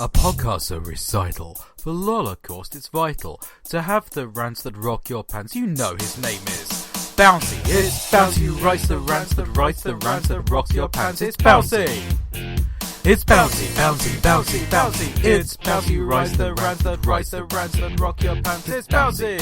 A podcaster recital. For Lolocaust, it's vital to have the rants that rock your pants. You know his name is Bouncy. It's Bouncy who writes the rants that rocks your pants. It's Bouncy. It's Bouncy, Bouncy, Bouncy, Bouncy. It's Bouncy who writes the rants that rock your pants. It's Bouncy.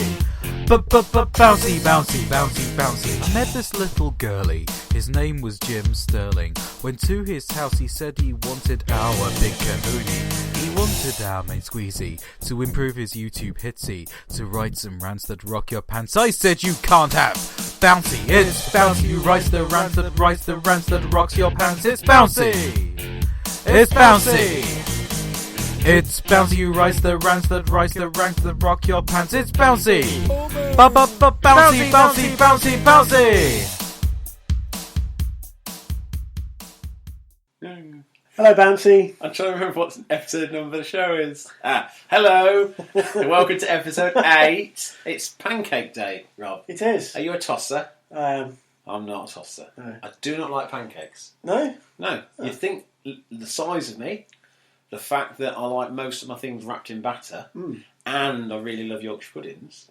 Bouncy, Bouncy, Bouncy, Bouncy. I met this little girlie. His name was Jim Sterling. Went to his house, he said he wanted our big kahoonie. He wanted our main squeezy to improve his YouTube hitsy, to write some rants that rock your pants. I said you can't have Bouncy. It's Bouncy who writes the rants that rocks your pants. It's Bouncy. It's Bouncy. It's Bouncy who writes the rants that rock your pants. It's Bouncy. Bouncy, Bouncy, Bouncy, Bouncy. Hello, Bouncy. I'm trying to remember what episode number the show is. Hello. Welcome to episode 8. It's Pancake Day, Rob. It is. Are you a tosser? I am. I'm not a tosser. No. I do not like pancakes. No? No. Oh. You think the size of me, the fact that I like most of my things wrapped in batter, and I really love Yorkshire puddings,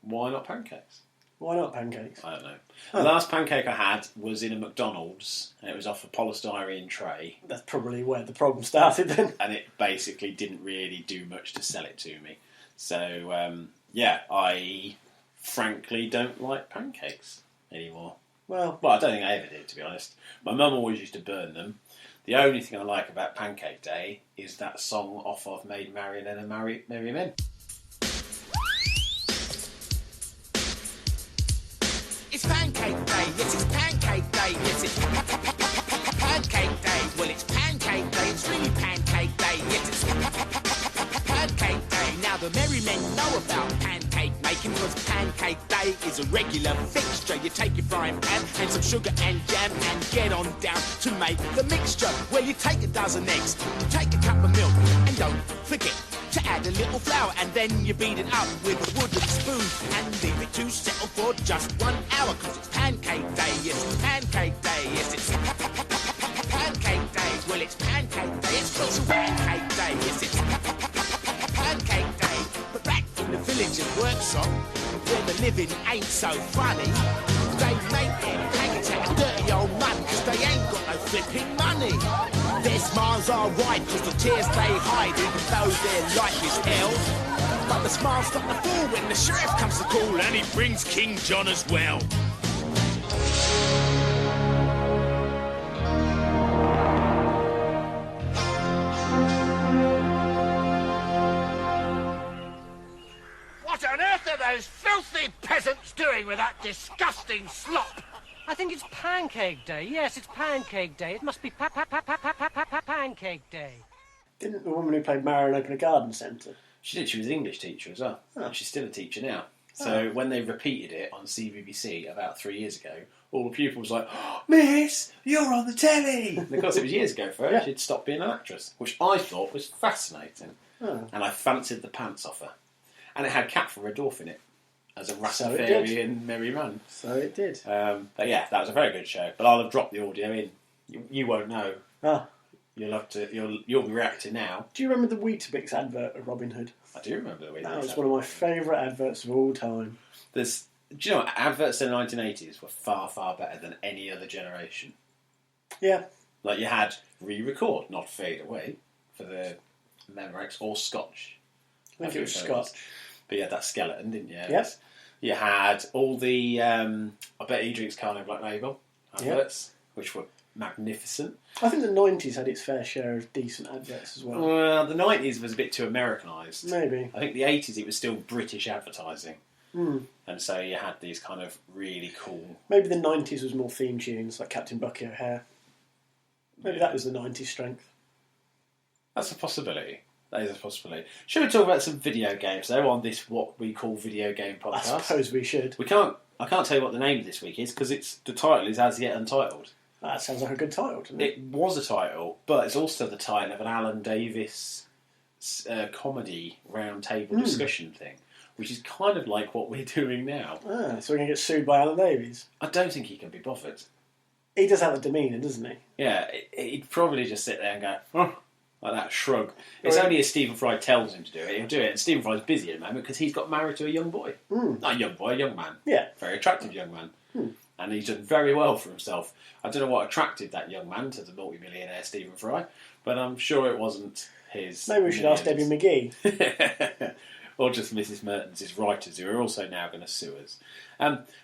why not pancakes? Why not pancakes? I don't know. Oh. The last pancake I had was in a McDonald's, and it was off a polystyrene tray. That's probably where the problem started then. And it basically didn't really do much to sell it to me. So, I frankly don't like pancakes anymore. Well, I don't think I ever did, to be honest. My mum always used to burn them. The only thing I like about Pancake Day is that song off of Maid Marian and Merry Men. It's Pancake Day, yes it's Pancake Day, yes it's Pancake Day. Well it's Pancake Day, it's really Pancake Day, yes it's Pancake Day. Now the merry men know about pancake making, because Pancake Day is a regular fixture. You take your frying pan and some sugar and jam and get on down to make the mixture. Well you take a dozen eggs, you take a cup of milk, and don't forget to add a little flour, and then you beat it up with a wooden spoon and leave it to settle for just 1 hour, because it's Pancake Day, yes it's Pancake Day, yes it's Pancake Day. Well it's Pancake Day, it's crucial Pancake Day, yes it's Pancake Day. But back in the village and workshop, where the living ain't so funny, they make their pancakes out of dirty old mud, because they ain't got no flipping money. Their smiles are wide because the tears they hide, even though their life is hell. But the smiles start to fall when the sheriff comes to call, and he brings King John as well. What on earth are those filthy peasants doing with that disgusting slop? I think it's Pancake Day. Yes, it's Pancake Day. It must be Pancake Day. Didn't the woman who played Marion open a garden centre? She did. She was an English teacher as well. Oh. She's still a teacher now. So when they repeated it on CBBC about 3 years ago, all the pupils were like, oh, Miss, you're on the telly! And of course, it was years ago for her. Yeah. She'd stopped being an actress, which I thought was fascinating. Oh. And I fancied the pants off her. And it had Catherine Redorf in it as a So it did. Rastafarian merry man. So it did. But yeah, that was a very good show. But I'll have dropped the audio in. You won't know. Ah. You'll have to. You'll be reacting now. Do you remember the Weetabix advert of Robin Hood? I do remember the way That was one of my favourite adverts of all time. Do you know what? Adverts in the 1980s were far, far better than any other generation. Yeah. Like you had re-record, not fade away, for the Memorex, or Scotch. I think it was Scotch. But you had that skeleton, didn't you? Yes. You had all the I bet he drinks Carlo Black Label adverts, which were magnificent. I think the 90s had its fair share of decent adverts as well. Well, the 90s was a bit too Americanised. Maybe. I think the 80s it was still British advertising. Mm. And so you had these kind of really cool... Maybe the 90s was more theme tunes, like Captain Bucky O'Hare. Maybe that was the 90s strength. That's a possibility. That is a possibility. Should we talk about some video games, though, on this what we call video game I podcast? suppose we should. I can't tell you what the name of this week is, because the title is As Yet Untitled. That sounds like a good title, doesn't it? It was a title, but it's also the title of an Alan Davis comedy roundtable discussion thing, which is kind of like what we're doing now. Ah, so we're going to get sued by Alan Davies. I don't think he can be bothered. He does have a demeanour, doesn't he? Yeah, he'd probably just sit there and go, oh, like that shrug. It's Right. only if Stephen Fry tells him to do it, he'll do it. And Stephen Fry's busy at the moment because he's got married to a young boy. Not a young boy, a young man. Yeah. Very attractive young man. And he's done very well for himself. I don't know what attracted that young man to the multi-millionaire Stephen Fry, but I'm sure it wasn't his... Maybe we should ask Debbie McGee. Or just Mrs. Mertens, his writers, who are also now going to sue us.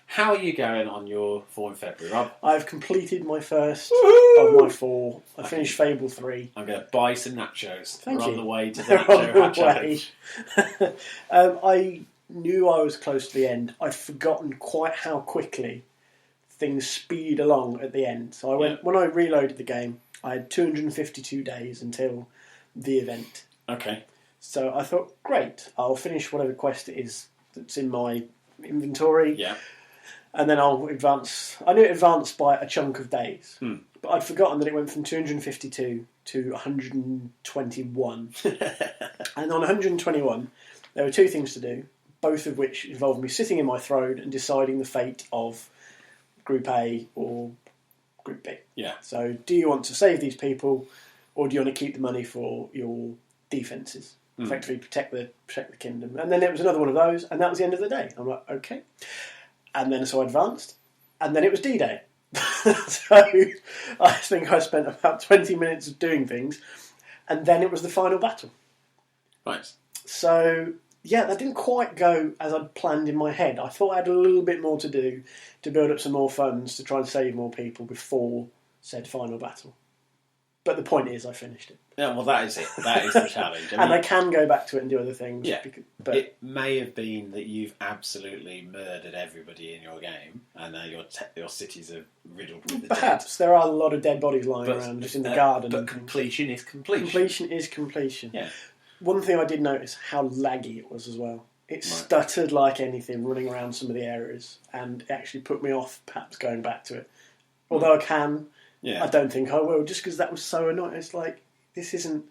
How are you going on your 4 in February, Rob? I've completed my first Woohoo! of my 4. I finished Fable 3. I'm going to buy some nachos. Thank We're you. on the way to the They're Nacho on Hat the way. Challenge. I knew I was close to the end. I'd forgotten quite how quickly things speed along at the end. So I went when I reloaded the game, I had 252 days until the event. Okay. So I thought, great, I'll finish whatever quest it is that's in my inventory. Yeah. And then I'll advance. I knew it advanced by a chunk of days. But I'd forgotten that it went from 252 to 121. And on 121, there were 2 things to do, both of which involved me sitting in my throne and deciding the fate of Group A or Group B. Yeah. So do you want to save these people, or do you want to keep the money for your defences? Effectively protect the kingdom. And then there was another one of those, and that was the end of the day. I'm like, okay. And then so I advanced, and then it was D-Day. So I think I spent about 20 minutes doing things, and then it was the final battle. Right. So, yeah, that didn't quite go as I'd planned in my head. I thought I had a little bit more to do to build up some more funds to try and save more people before said final battle. But the point is, I finished it. Yeah, well, that is it. That is the challenge. I And mean, I can go back to it and do other things. Yeah, But it may have been that you've absolutely murdered everybody in your game, and your cities are riddled with the perhaps there are a lot of dead bodies lying dead. around just in the garden. But and things. completion is completion. Completion is completion. Yeah. One thing I did notice, how laggy it was as well. It stuttered like anything running around some of the areas, and it actually put me off perhaps going back to it. Although I can, I don't think I will, just because that was so annoying. It's like, this isn't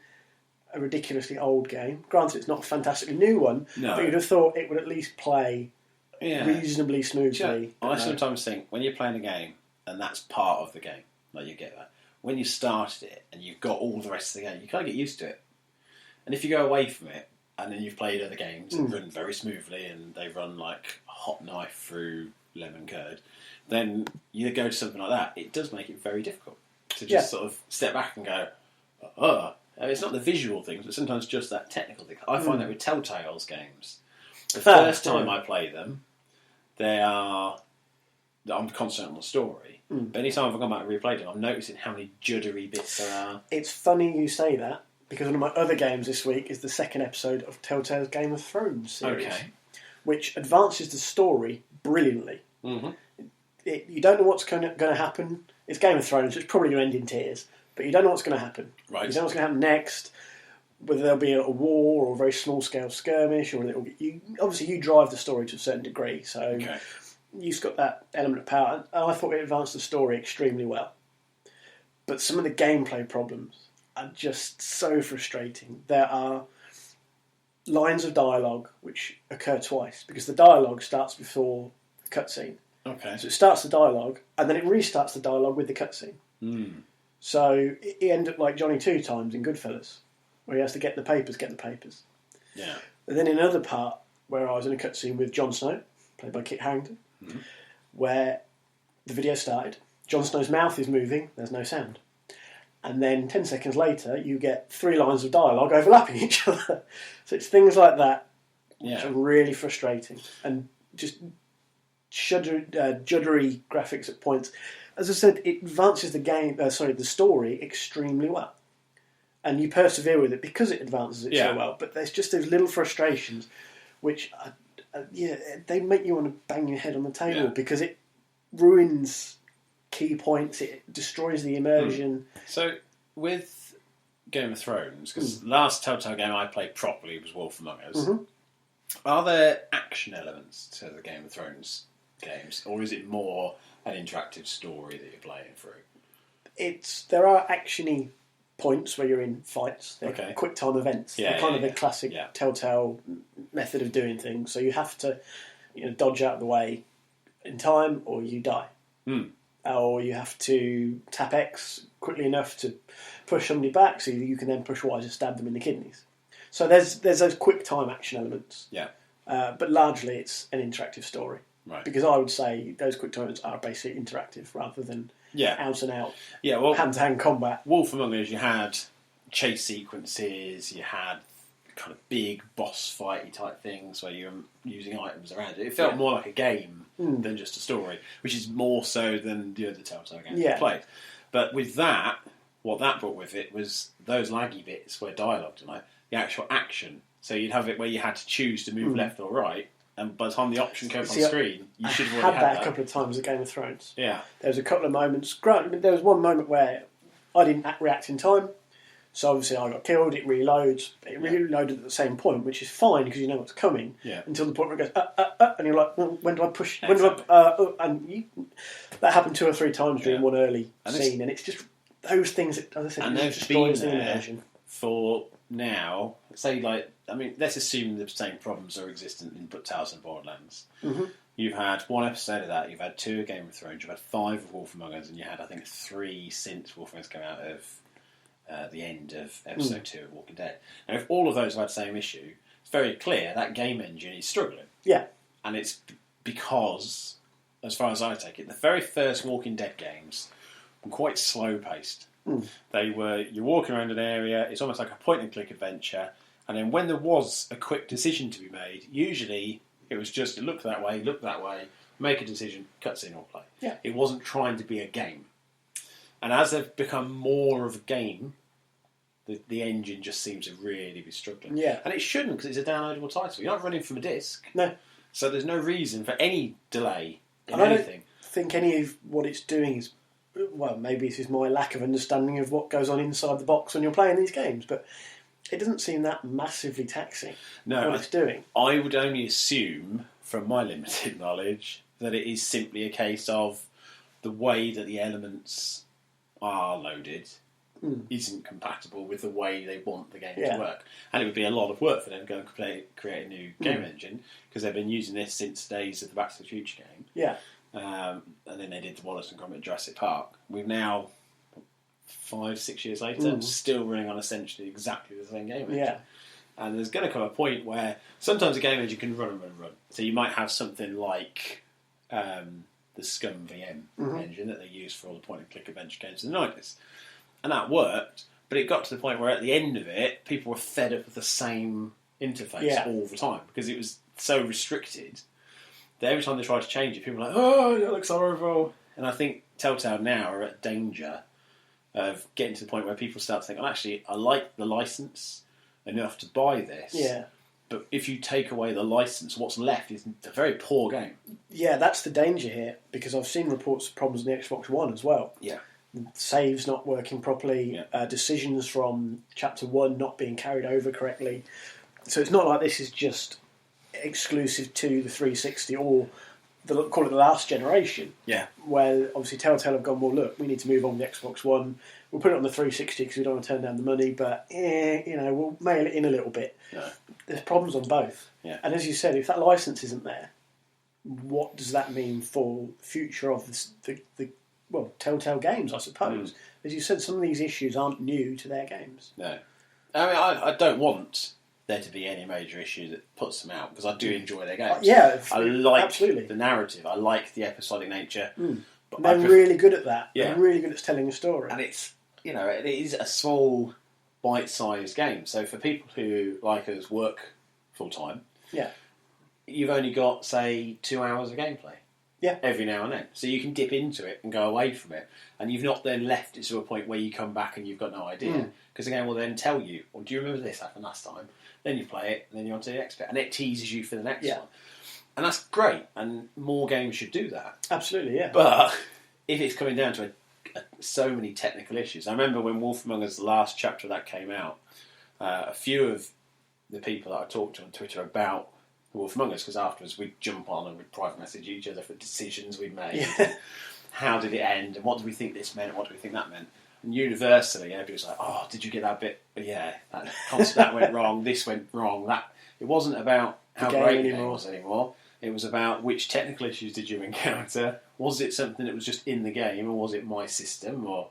a ridiculously old game. Granted, it's not a fantastically new one, but you'd have thought it would at least play reasonably smoothly. I sometimes think when you're playing a game, and that's part of the game, like you get that, when you started it and you've got all the rest of the game, you kind of get used to it. And if you go away from it, and then you've played other games that run very smoothly, and they run like a hot knife through lemon curd, then you go to something like that, it does make it very difficult to just sort of step back and go, oh. It's not the visual things, but sometimes just that technical thing. I find that with Telltale's games. The first time I play them, I'm constant on the story. But any time I've gone back and replayed them, I'm noticing how many juddery bits there are. It's funny you say that, because one of my other games this week is the second episode of Telltale's Game of Thrones series, which advances the story brilliantly. You don't know what's going to happen. It's Game of Thrones, so it's probably going to end in tears. But you don't know what's going to happen. Right. You don't know what's going to happen next, whether there'll be a war or a very small-scale skirmish, or obviously you drive the story to a certain degree, so you've got that element of power. And I thought it advanced the story extremely well. But some of the gameplay problems are just so frustrating. There are lines of dialogue which occur twice, because the dialogue starts before the cutscene. Okay. So it starts the dialogue, and then it restarts the dialogue with the cutscene. So he ended up like Johnny 2 times in Goodfellas, where he has to get the papers. Yeah. And then in another part, where I was in a cutscene with Jon Snow, played by Kit Harington, where the video started, Jon Snow's mouth is moving, there's no sound. And then 10 seconds later, you get 3 lines of dialogue overlapping each other. So it's things like that which are really frustrating. And just juddery graphics at points. As I said, it advances the story extremely well. And you persevere with it because it advances it so well. But there's just those little frustrations which, they make you want to bang your head on the table because it ruins key points, it destroys the immersion. So, with Game of Thrones, because the last Telltale game I played properly was Wolf Among Us, are there action elements to the Game of Thrones games, or is it more an interactive story that you're playing through? There are actiony points where you're in fights. They're quick time events. They're kind of the classic Telltale method of doing things. So you have to dodge out of the way in time, or you die. Or you have to tap X quickly enough to push somebody back, so you can then push wise and stab them in the kidneys. So there's those quick time action elements. Yeah. But largely it's an interactive story. Right. Because I would say those quick times are basically interactive rather than out and out hand-to-hand combat. Wolf Among Us, you had chase sequences, you had kind of big boss fighty type things where you're using items around it. It felt more like a game than just a story, which is more so than the other Telltale games I played. But with that, what that brought with it was those laggy bits where dialogue, the actual action. So you'd have it where you had to choose to move left or right, and by the time the option came up on screen, you should have already had that. A couple of times at Game of Thrones. Yeah. There was a couple of moments. There was one moment where I didn't react in time, so obviously I got killed. It reloads. It reloaded at the same point, which is fine because you know what's coming. Yeah. Until the point where it goes, and you're like, well, when do I push? Exactly. When do I? That happened 2 or 3 times during one early scene, and it's just those things that, as I said, they've destroys been the there immersion. For now, say let's assume the same problems are existent in Tales and Borderlands. Mm-hmm. You've had 1 episode of that, you've had 2 of Game of Thrones, you've had 5 of Wolf Among Us, and you had, I think, 3 since Wolf Among Us came out of the end of episode 2 of Walking Dead. And if all of those have had the same issue, it's very clear that game engine is struggling. Yeah. And it's because, as far as I take it, the very first Walking Dead games were quite slow-paced. They were, you're walking around an area, it's almost like a point-and-click adventure, and then when there was a quick decision to be made, usually it was just look that way, make a decision, cutscene or play. Yeah. It wasn't trying to be a game. And as they've become more of a game, the engine just seems to really be struggling. Yeah. And it shouldn't, because it's a downloadable title. You're not running from a disc. No. So there's no reason for any delay in and anything. I don't think any of what it's doing is... Well, maybe this is my lack of understanding of what goes on inside the box when you're playing these games, but it doesn't seem that massively taxing what it's doing. I would only assume, from my limited knowledge, that it is simply a case of the way that the elements are loaded isn't compatible with the way they want the game to work. And it would be a lot of work for them to go and create a new game engine, because they've been using this since the days of the Back to the Future game. Yeah. And then they did the Wallace and Gromit Jurassic Park. We've now, 5-6 years later, still running on essentially exactly the same game engine. Yeah. And there's going to come a point where sometimes a game engine can run and run. So you might have something like the Scum VM engine that they used for all the point-and-click adventure games in the 90s. And that worked, but it got to the point where at the end of it, people were fed up with the same interface all the time, because it was so restricted. Every time they try to change it, people are like, oh, that looks horrible. And I think Telltale now are at danger of getting to the point where people start to think, well, actually, I like the license enough to buy this. Yeah. But if you take away the license, what's left is a very poor game. Yeah, that's the danger here, because I've seen reports of problems on the Xbox One as well. Yeah. Saves not working properly, decisions from Chapter 1 not being carried over correctly. So it's not like this is just exclusive to the 360 or call it the last generation. Yeah. Where obviously Telltale have gone, well, look, we need to move on the Xbox One. We'll put it on the 360 because we don't want to turn down the money, but we'll mail it in a little bit. No. There's problems on both. Yeah. And as you said, if that license isn't there, what does that mean for the future of the Telltale games, I suppose? As you said, some of these issues aren't new to their games. No. I mean, I don't want there to be any major issue that puts them out, because I do enjoy their games. Yeah, I like absolutely. the narrative. I like the episodic nature. But they're really good at that. Yeah. They're really good at telling a story. And it's, it is a small, bite-sized game. So for people who, like us, work full-time, you've only got, say, 2 hours of gameplay. Yeah. Every now and then. So you can dip into it and go away from it. And you've not then left it to a point where you come back and you've got no idea. Because the game will then tell you, well, do you remember this happened last time? Then you play it, and then you're on to the next bit. And it teases you for the next one. And that's great. And more games should do that. Absolutely, yeah. But if it's coming down to so many technical issues. I remember when Wolf Among Us, the last chapter of that came out, a few of the people that I talked to on Twitter about Wolf Among Us, because afterwards we'd jump on and we'd private message each other for decisions we'd made. Yeah. How did it end, and what do we think this meant, and what do we think that meant? And universally, everybody's like, oh, did you get that bit? Yeah, that went wrong, this went wrong. That it wasn't about how great the game was anymore. It was about which technical issues did you encounter. Was it something that was just in the game, or was it my system? Or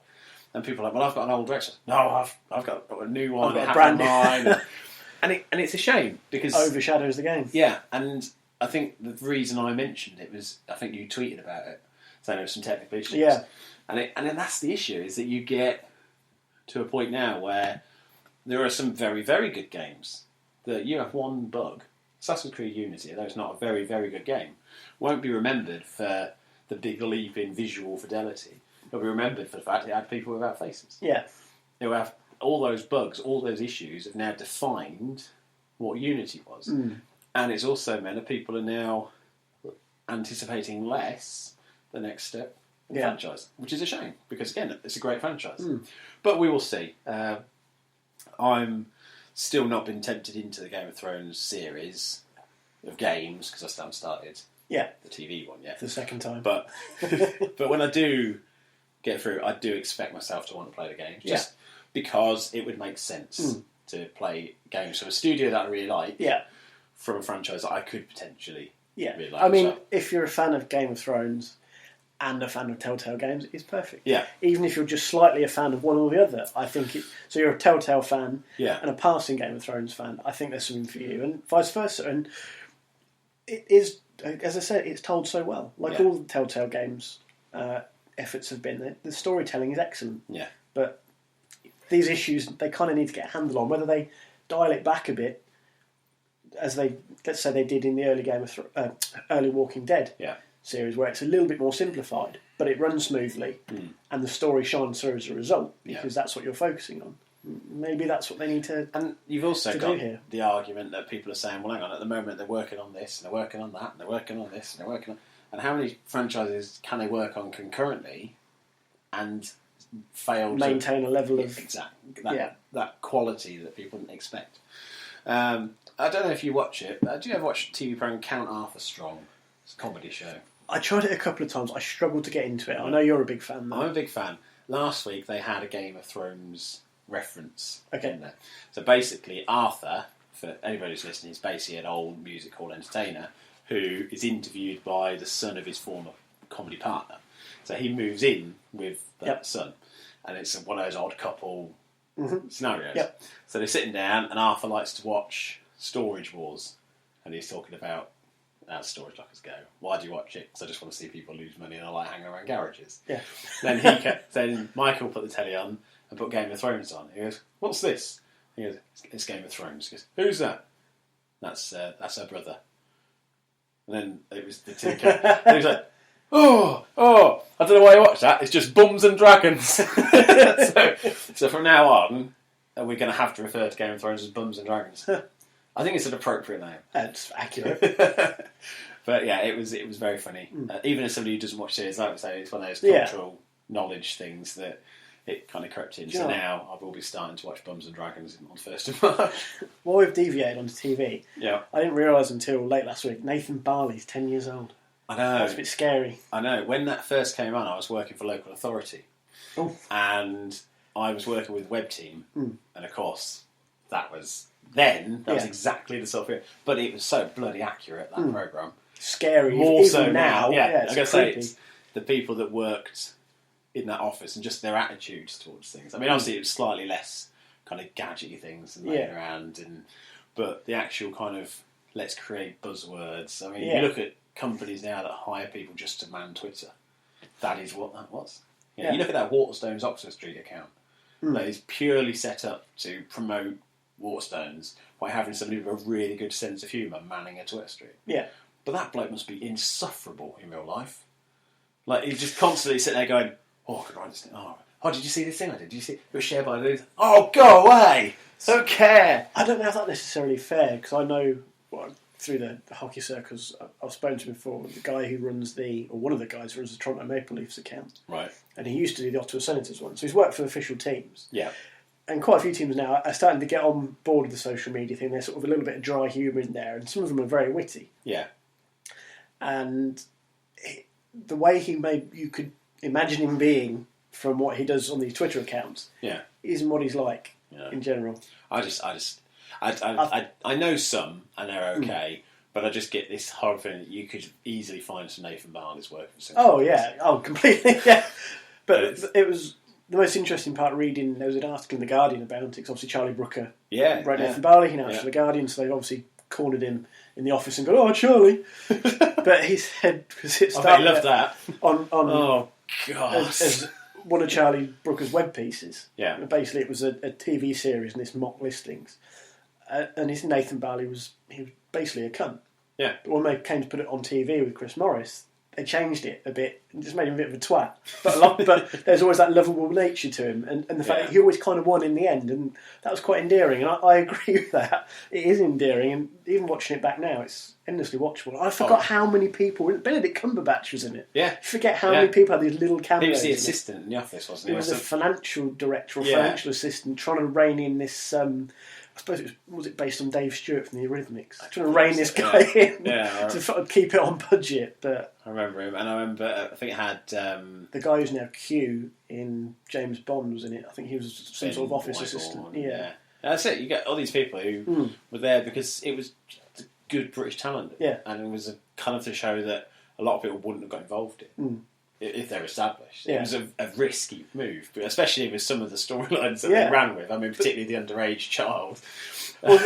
And people are like, well, I've got an old Rex. No, I've got a new one. I've got a brand new mine. and it's a shame because overshadows the game. Yeah, and I think the reason I mentioned it was I think you tweeted about it, saying there were some technical issues. Yeah, and then that's the issue is that you get to a point now where there are some very, very good games that you have one bug. Assassin's Creed Unity, though it's not a very, very good game, won't be remembered for the big leap in visual fidelity. It'll be remembered for the fact it had people without faces. Yeah. It will have all those bugs, all those issues have now defined what Unity was. And it's also meant that people are now anticipating less the next step in the franchise, which is a shame, because again, it's a great franchise. But we will see. I'm still not been tempted into the Game of Thrones series of games, because I still haven't started the TV one yet. The second time. But but when I do get through, I do expect myself to want to play the games, just because it would make sense to play games from a studio that I really like, from a franchise that I could potentially really like. I mean, if you're a fan of Game of Thrones and a fan of Telltale games, it's perfect. Yeah. Even if you're just slightly a fan of one or the other, I think so you're a Telltale fan and a passing Game of Thrones fan, I think there's something for you, and vice versa. And it is, as I said, it's told so well. Like all the Telltale games efforts have been, the storytelling is excellent. Yeah. But these issues, they kind of need to get a handle on, whether they dial it back a bit, as let's say they did in the early Walking Dead series, where it's a little bit more simplified, but it runs smoothly, and the story shines through as a result, because that's what you're focusing on. Maybe that's what they need to. And you've also got here the argument that people are saying, well, hang on, at the moment they're working on this, and they're working on that, and they're working on this, and they're working on. And how many franchises can they work on concurrently and fail maintain a level of that quality that people didn't expect? I don't know if you watch it, but do you ever watch TV program Count Arthur Strong? It's a comedy show. I tried it a couple of times. I struggled to get into it. I know you're a big fan, though. I'm a big fan. Last week they had a Game of Thrones reference in there. So basically, Arthur, for anybody who's listening, is basically an old music hall entertainer who is interviewed by the son of his former comedy partner. So he moves in with that son, and it's one of those odd couple scenarios. Yep. So they're sitting down, and Arthur likes to watch Storage Wars, and he's talking about how storage lockers go. Why do you watch it? Because I just want to see people lose money, and I like hanging around garages. Yeah. Then Michael put the telly on and put Game of Thrones on. He goes, "What's this?" He goes, "It's Game of Thrones." He goes, "Who's that?" That's her brother. And then it was the two cats. And he was like, Oh, I don't know why you watch that. It's just Bums and Dragons. so from now on, we're going to have to refer to Game of Thrones as Bums and Dragons. I think it's an appropriate name. That's accurate. But yeah, it was very funny. Even as somebody who doesn't watch series, like I say, it's one of those cultural knowledge things that it kind of crept in. So now I will be starting to watch Bums and Dragons on 1st of March. Well, we've deviated onto TV. Yeah. I didn't realise until late last week, Nathan Barley's 10 years old. I know. That's a bit scary. I know. When that first came on, I was working for local authority. Oh. And I was working with Web Team. And of course, that was exactly the sort of thing. But it was so bloody accurate, that programme. Scary. More even so now. Yeah, I gotta say, it's the people that worked in that office and just their attitudes towards things. I mean, obviously it was slightly less kind of gadgety things and laying around, but the actual kind of let's create buzzwords. I mean, you look at companies now that hire people just to man Twitter. That is what that was. You look at that Waterstones Oxford Street account. That is purely set up to promote Waterstones by having somebody with a really good sense of humour manning a Twitter street. Yeah. But that bloke must be insufferable in real life. Like, he's just constantly sitting there going, I could write this thing. Oh, did you see this thing I did? Did you see it? It was shared by those. Oh, go away! Don't care! I don't know if that's necessarily fair, because I know, through the hockey circles, I've spoken to him before, the guy who runs one of the guys who runs the Toronto Maple Leafs account. Right. And he used to do the Ottawa Senators one, so he's worked for official teams. Yeah. And quite a few teams now are starting to get on board with the social media thing. There's sort of a little bit of dry humour in there, and some of them are very witty. Yeah. And the way you could imagine him being from what he does on these Twitter accounts isn't what he's like in general. I know some, and they're okay, but I just get this horror feeling that you could easily find some Nathan Barley's work. Oh, yeah. Oh, completely, yeah. But it was the most interesting part reading, there was an article in The Guardian about it, 'cause obviously Charlie Brooker wrote Nathan Barley, now for The Guardian, so they've obviously cornered him in the office and go, "Oh, Charlie." But he said, because it started loved that. on Oh, God. as one of Charlie Brooker's web pieces. Yeah. And basically, it was a TV series and this mock listings. And his Nathan Barley was basically a cunt. Yeah. But when they came to put it on TV with Chris Morris, they changed it a bit and just made him a bit of a twat. But there's always that lovable nature to him, and the fact that he always kind of won in the end, and that was quite endearing. And I agree with that. It is endearing, and even watching it back now, it's endlessly watchable. I forgot how many people. Benedict Cumberbatch was in it. Yeah. You forget how many people had these little cameos. He was the in assistant in the office, wasn't he? He was a financial director or financial assistant trying to rein in this. I suppose was it based on Dave Stewart from the Eurythmics? Trying to rein this guy in to sort of keep it on budget. But I remember him, and I remember I think it had the guy who's now Q in James Bond was in it. I think he was some sort of office assistant. Yeah, that's it. You get all these people who were there because it was good British talent. Yeah, and it was a kind of to show that a lot of people wouldn't have got involved in. If they're established. It was a risky move, but especially with some of the storylines that they ran with. I mean, particularly the underage child. Well,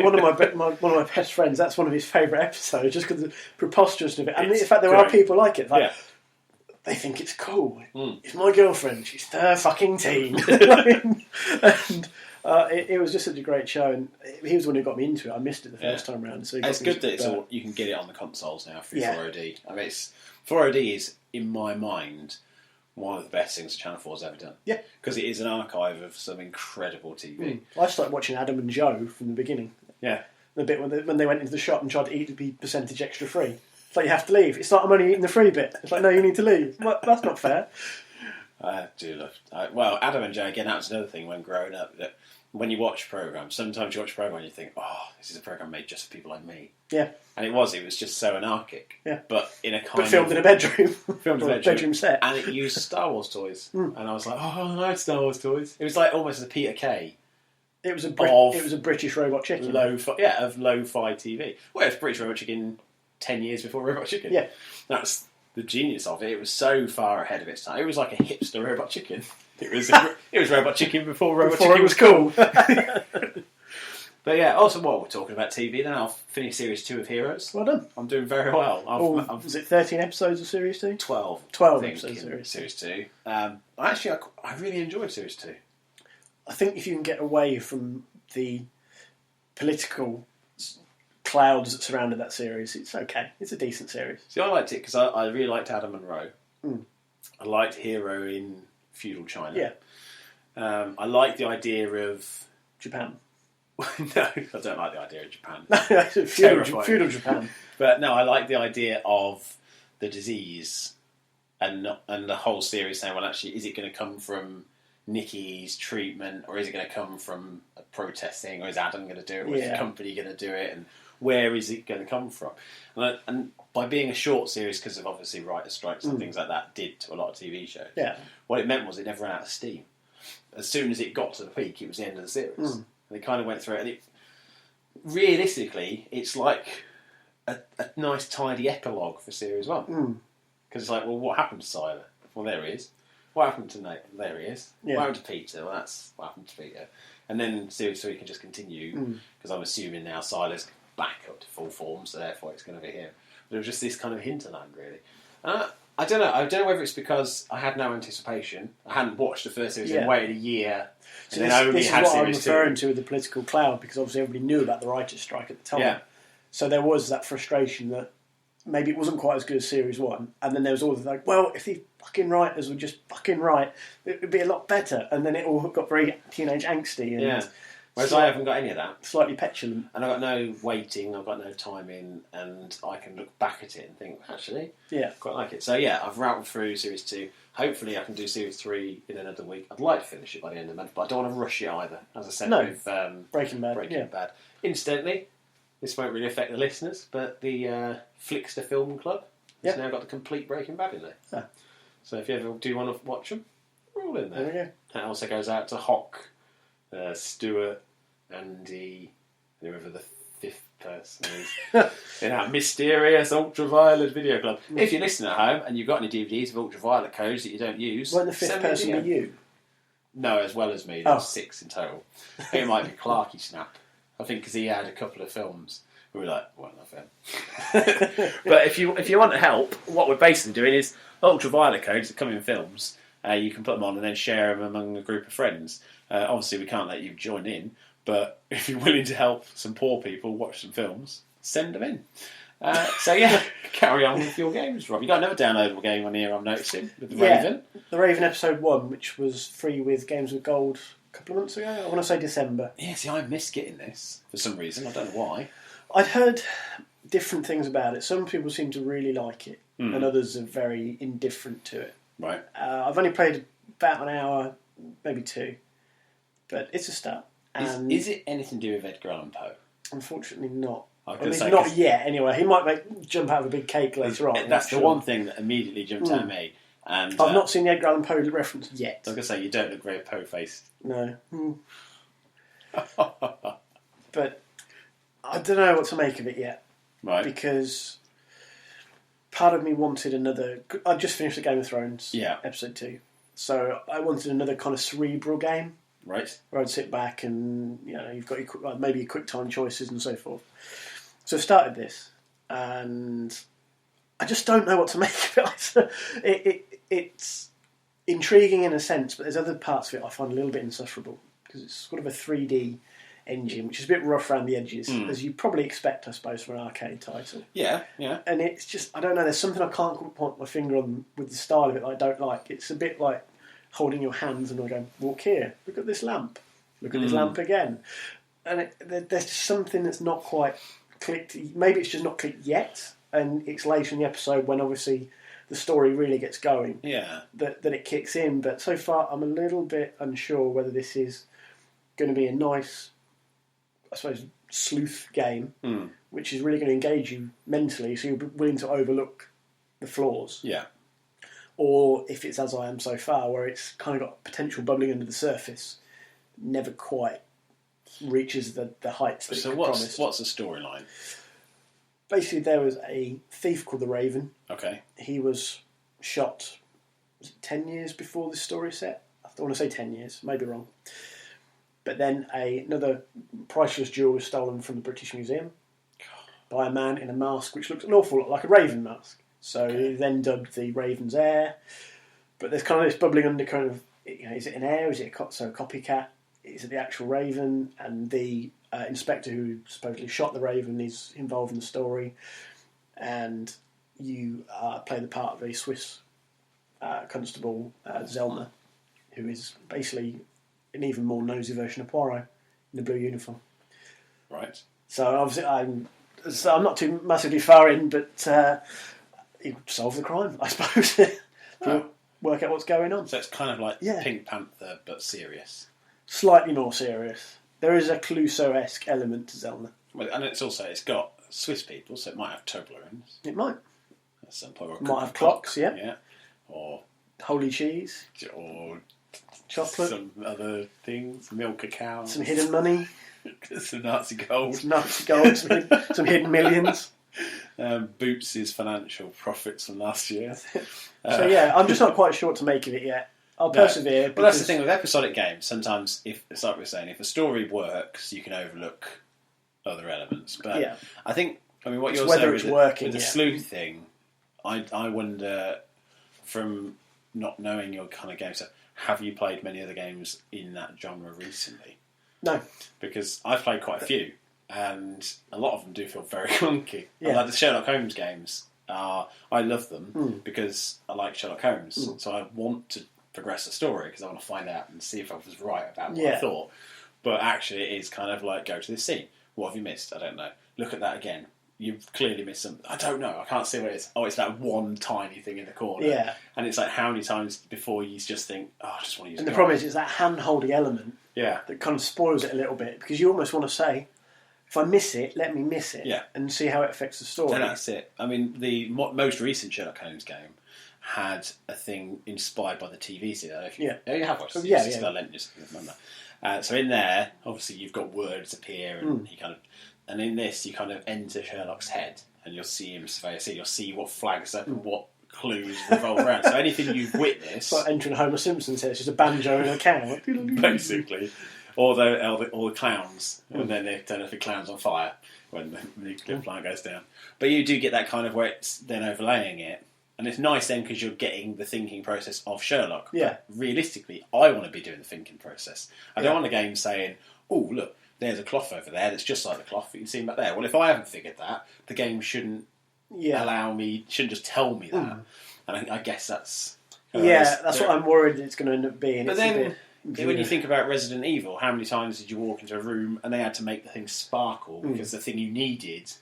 one of my best friends, that's one of his favourite episodes, just because of the preposterousness of it. And in fact, there are people like it. Like, they think it's cool. It's my girlfriend. She's 13. And it was just such a great show, and he was the one who got me into it. I missed it the first time round. So it's good that you can get it on the consoles now through 4OD. I mean, 4OD is, in my mind, one of the best things Channel 4's ever done. Yeah. Because it is an archive of some incredible TV. I started watching Adam and Joe from the beginning. Yeah. The bit when they went into the shop and tried to eat the percentage extra free. It's like, you have to leave. It's like, I'm only eating the free bit. It's like, no, you need to leave. Well, that's not fair. I do love... well, Adam and Joe, again, that was another thing when growing up, that when you watch programmes, sometimes you watch a programme and you think, oh, this is a programme made just for people like me. Yeah. And it was just so anarchic. Yeah. But in a kind But filmed in a bedroom. Filmed in a bedroom set. And it used Star Wars toys. And I was like, oh, I like Star Wars toys. It was like almost a Peter Kay. It was a British Robot Chicken. Of lo-fi TV. Well, it's British Robot Chicken 10 years before Robot Chicken. Yeah. That's the genius of it. It was so far ahead of its time. It was like a hipster Robot Chicken. It was Robot Chicken before Robot Chicken was cool. But yeah, also while we're talking about TV, then I'll finish Series 2 of Heroes. Well done. I'm doing very well. Was it 13 episodes of Series 2? 12. 12 episodes of Series 2. I really enjoyed Series 2. I think if you can get away from the political clouds that surrounded that series, it's okay. It's a decent series. See, I liked it because I really liked Adam Monroe. I liked Hero in feudal China. Yeah. I like the idea of Japan. No, I don't like the idea of Japan. feudal Japan. But no, I like the idea of the disease and the whole series saying, well, actually, is it going to come from Nikki's treatment, or is it going to come from a protest thing, or is Adam going to do it, or is the company going to do it, and where is it going to come from? And by being a short series, because of obviously writer strikes and things like that did to a lot of TV shows, what it meant was it never ran out of steam. As soon as it got to the peak, it was the end of the series. And it kind of went through it, and realistically, it's like a nice tidy epilogue for Series 1. Because it's like, well, what happened to Siler? Well, there he is. What happened to Nate? There he is. Yeah. What happened to Peter? Well, that's what happened to Peter. And then Series 3 can just continue, because I'm assuming now Siler's back up to full form, so therefore it's going to be him. But it was just this kind of hinterland, really. I don't know. I don't know whether it's because I had no anticipation. I hadn't watched the first series and waited a year. So this is what I'm referring to with the political cloud, because obviously everybody knew about the writers' strike at the time. Yeah. So there was that frustration that maybe it wasn't quite as good as Series 1, and then there was all the like, well, if the fucking writers would just fucking write, it would be a lot better. And then it all got very teenage angsty. And whereas I haven't got any of that. Slightly petulant. And I've got no waiting, I've got no timing, and I can look back at it and think, actually, quite like it. So yeah, I've routed through Series 2. Hopefully I can do Series 3 in another week. I'd like to finish it by the end of the month, but I don't want to rush it either. As I said with Breaking Bad. Incidentally, this won't really affect the listeners, but the Flickster Film Club has now got the complete Breaking Bad in there. Yeah. So if you ever do want to watch them, we're all in there. There we go. That also goes out to Hock, Stuart, Andy, and whoever the fifth person who's in that mysterious ultraviolet video club. If you're listening at home and you've got any DVDs of ultraviolet codes that you don't use, Won't the fifth person be you? No, as well as me. There's 6 in total. I think it might be Clarky Snap. I think because he had a couple of films. We were like, well, not him. But if you want to help, what we're basically doing is ultraviolet codes that come in films. You can put them on and then share them among a group of friends. Obviously, we can't let you join in, but if you're willing to help some poor people watch some films, send them in. So yeah, carry on with your games, Rob. You got another downloadable game on here, I'm noticing, with the Raven. The Raven episode 1, which was free with Games with Gold a couple of months ago. I want to say December. Yeah, see, I missed getting this for some reason. I don't know why. I'd heard different things about it. Some people seem to really like it, and others are very indifferent to it. Right. I've only played about an hour, maybe 2, but it's a start. And Is it anything to do with Edgar Allan Poe? Unfortunately not. Say, not yet, anyway. He might jump out of a big cake later on. That's the one thing that immediately jumped at me. And I've not seen the Edgar Allan Poe reference yet. I was going to say, you don't look very Poe-faced. No. But I don't know what to make of it yet. Right. Because part of me wanted another... I just finished the Game of Thrones, episode 2. So I wanted another kind of cerebral game. Right. Where I'd sit back and, you've got your, maybe your quick time choices and so forth. So I started this, and I just don't know what to make of it. It's intriguing in a sense, but there's other parts of it I find a little bit insufferable, because it's sort of a 3D engine, which is a bit rough around the edges, as you probably expect, I suppose, from an arcade title. Yeah, yeah. And it's just, I don't know, there's something I can't point my finger on with the style of it that I don't like. It's a bit like holding your hands and going, walk here, look at this lamp, look at this lamp again. And there's just something that's not quite clicked. Maybe it's just not clicked yet, and it's later in the episode when obviously the story really gets going. Yeah. That it kicks in. But so far, I'm a little bit unsure whether this is going to be a nice, I suppose, sleuth game, which is really going to engage you mentally, so you'll be willing to overlook the flaws. Yeah. Or if it's as I am so far, where it's kind of got potential bubbling under the surface, never quite reaches the heights that it promised. What's the storyline? Basically, there was a thief called the Raven. Okay. He was shot, was it 10 years before this story set? I want to say 10 years, maybe wrong. But then another priceless jewel was stolen from the British Museum by a man in a mask which looked an awful lot like a raven mask. So he then dubbed the Raven's heir. But there's kind of this bubbling undercurrent of, is it an heir? Is it a copycat? Is it the actual Raven? And the inspector who supposedly shot the Raven is involved in the story. And you play the part of a Swiss constable, Zellner, who is basically an even more nosy version of Poirot in the blue uniform. Right. So obviously I'm not too massively far in, but you solve the crime, I suppose. Work out what's going on. So it's kind of like Pink Panther, but serious. Slightly more serious. There is a Clouseau-esque element to Zellner. Well, and it's got Swiss people, so it might have Toblerones. It might. At some point. It might have clocks, yeah. Yeah. Or holy cheese. Or chocolate. Some other things. Milk a cow. Some hidden money. Some Nazi gold. Some hidden millions. Boots' financial profits from last year. So yeah, I'm just not quite sure what to make of it yet. I'll persevere. But that's the thing with episodic games. Sometimes, it's like we were saying, if a story works, you can overlook other elements. But I think, what you're saying with the sleuth thing, I wonder, from not knowing your kind of game stuff, have you played many other games in that genre recently? No. Because I've played quite a few, and a lot of them do feel very clunky. Yeah. Like the Sherlock Holmes games, I love them because I like Sherlock Holmes. So I want to progress the story because I want to find out and see if I was right about what I thought. But actually it is kind of like, go to this scene. What have you missed? I don't know. Look at that again. You've clearly missed something. I don't know. I can't see what it is. Oh, it's that one tiny thing in the corner. Yeah. And it's like, how many times before you just think, I just want to use it. And the problem is, it's that hand-holding element that kind of spoils it a little bit, because you almost want to say, if I miss it, let me miss it and see how it affects the story. And that's it. The most recent Sherlock Holmes game had a thing inspired by the TV series. You have watched it. I lent you remember. So in there, obviously, you've got words appear, and he kind of And in this, you kind of enter Sherlock's head, and you'll see him survey a scene. You'll see what flags up and what clues revolve around. So anything you've witnessed... It's like entering Homer Simpson's head. It's just a banjo and a cow. Basically. Or the clowns, and then they turn off the clowns on fire when the nuclear plant goes down. But you do get that kind of where it's then overlaying it. And it's nice then because you're getting the thinking process of Sherlock. Yeah. But realistically, I want to be doing the thinking process. I don't want a game saying, oh, look, there's a cloth over there that's just like the cloth that you can see back there. Well, if I haven't figured that, the game shouldn't shouldn't just tell me that. And I guess that's... that's what I'm worried it's going to end up being. But then, when you think about Resident Evil, how many times did you walk into a room and they had to make the thing sparkle because the thing you needed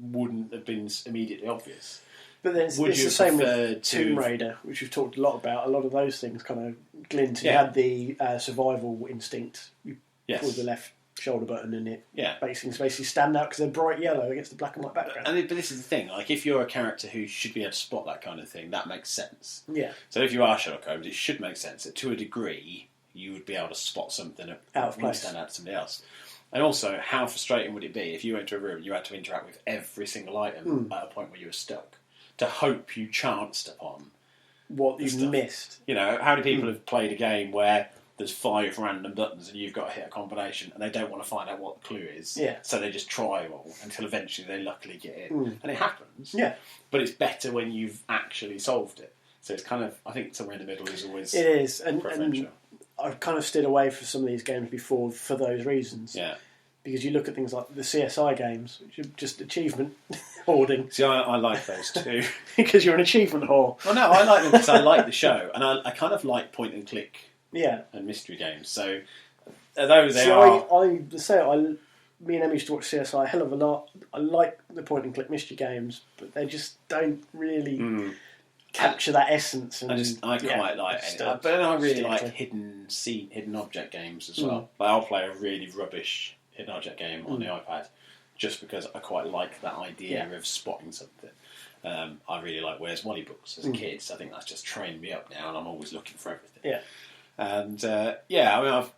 wouldn't have been immediately obvious? But then it's the same with Tomb Raider, which we've talked a lot about. A lot of those things kind of glint. You had the survival instinct. You pull the left shoulder button and it basically stand out because they're bright yellow against the black and white background. But this is the thing, like if you're a character who should be able to spot that kind of thing, that makes sense. Yeah. So if you are Sherlock Holmes, it should make sense that to a degree you would be able to spot something that out of place, stand out to somebody else. And also, how frustrating would it be if you went to a room and you had to interact with every single item at a point where you were stuck, to hope you chanced upon what you've missed. You know, how many people have played a game where there's 5 random buttons and you've got to hit a combination and they don't want to find out what the clue is, so they just try them all until eventually they luckily get in. And it happens. Yeah. But it's better when you've actually solved it. So it's kind of, I think somewhere in the middle is always it is, and I've kind of steered away from some of these games before for those reasons. Yeah. Because you look at things like the CSI games, which are just achievement hoarding. See, I like those too. Because you're an achievement whore. Well, no, I like them because I like the show, and I kind of like point and click and mystery games. So, although they me and Emmy used to watch CSI a hell of a lot. I like the point and click mystery games, but they just don't really capture that essence. And, I quite like it. But then I really like hidden object games as well. Like I'll play a really rubbish hidden object game on the iPad just because I quite like that idea of spotting something. I really like Where's Wally books as a kid, so I think that's just trained me up now, and I'm always looking for everything. Yeah. And I mean, I've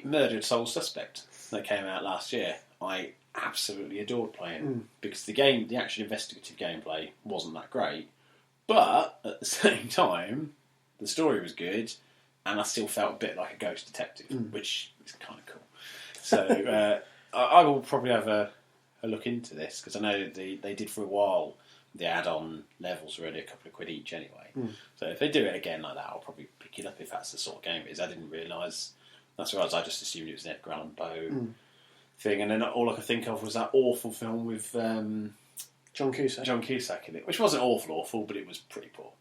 Murdered Soul Suspect that came out last year. I absolutely adored playing because the actual investigative gameplay wasn't that great, but at the same time, the story was good, and I still felt a bit like a ghost detective, which is kind of cool. So I will probably have a look into this because I know they did for a while. The add-on levels were only a couple of quid each anyway. So if they do it again like that, I'll probably pick it up if that's the sort of game it is. I didn't realise that's what I just assumed it was an Edgar Allan Poe thing, and then all I could think of was that awful film with John Cusack in it, which wasn't awful, but it was pretty poor.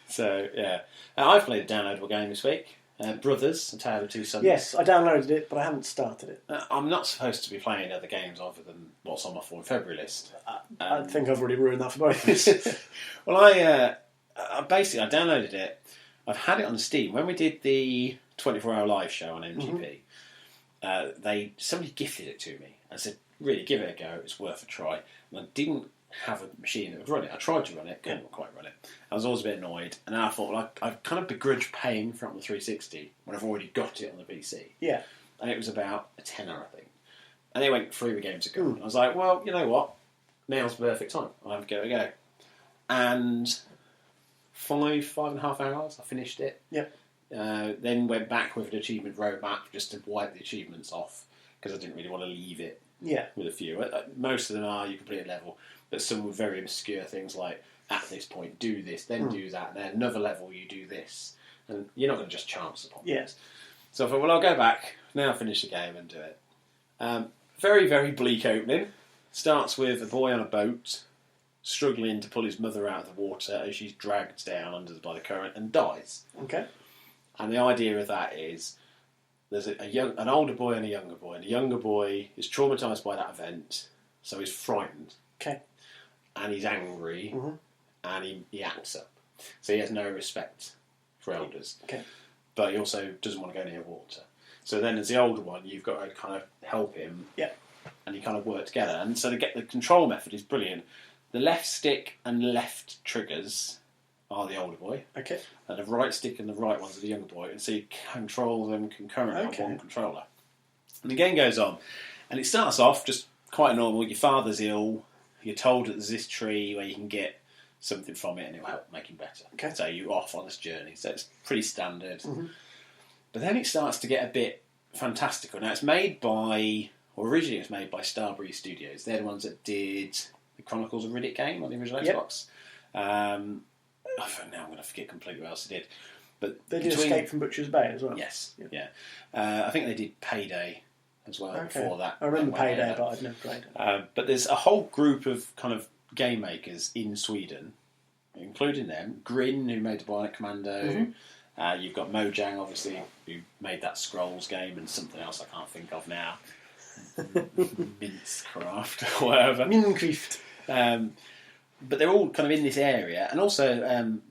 So yeah, I've played a downloadable game this week. Brothers, A Tale of Two Sons. Yes, I downloaded it, but I haven't started it. I'm not supposed to be playing other games other than what's on my 4 in February list. I think I've already ruined that for both of us. Well, I basically downloaded it. I've had it on Steam. When we did the 24-hour live show on MGP, somebody gifted it to me and said, really, give it a go, it's worth a try. And I didn't have a machine that would run it. I tried to run it, couldn't quite run it. I was always a bit annoyed, and then I thought, well, I kind of begrudge paying for it on the 360 when I've already got it on the PC. Yeah. And it was about a tenner, I think. And they went through the games ago. And I was like, well, you know what? Now's the perfect time. I'll have to give it a go. And 5.5 hours, I finished it. Yep. Then went back with an achievement roadmap just to wipe the achievements off because I didn't really want to leave it with a few. Most of them are you complete a level, but some were very obscure things like, at this point, do this, then do that, then another level you do this. And you're not going to just chance upon this. So I thought, well, I'll go back, now finish the game and do it. Very, very bleak opening. Starts with a boy on a boat struggling to pull his mother out of the water as she's dragged down by the current and dies. Okay. And the idea of that is there's an older boy and a younger boy, and the younger boy is traumatised by that event, so he's frightened. Okay. And he's angry, and he acts up. So he has no respect for elders. Okay. But he also doesn't want to go near water. So then as the older one, you've got to kind of help him. Yeah. And you kind of work together. And so the control method is brilliant. The left stick and left triggers are the older boy. Okay. And the right stick and the right ones are the younger boy. And so you control them concurrently on one controller. And the game goes on. And it starts off just quite normal. Your father's ill. You're told that there's this tree where you can get something from it and it'll help make him better. Okay. So you're off on this journey. So it's pretty standard. Mm-hmm. But then it starts to get a bit fantastical. Now it's made by, or originally it was made by Starbreeze Studios. They're the ones that did the Chronicles of Riddick game on the original Xbox. Now I'm going to forget completely what else they did. But they did Escape from Butcher's Bay as well. Yes, yeah. I think they did Payday as well before that. I remember Payday, but I've never played it. But there's a whole group of kind of game makers in Sweden, including them. Grin, who made the Bionic Commando. Mm-hmm. You've got Mojang, obviously, who made that Scrolls game, and something else I can't think of now. Mincecraft or whatever. Minecraft. But they're all kind of in this area, and also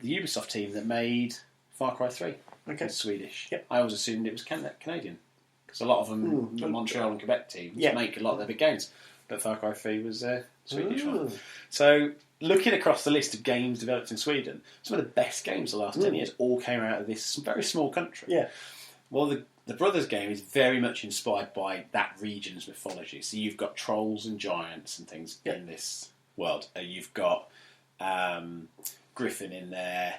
the Ubisoft team that made Far Cry 3. Okay. It's Swedish. Yep. I always assumed it was Canadian. Because a lot of them, the Montreal and Quebec teams, make a lot of their big games. But Far Cry 3 was a Swedish one. So, looking across the list of games developed in Sweden, some of the best games of the last 10 years all came out of this very small country. Yeah. Well, the Brothers game is very much inspired by that region's mythology. So you've got trolls and giants and things in this world. You've got Griffin in there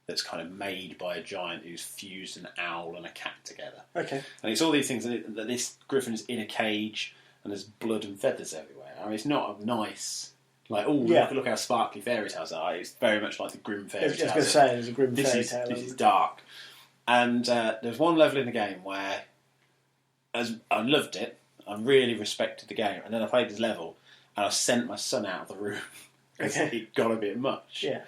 that's kind of made by a giant who's fused an owl and a cat together. Okay. And it's all these things that this Griffin's in a cage and there's blood and feathers everywhere. I mean, it's not a nice... Like, look how sparkly fairy tales are. It's very much like the grim fairy tales. I was going to say, there's a grim fairy tale. This is dark. And there's one level in the game where I loved it, I really respected the game, and then I played this level and I sent my son out of the room because it got a bit much. Yeah.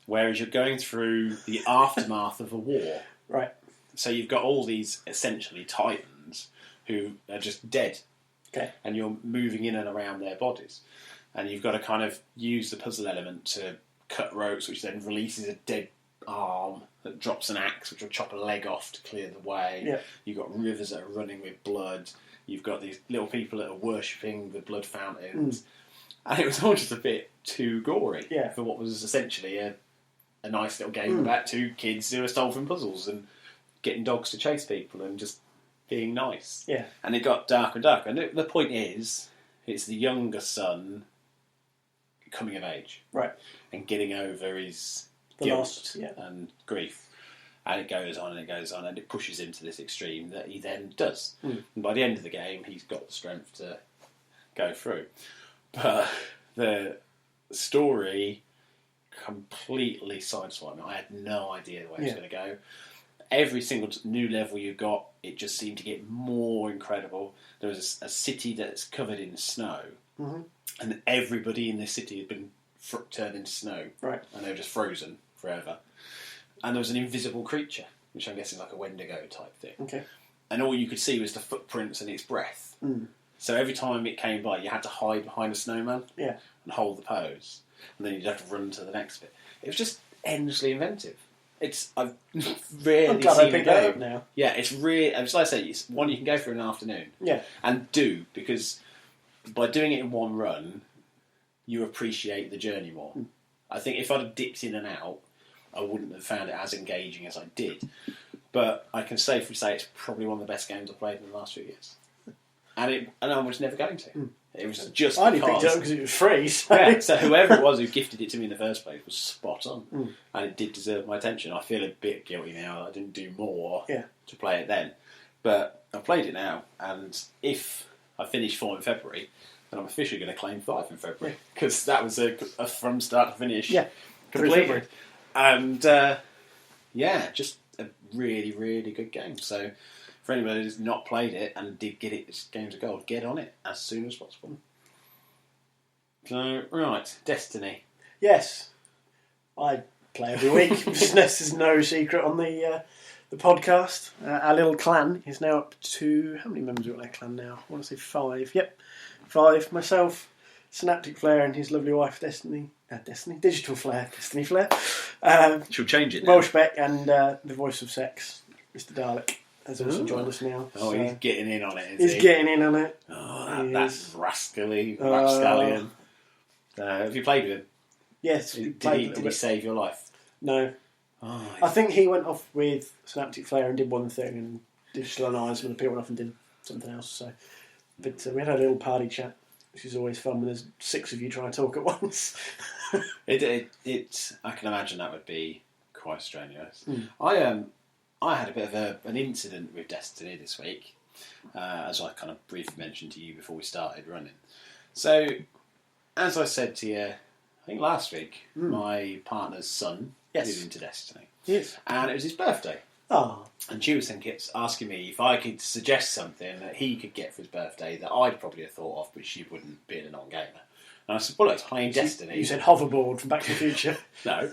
Whereas you're going through the aftermath of a war. Right. So you've got all these, essentially, titans who are just dead. Okay. And you're moving in and around their bodies. And you've got to kind of use the puzzle element to cut ropes, which then releases a dead arm that drops an axe, which will chop a leg off to clear the way. Yeah. You've got rivers that are running with blood. You've got these little people that are worshipping the blood fountains. And it was all just a bit too gory for what was essentially a nice little game about two kids who are solving puzzles and getting dogs to chase people and just being nice. Yeah. And it got darker and darker. And the point is, it's the younger son coming of age. Right. And getting over his guilt and grief. And it goes on and it goes on and it pushes him to this extreme that he then does. And by the end of the game, he's got the strength to go through. But the story completely sideswiped me. I had no idea where it was going to go. Every single new level you got, it just seemed to get more incredible. There was a city that's covered in snow, and everybody in this city had been turned into snow, right? And they were just frozen forever. And there was an invisible creature, which I'm guessing like a Wendigo type thing. Okay. And all you could see was the footprints and its breath. So every time it came by, you had to hide behind a snowman and hold the pose. And then you'd have to run to the next bit. It was just endlessly inventive. I've rarely seen a game now. Yeah, it's really... As I say, it's one you can go for in an afternoon. Yeah. And because by doing it in one run, you appreciate the journey more. I think if I'd have dipped in and out, I wouldn't have found it as engaging as I did. But I can safely say it's probably one of the best games I've played in the last few years. And I was never going to. It was just I only picked it up because it was free. So whoever it was who gifted it to me in the first place was spot on. And it did deserve my attention. I feel a bit guilty now that I didn't do more to play it then. But I've played it now, and if I finish 4 in February, then I'm officially going to claim 5 in February. Because that was a from start to finish completed. And just a really, really good game. So for anybody who's not played it and did get it as Games of Gold, get on it as soon as possible. So, right, Destiny. Yes. I play every week. This is no secret on the podcast. Our little clan is now up to... How many members are in our clan now? I want to say 5. Yep, 5. Myself, Synaptic Flare and his lovely wife, Destiny. Digital Flare. Destiny Flare. She'll change it now. Welshbeck and the voice of sex, Mr. Dalek, has also joined us now. Oh, so he's getting in on it, He's getting in on it. Oh, that's rapscallion. Have you played with him? Yes. Did he save your life? No. Oh, I think he went off with Synaptic Flare and did one thing, and Digital and I, some of the people went off and did something else. So, but we had a little party chat. which is always fun when there's 6 of you trying to talk at once. I can imagine that would be quite strenuous. I had a bit of an incident with Destiny this week, as I kind of briefly mentioned to you before we started running. So, as I said to you, I think last week, my partner's son is into Destiny. Yes. And it was his birthday. Oh. And she was asking me if I could suggest something that he could get for his birthday that I'd probably have thought of, but she wouldn't, being a non-gamer. And I said, well, it's playing Destiny. You said hoverboard from Back to the Future. No.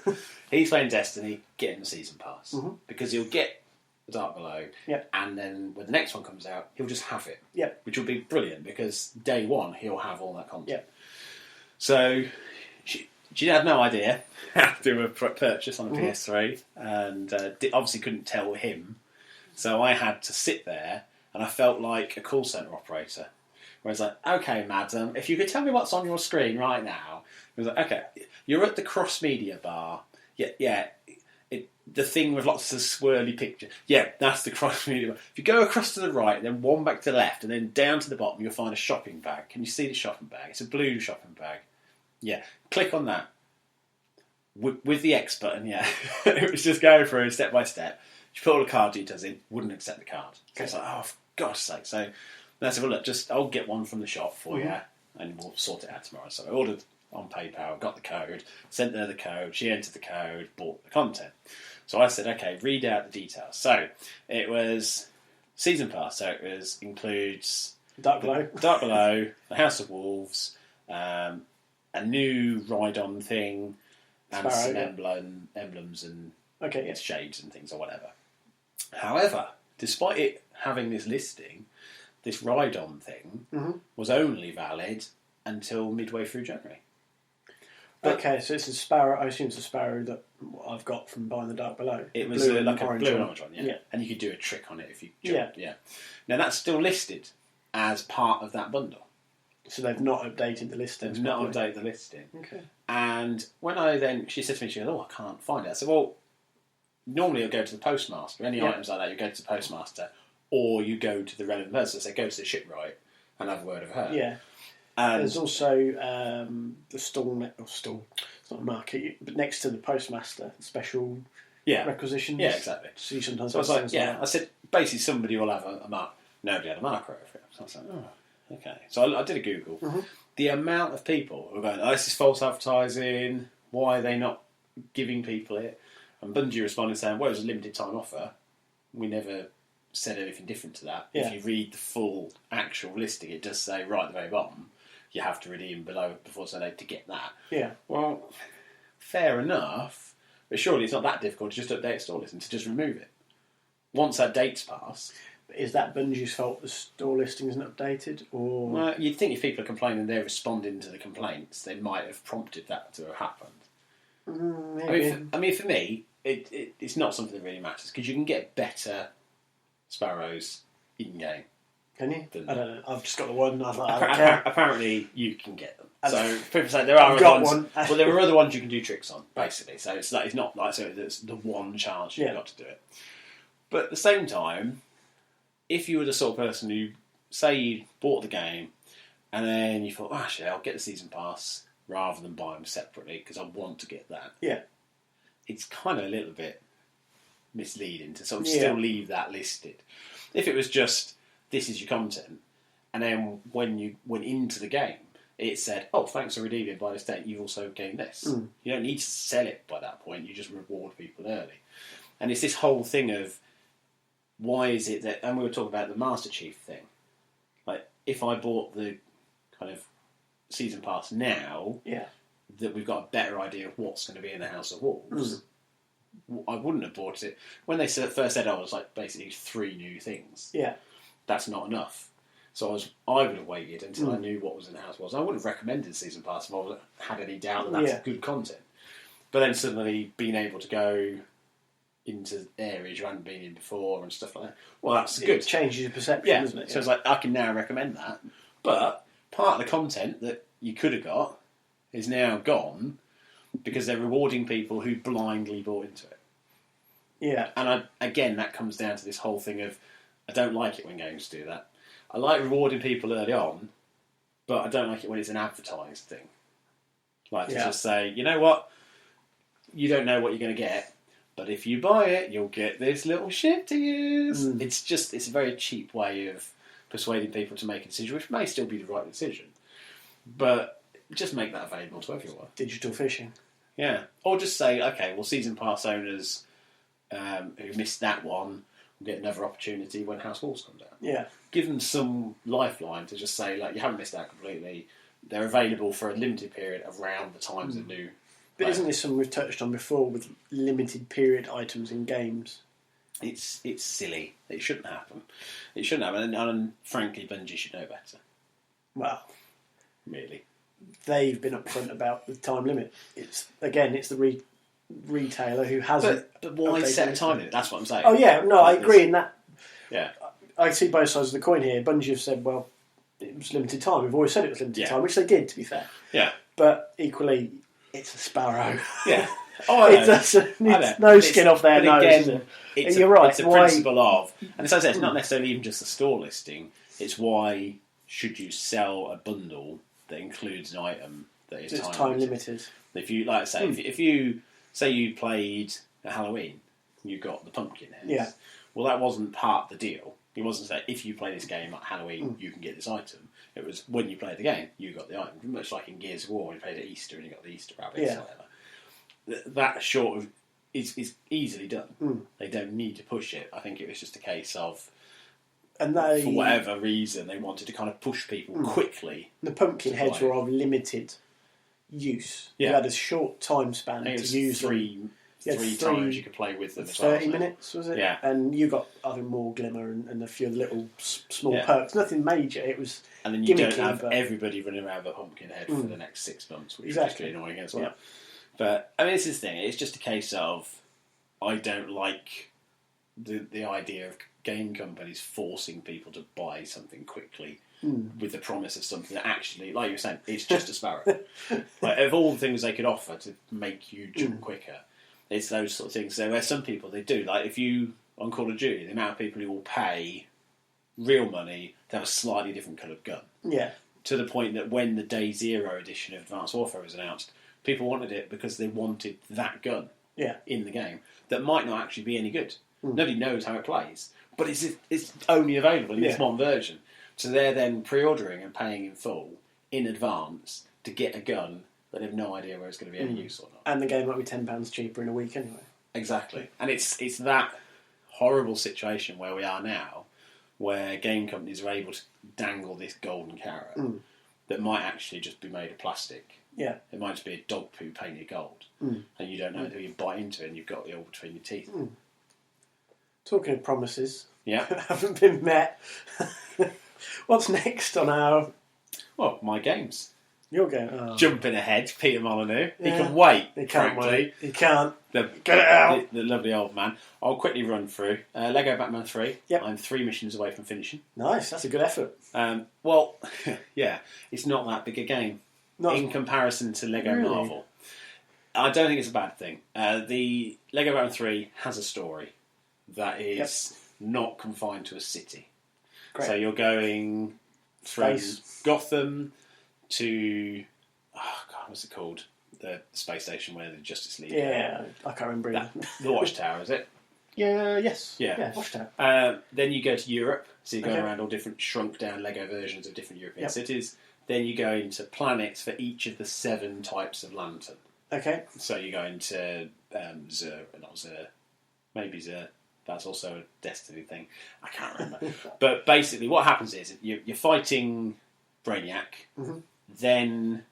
He's playing Destiny, get him the season pass. Because he'll get the Dark Below, and then when the next one comes out, he'll just have it. Yep. Which will be brilliant, because day one, he'll have all that content. Yep. So, she had no idea how to do a purchase on a PS3, and obviously couldn't tell him. So I had to sit there, and I felt like a call centre operator. Where it's like, okay, madam, if you could tell me what's on your screen right now. It was like, okay, you're at the cross-media bar. Yeah, the thing with lots of swirly pictures. Yeah, that's the cross-media bar. If you go across to the right, then one back to the left, and then down to the bottom, you'll find a shopping bag. Can you see the shopping bag? It's a blue shopping bag. Yeah, click on that. With the X button, yeah. It was just going through step by step. She put all the card details in, wouldn't accept the card. So it's like, oh, for God's sake. So I said, well, look, I'll get one from the shop for you, and we'll sort it out tomorrow. So I ordered on PayPal, got the code, sent her the code, she entered the code, bought the content. So I said, okay, read out the details. So it was season pass, so it includes Dark Below, the House of Wolves, a new ride-on thing, and some emblems and shades and things or whatever. However, despite it having this listing, this ride-on thing was only valid until midway through January. Okay, so it's a Sparrow. I assume it's a Sparrow that I've got from buying the Dark Below. It was like a blue and orange one, yeah. And you could do a trick on it if you jumped, yeah. Now that's still listed as part of that bundle. So they've not updated the listing. They've not updated the listing. Okay. And when she said to me, she goes, oh, I can't find it. I said, well, normally you'll go to the postmaster. Any items like that, you go to the postmaster, or you go to the relevant person. So go to the shipwright and have a word of her. Yeah. And there's also the stall. It's not a market, but next to the postmaster, special requisitions. Yeah, exactly. So you sometimes so I was like, I said, basically somebody will have a mark. Nobody had a marker over it. So I was like, oh, okay. So I did a Google. The amount of people who are going, oh, this is false advertising. Why are they not giving people it? And Bungie responded saying, well, it was a limited time offer. We never said anything different to that. Yeah. If you read the full actual listing, it does say right at the very bottom, you have to redeem before Sunday to get that. Yeah. Well, fair enough, but surely it's not that difficult to just update a store listing, to just remove it. Once that date's passed. Is that Bungie's fault the store listing isn't updated? Or well, you'd think if people are complaining they're responding to the complaints, they might have prompted that to have happened. Maybe. I mean, for me, it's not something that really matters, because you can get better Sparrows in-game. Can you? I don't know. I've just got the one. I don't care. Apparently, you can get them. So people say there are other ones. Well, there are other ones you can do tricks on, basically. So it's not like it's the one chance you've got to do it. But at the same time, if you were the sort of person who, say, you bought the game and then you thought, oh, actually, I'll get the season pass rather than buy them separately because I want to get that. Yeah. It's kind of a little bit misleading to sort of still leave that listed. If it was just, this is your content, and then when you went into the game, it said, oh, thanks for redeeming by this date, you've also gained this. You don't need to sell it by that point, you just reward people early. And it's this whole thing of, why is it that, and we were talking about the Master Chief thing, like, if I bought the kind of season pass now, that we've got a better idea of what's going to be in the House of Wolves, I wouldn't have bought it. When they first said, oh, it was like basically 3 new things. Yeah. That's not enough. So I would have waited until I knew what was in the House of Wolves. I wouldn't have recommended the season pass if I had any doubt that that's good content. But then suddenly being able to go into areas you hadn't been in before and stuff like that, well, that's good. It changes your perception, doesn't it? So it's like, I can now recommend that. But part of the content that you could have got is now gone because they're rewarding people who blindly bought into it. Yeah. And again, that comes down to this whole thing of, I don't like it when games do that. I like rewarding people early on, But I don't like it when it's an advertised thing. Like to Yeah. just say, you know what? You don't know what you're going to get, but if you buy it, you'll get this little shit to use. It's a very cheap way of persuading people to make a decision, which may still be the right decision. But just make that available to everyone. Digital fishing. Yeah. Or just say, okay, well, season pass owners who missed that one will get another opportunity when House Walls comes out. Yeah. Give them some lifeline to just say, like, you haven't missed out completely. They're available for a limited period around the times of new. But isn't this something we've touched on before with limited period items in games? It's silly. It shouldn't happen. It shouldn't happen. And frankly, Bungie should know better. Well, Really. they've been upfront about the time limit. It's the retailer who hasn't. But why updated set a it. time limit? That's what I'm saying. Oh yeah, no, I agree in that. Yeah. I see both sides of the coin here. Bungie have said, well, it was limited time. We've always said it was limited time, which they did, to be fair. Yeah. But equally, it's a sparrow. Yeah. Oh, I know. It doesn't. I It's know. no skin off their but nose. again, Is it? it's You're right. It's a Why- principle of, and as I said, it's not necessarily even just the store listing. It's why should you sell a bundle that includes an item that is It's time limited. If you like, say, if you say you played at Halloween, you got the pumpkin heads. Yeah. Well, that wasn't part of the deal. It wasn't say if you play this game at Halloween, you can get this item. It was when you played the game, you got the item. Much like in Gears of War, when you played at Easter and you got the Easter rabbits Yeah. or whatever. That sort of is easily done. They don't need to push it. I think it was just a case of, And they, for whatever reason, they wanted to kind of push people quickly. the pumpkin to heads buy it. were of limited use. Yeah. You had a short time span I think to it was use three them. Yeah, times you could play with them. as well, 30 wasn't it? minutes, was it? Yeah. And you got other more glimmer and a few little small Yeah. perks. Nothing major. It was And then you gimmicky, don't have but- everybody running around with a pumpkin head for the next 6 months, which Exactly. is really annoying as well. Yeah. But I mean, this is the thing. It's just a case of I don't like the idea of game companies forcing people to buy something quickly with the promise of something that actually, like you were saying, it's just a sparrow. Like, of all the things they could offer to make you jump quicker, it's those sort of things. So where some people, they do, like if you, on Call of Duty, the amount of people who will pay real money to have a slightly different coloured gun. yeah. To the point that when the Day Zero edition of Advanced Warfare was announced, people wanted it because they wanted that gun Yeah. in the game that might not actually be any good. Nobody knows how it plays, but it's only available in this one version. So they're then pre-ordering and paying in full in advance to get a gun that they have no idea where it's going to be any use or not. And the game might be £10 cheaper in a week anyway. Exactly. And it's that horrible situation where we are now, where game companies are able to dangle this golden carrot that might actually just be made of plastic. Yeah. It might just be a dog poo painted gold. And you don't know until you bite into it and you've got it all between your teeth. Talking of promises Yeah. that haven't been met, what's next on our... Well, my games. Your game? Oh. Jumping ahead, Peter Molyneux. He Yeah. can wait, He can't frankly. wait. He can't. Get it out. The lovely old man. I'll quickly run through. Lego Batman 3. Yep. I'm 3 missions away from finishing. Nice, that's a good effort. Well, yeah, it's not that big a game Not in comparison to Lego Really? Marvel. I don't think it's a bad thing. The Lego Batman 3 has a story that is not confined to a city. Great. So you're going from Space. Gotham to... Oh, God, what's it called? The space station where the Justice League... Yeah, I can't remember either. The Watchtower, is it? Yeah, yes. Yeah. Yeah, watch that. Then you go to Europe, so you're going Okay. around all different shrunk-down Lego versions of different European Yep. cities. Then you go into planets for each of the 7 types of lantern. Okay. So you go into not Zur, maybe Zur. That's also a Destiny thing. I can't remember. But basically, what happens is you're fighting Brainiac. Then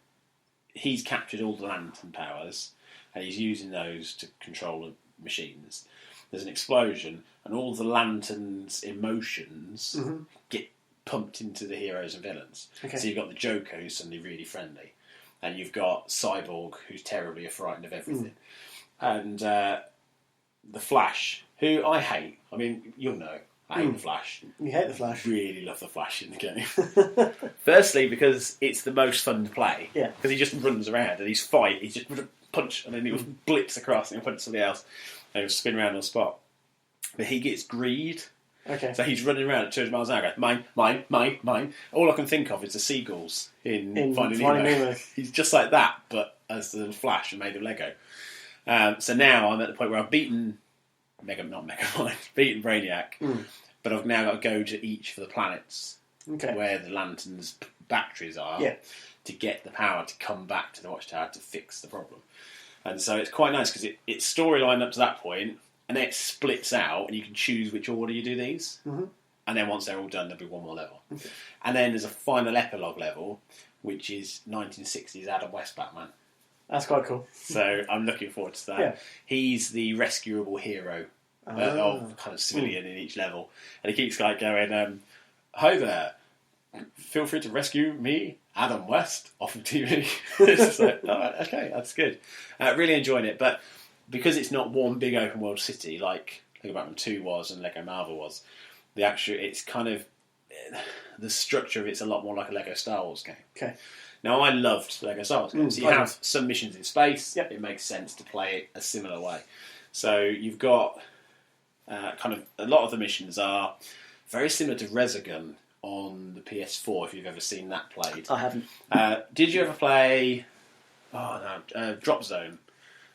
he's captured all the lantern powers, and he's using those to control the machines. There's an explosion, and all the lanterns' emotions get pumped into the heroes and villains. Okay. So you've got the Joker, who's suddenly really friendly, and you've got Cyborg, who's terribly frightened of everything, and the Flash, who I hate. I mean, you'll know, I hate the Flash. You hate the Flash. Really love the Flash in the game. Firstly, because it's the most fun to play. Yeah. Because he just runs around and he's just punch, and then he'll blips across and he'll punch somebody else, and he'll spin around on the spot. But he gets greed, Okay. So he's running around at 200 miles an hour, going, mine, mine, mine, mine. All I can think of is the seagulls in Finding Nemo. He's just like that, but as the Flash and made of Lego. So now I'm at the point where I've beaten beaten Brainiac, but I've now got to go to each of the planets where the Lantern's batteries are to get the power to come back to the Watchtower to fix the problem. And so it's quite nice because it's storyline up to that point, and then it splits out, and you can choose which order you do these. Mm-hmm. And then once they're all done, there'll be one more level. Okay. And then there's a final epilogue level, which is 1960s Adam West Batman. That's quite cool. So I'm looking forward to that. Yeah. He's the rescuable hero of kind of civilian in each level. And he keeps like going, hi there, feel free to rescue me, Adam West, off of TV. It's just like, oh, okay, that's good. Really enjoying it. But because it's not one big open world city like Lego Batman 2 was and Lego Marvel was, it's kind of, the structure of it's a lot more like a Lego Star Wars game. Okay. Now, I loved Lego Star Wars games. So you have some missions in space. Yep. It makes sense to play it a similar way. So you've got kind of a lot of the missions are very similar to Resogun on the PS4. If you've ever seen that played, I haven't. Did you ever play Drop Zone,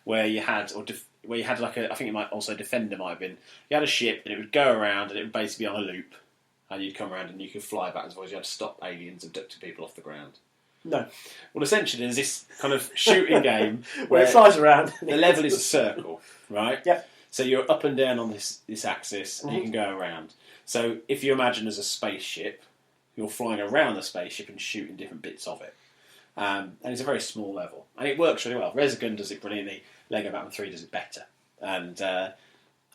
where you had like I think it might also Defender might have been. You had a ship and it would go around and it would basically be on a loop, and you'd come around and you could fly back as far as you had to stop aliens abducting people off the ground. No. Well, essentially, there's this kind of shooting game where it flies around. The level is a circle, right? Yep. So you're up and down on this axis, and you can go around. So if you imagine as a spaceship, you're flying around the spaceship and shooting different bits of it. And it's a very small level. And it works really well. Resogun does it brilliantly. Lego Batman 3 does it better. And I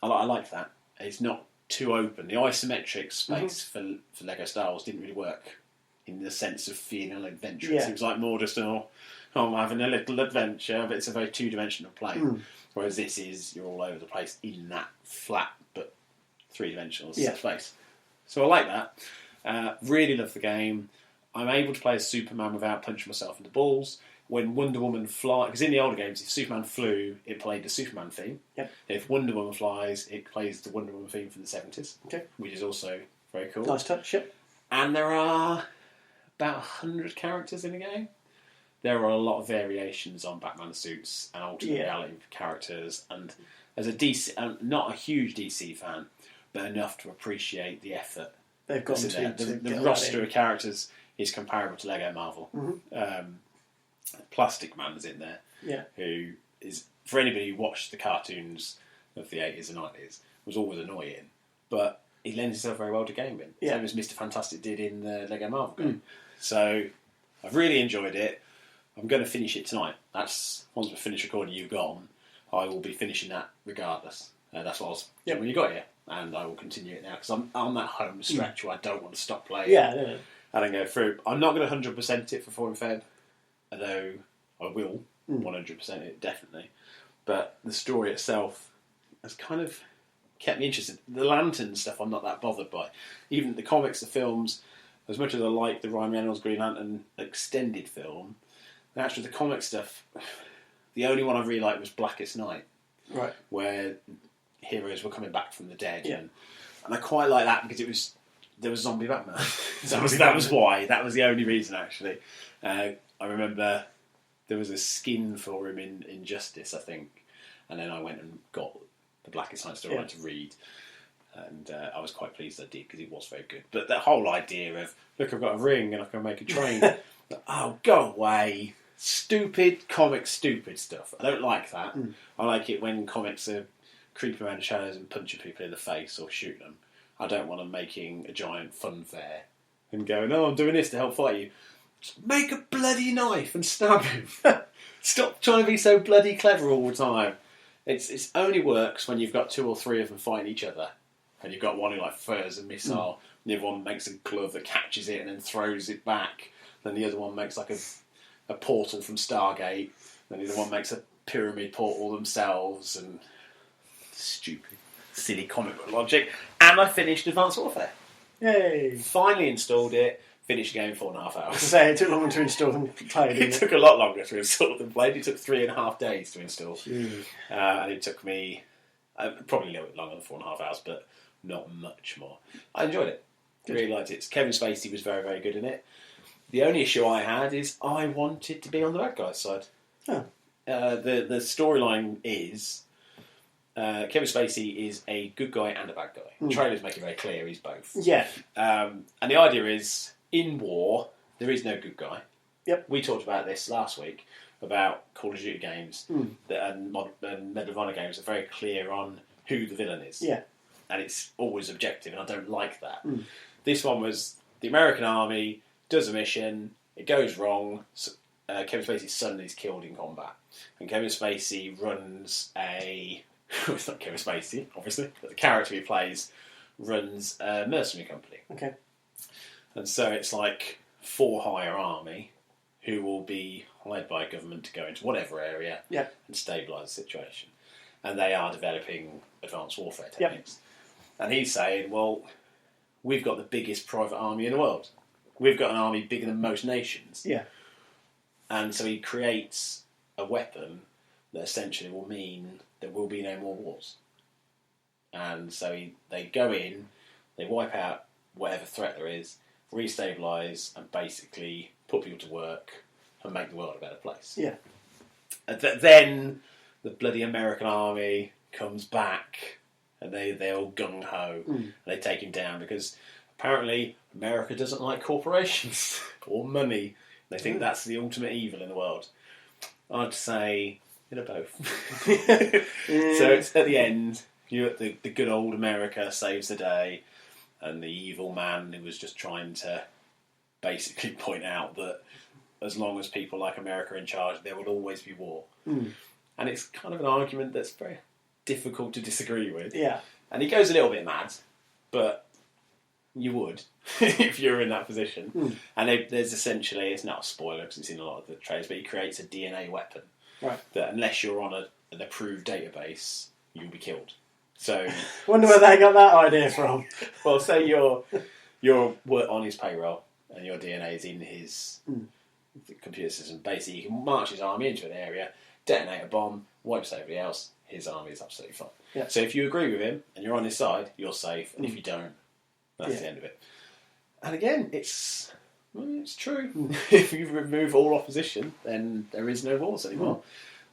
like that. It's not too open. The isometric space for Lego Star Wars didn't really work in the sense of feeling adventurous. Yeah. It was like more just, I'm having a little adventure, but it's a very two-dimensional play. Whereas this is, you're all over the place in that flat but three-dimensional space. So I like that. Really love the game. I'm able to play as Superman without punching myself in the balls. When Wonder Woman flies, because in the older games, if Superman flew, it played the Superman theme. Yep. If Wonder Woman flies, it plays the Wonder Woman theme from the 70s, which is also very cool. Nice touch, yep. And there are about 100 characters in the game. There are a lot of variations on Batman suits and alternate reality characters. And as a DC, not a huge DC fan, but enough to appreciate the effort they've got to the roster of characters is comparable to Lego Marvel. Mm-hmm. Plastic Man's in there, who is, for anybody who watched the cartoons of the 80s and 90s, was always annoying, but he lends himself very well to gaming. Same as Mr. Fantastic did in the Lego Marvel game. So I've really enjoyed it. I'm going to finish it tonight. That's once we finish recording You Gone, I will be finishing that regardless. That's what I was doing when you got here, and I will continue it now because I'm on that home stretch where I don't want to stop playing. And then go through. I'm not going to 100% it for 4 in Feb, although I will 100% it definitely. But the story itself has kind of kept me interested. The Lantern stuff I'm not that bothered by. Even the comics, the films, as much as I like the Ryan Reynolds Green Lantern extended film, actually the comic stuff, the only one I really liked was Blackest Night. Right. Where heroes were coming back from the dead. Yeah. And I quite like that because there was Zombie Batman. that was why. That was the only reason, actually. I remember there was a skin for him in Injustice, I think. And then I went and got the Blackest Night story to read. And I was quite pleased I did because it was very good. But that whole idea of, look, I've got a ring and I can make a train. Oh, go away. Stupid comic, stupid stuff. I don't like that. I like it when comics are creeping around the shadows and punching people in the face or shooting them. I don't want them making a giant fun fair and going, oh, I'm doing this to help fight you. Just make a bloody knife and stab him. Stop trying to be so bloody clever all the time. It's only works when you've got 2 or 3 of them fighting each other. And you've got one who like fires a missile, and the other one makes a glove that catches it and then throws it back. Then the other one makes like a portal from Stargate. Then the other one makes a pyramid portal themselves, and stupid, silly comic book logic. And I finished Advanced Warfare. Yay! Finally installed it. Finished the game in 4.5 hours. So it took longer to install than played. It took a lot longer to install than played. It took 3.5 days to install. And it took me probably a little bit longer than 4.5 hours, but not much more. I enjoyed it. Really liked it. Kevin Spacey was very, very good in it. The only issue I had is I wanted to be on the bad guy's side. Oh. The storyline is Kevin Spacey is a good guy and a bad guy. The trailers make it very clear he's both. Yeah. And the idea is, in war, there is no good guy. Yep. We talked about this last week, about Call of Duty games and Medal of Honor games are very clear on who the villain is. Yeah. And it's always objective, and I don't like that. This one was the American army does a mission, it goes wrong, Kevin Spacey's son is killed in combat, and Kevin Spacey runs a... it's not Kevin Spacey, obviously, but the character he plays runs a mercenary company. Okay. And so it's like for-hire army who will be hired by government to go into whatever area and stabilise the situation. And they are developing advanced warfare techniques. And he's saying, well, we've got the biggest private army in the world. We've got an army bigger than most nations. Yeah. And so he creates a weapon that essentially will mean there will be no more wars. And so they go in, they wipe out whatever threat there is, restabilise, and basically put people to work and make the world a better place. Yeah. And then the bloody American army comes back, and they're all gung-ho, and they take him down, because apparently America doesn't like corporations or money. They think that's the ultimate evil in the world. I'd say, both. So it's at the end, the good old America saves the day, and the evil man who was just trying to basically point out that as long as people like America are in charge, there will always be war. And it's kind of an argument that's very difficult to disagree with. Yeah. And he goes a little bit mad, but you would if you were in that position. And there's essentially, it's not a spoiler because it's in a lot of the trailers, but he creates a DNA weapon. Right. That unless you're on an approved database, you'll be killed. So, wonder where they got that idea from. Well, say you're on his payroll and your DNA is in his computer system. Basically, you can march his army into an area, detonate a bomb, wipes everybody else. His army is absolutely fine. Yeah. So if you agree with him and you're on his side, you're safe. And if you don't, that's the end of it. And again, it's true. If you remove all opposition, then there is no wars anymore.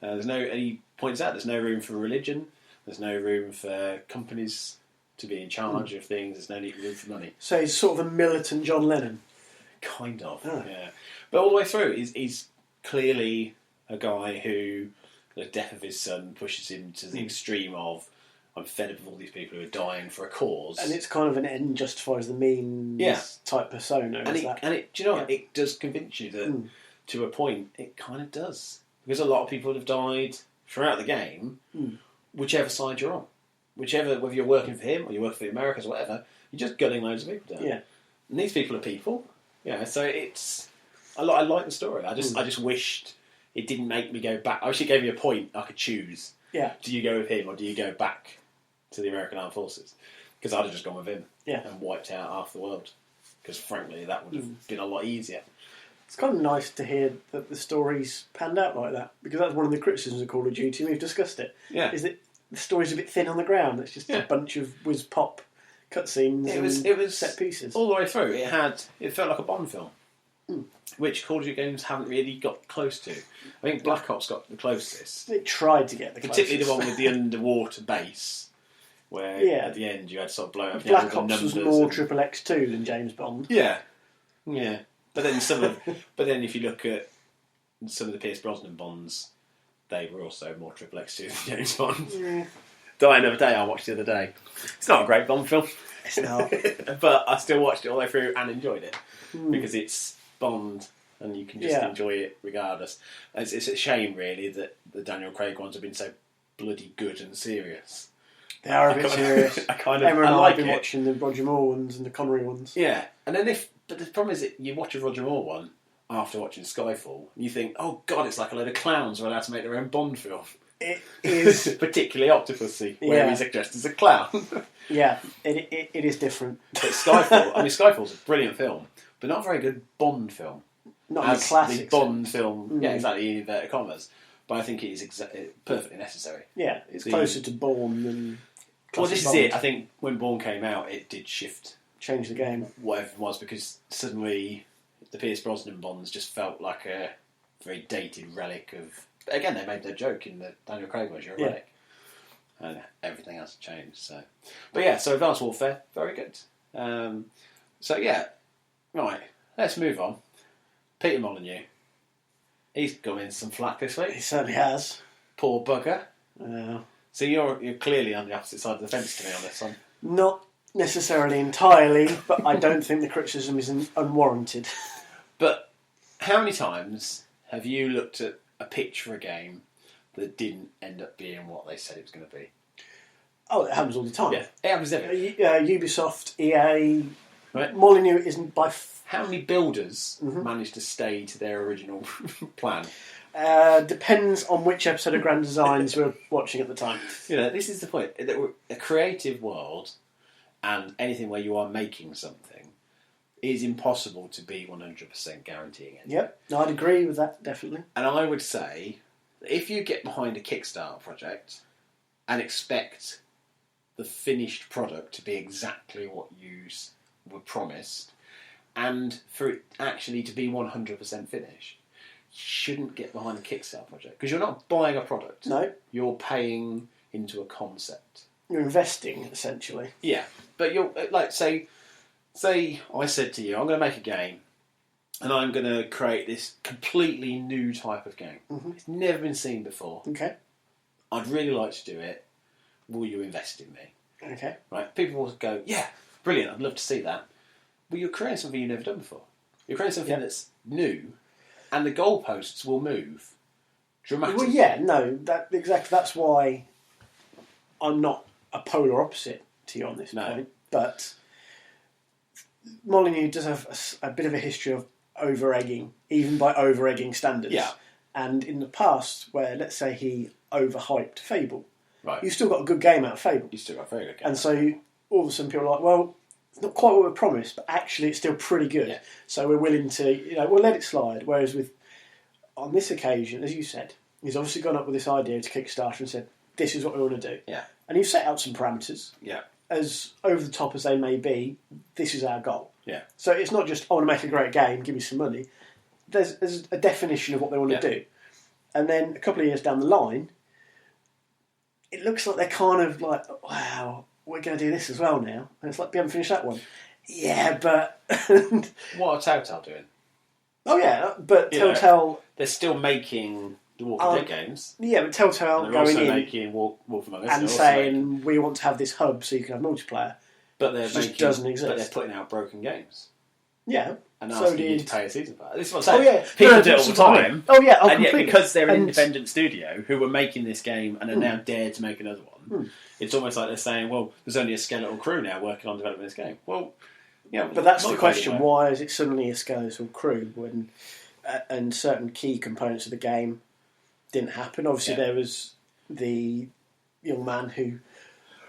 He points out there's no room for religion. There's no room for companies to be in charge of things. There's no room for money. So he's sort of a militant John Lennon. Kind of, yeah. But all the way through, he's clearly a guy who the death of his son pushes him to the extreme of, I'm fed up with all these people who are dying for a cause. And it's kind of an end justifies the means type persona. Do you know what? It does convince you that, to a point, it kind of does. Because a lot of people have died throughout the game, whichever side you're on. Whether you're working for him or you work for the Americans or whatever, you're just gunning loads of people down. Yeah. And these people are people. Yeah, so it's... I like the story. I just wished it didn't make me go back. I wish it gave me a point I could choose. Yeah. Do you go with him or do you go back to the American Armed Forces? Because I'd have just gone with him and wiped out half the world. Because frankly, that would have been a lot easier. It's kind of nice to hear that the story's panned out like that, because that's one of the criticisms of Call of Duty. We've discussed it. Yeah. Is that the story's a bit thin on the ground. It's just a bunch of whiz pop cutscenes. It was set pieces all the way through. It felt like a Bond film, which Call of Duty games haven't really got close to. I think Black Ops got the closest. It tried to get the closest. Particularly the one with the underwater base, where at the end you had sort of blow up. Black Ops was more Triple X2 than James Bond. Yeah. But then if you look at some of the Pierce Brosnan Bonds, they were also more Triple X2 than James Bond. Die Another Day I watched the other day. It's not a great Bond film. It's not. But I still watched it all the way through and enjoyed it. Because it's Bond and you can just enjoy it regardless. It's a shame really that the Daniel Craig ones have been so bloody good and serious. They are a bit serious. Emma and I like have been watching the Roger Moore ones and the Connery ones. Yeah. And then but the problem is that you watch a Roger Moore one after watching Skyfall, and you think, oh God, it's like a load of clowns are allowed to make their own Bond film. It is. Particularly Octopussy, where he's dressed as a clown. It is different. But Skyfall's a brilliant film, but not a very good Bond film. Not as a classic the Bond film, exactly, in inverted commas. But I think it is perfectly necessary. Yeah, it's closer to Bourne than Well, this is Bond. it. I think when Bourne came out, it did shift Change the game. whatever it was, because suddenly the Pierce Brosnan Bonds just felt like a very dated relic of... Again, they made their joke in the Daniel Craig was, you're a relic. And everything else changed. So, but yeah, so Advanced Warfare, very good. So yeah, right, let's move on. Peter Molyneux. He's got in some flack this week. He certainly has. Poor bugger. Uh, So you're clearly on the opposite side of the fence to me on this one. Not necessarily entirely, but I don't think the criticism is unwarranted. But how many times have you looked at a pitch for a game that didn't end up being what they said it was going to be? Oh, it happens all the time. Yeah, it happens everywhere. Ubisoft, EA, Right. Molyneux isn't by... How many builders managed to stay to their original plan? Depends on which episode of Grand Designs we're watching at the time. You know, this is the point. A creative world and anything where you are making something is impossible to be 100% guaranteeing it. Yep, I'd agree with that, definitely. And I would say, that if you get behind a Kickstarter project and expect the finished product to be exactly what you were promised, and for it actually to be 100% finished, you shouldn't get behind a Kickstarter project, because you're not buying a product. No. You're paying into a concept. You're investing, essentially. Yeah, but you're like, say I said to you, I'm going to make a game, and I'm going to create this completely new type of game. It's never been seen before. Okay. I'd really like to do it. Will you invest in me? Okay. Right? People will go, yeah, brilliant, I'd love to see that. But you're creating something you've never done before. You're creating something that's new, and the goalposts will move dramatically. Well, yeah, no, exactly. That's why I'm not a polar opposite to you on this point. But Molyneux does have a bit of a history of over-egging, even by over-egging standards. Yeah. And in the past, where, let's say, he overhyped Fable, Right. you still got a good game out of Fable. You still got a very good game. And so all of a sudden people are like, well, it's not quite what we promised, but actually it's still pretty good. Yeah. So we're willing to, we'll let it slide. Whereas on this occasion, as you said, he's obviously gone up with this idea to Kickstarter and said, this is what we want to do. Yeah. And you've set out some parameters. Yeah. As over the top as they may be, this is our goal. Yeah. So it's not just, I want to make a great game, give me some money. There's a definition of what they want to do. And then a couple of years down the line, it looks like they're kind of like, wow, we're going to do this as well now. And it's like, we haven't finished that one. Yeah, but... What are Telltale doing? Oh, yeah, but You know, Telltale... They're still making the Walking Dead games. Yeah, but Telltale They're going also in making Wolf Among Us. and saying, we want to have this hub so you can have multiplayer. But they're just doesn't exist. But they're putting out broken games. Yeah. And so asking you did... to pay a season for it. This is what I'm saying. Oh, yeah. People do it all the time. Oh, yeah, and yet, completely. because they're an And- independent studio who were making this game and are now dared to make another one, it's almost like they're saying, well, there's only a skeletal crew now working on developing this game. Well, yeah. But that's the not question, anyway. why is it suddenly a skeletal crew when and certain key components of the game didn't happen? Obviously, there was the young man who...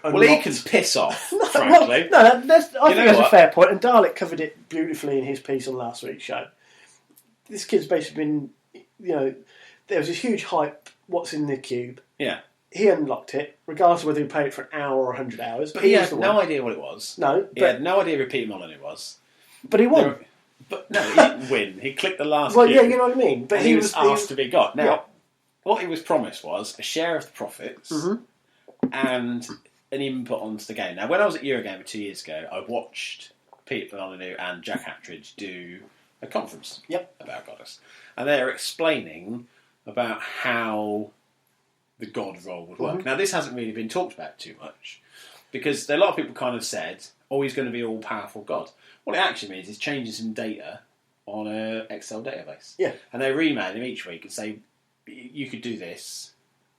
Well, he can piss off, frankly. Well, no, I think that's a what? fair point, and Dalek covered it beautifully in his piece on last week's show. This kid's basically been, there was this huge hype, what's in the cube. Yeah. He unlocked it, regardless of whether he paid it for an hour or 100 hours. But he was had the no one. idea what it was. No, He had no idea who Peter Molyneux was. but he won. But no, he didn't win. He clicked the last Well, cube, yeah, you know what I mean. But and he was asked to be God. Now, Yeah. what he was promised was a share of the profits and an input onto the game. Now, when I was at Eurogamer 2 years ago, I watched Peter Molyneux and Jack Attridge do a conference about Goddess. And they were explaining about how the God role would work. Now, this hasn't really been talked about too much, because a lot of people kind of said, oh, he's going to be all-powerful God. What it actually means is changing some data on an Excel database. Yeah. And they email him each week and say, you could do this,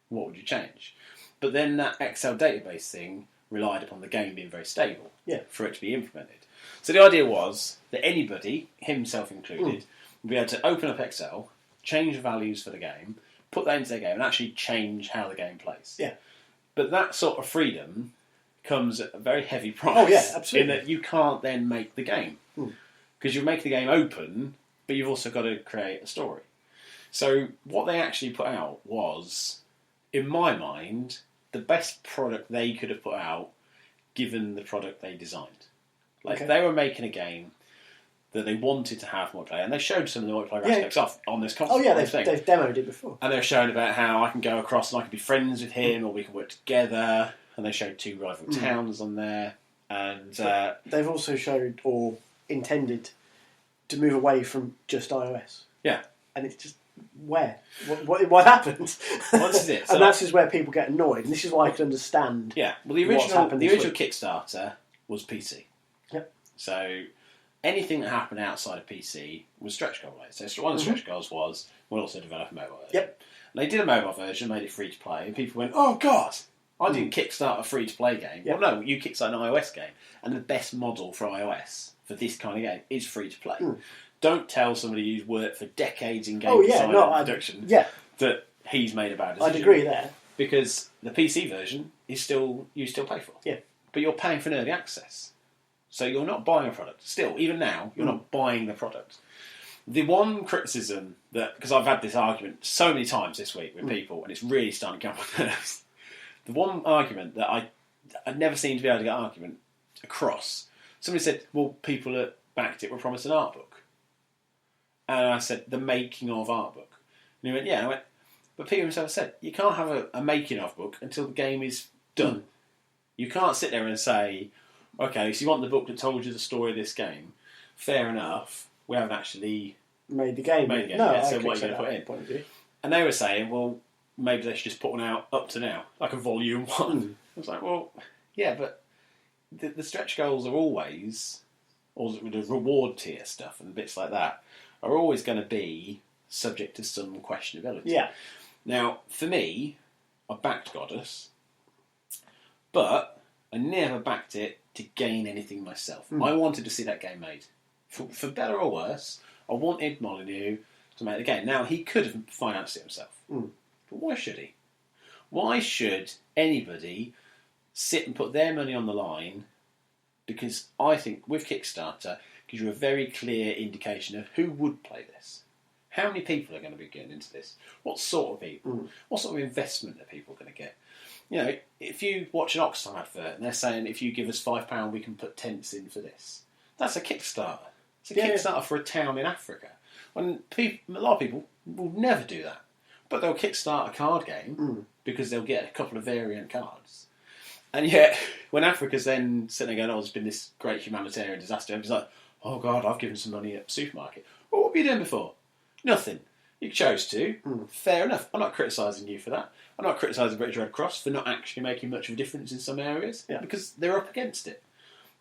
what would you change? But then that Excel database thing relied upon the game being very stable for it to be implemented. So the idea was that anybody, himself included, would be able to open up Excel, change the values for the game, put that into their game, and actually change how the game plays. Yeah. But that sort of freedom comes at a very heavy price. Oh, yeah, absolutely. In that you can't then make the game. Because you make the game open, but you've also got to create a story. So what they actually put out was, in my mind, the best product they could have put out, given the product they designed. Like, Okay. they were making a game that they wanted to have multiplayer, and they showed some of the multiplayer aspects off on this Oh conference. yeah, they've demoed it before. And they were showing about how I can go across and I can be friends with him, or we can work together. And they showed 2 rival towns on there. And They've also showed, or intended, to move away from just iOS. yeah, And it's just, where? What happened? Well, this is it. So And this is where people get annoyed. And this is why I can understand. yeah. Well, the what's original happened this week. Kickstarter was PC. Yep. So anything that happened outside of PC was stretch goal related. So one of the stretch goals was we'll also develop a mobile version. Yep. And they did a mobile version, made it free to play, and people went, "Oh God, I didn't kickstart a free to play game." Yep. Well, no, you kickstart an iOS game, and the best model for iOS for this kind of game is free to play. Don't tell somebody who's worked for decades in game design and production that he's made a bad decision. I'd agree there. Because the PC version is still pay for. Yeah. But you're paying for an early access. So you're not buying a product. Still, even now, you're not buying the product. The one criticism that, because I've had this argument so many times this week with people, and it's really starting to get on my nerves. The one argument that I'd never seemed to be able to get an argument across, somebody said, well, people that backed it were promised an art book. And I said, the making of art book. And he went, yeah. And I went, but Peter himself said, you can't have a making of book until the game is done. You can't sit there and say, okay, so you want the book that told you the story of this game. Fair enough. We haven't actually Made the game. made the game No, yet, I so what are you can going to put see in? that point of view. And they were saying, well, maybe they should just put one out up to now, like a volume 1. I was like, well, yeah, but the stretch goals are always, or the reward tier stuff and bits like that, are always going to be subject to some questionability. Yeah. Now, for me, I backed Goddess, but I never backed it to gain anything myself. I wanted to see that game made. For better or worse, I wanted Molyneux to make the game. Now, he could have financed it himself. But why should he? Why should anybody sit and put their money on the line? Because I think with Kickstarter, gives you a very clear indication of who would play this. How many people are going to be getting into this? What sort of people? What sort of investment are people going to get? You know, if you watch an Oxfam advert and they're saying if you give us £5 we can put tents in for this, that's a Kickstarter. It's a Kickstarter for a town in Africa. When a lot of people will never do that. But they'll kickstart a card game because they'll get a couple of variant cards. And yet, when Africa's then sitting there going, oh, there's been this great humanitarian disaster, it's like, oh God, I've given some money at the supermarket. Well, what have you done before? Nothing. You chose to. Fair enough. I'm not criticising you for that. I'm not criticising British Red Cross for not actually making much of a difference in some areas because they're up against it.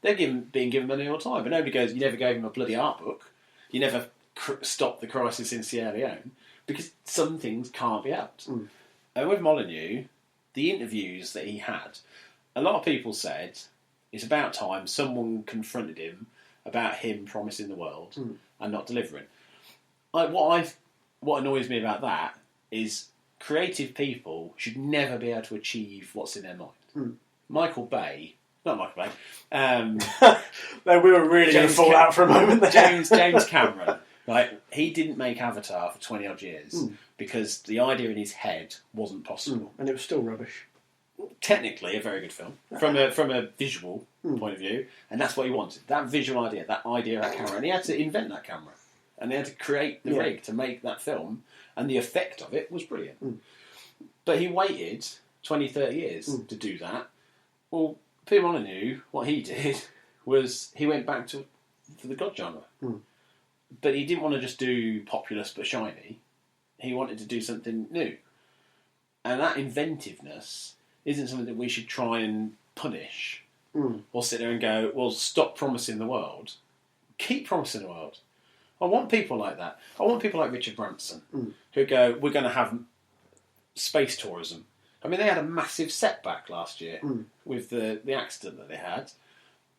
They're being given money all the time. But nobody goes, you never gave them a bloody art book. You never stopped the crisis in Sierra Leone because some things can't be helped. And with Molyneux, the interviews that he had, a lot of people said it's about time someone confronted him about him promising the world and not delivering. What annoys me about that is creative people should never be able to achieve what's in their mind. Not Michael Bay. No, we were really going to fall out for a moment there. James Cameron. Right, he didn't make Avatar for 20 odd years because the idea in his head wasn't possible. And it was still rubbish. Technically, a very good film from a visual point of view, and that's what he wanted. That visual idea, that camera, and he had to invent that camera, and he had to create the rig to make that film, and the effect of it was brilliant. But he waited 20, 30 years to do that. Well, Peter Molyneux, what he did was he went back to the God genre. But he didn't want to just do populous but shiny. He wanted to do something new. And that inventiveness isn't something that we should try and punish or sit there and go, well, stop promising the world. Keep promising the world. I want people like that. I want people like Richard Branson who go, we're going to have space tourism. I mean, they had a massive setback last year with the accident that they had.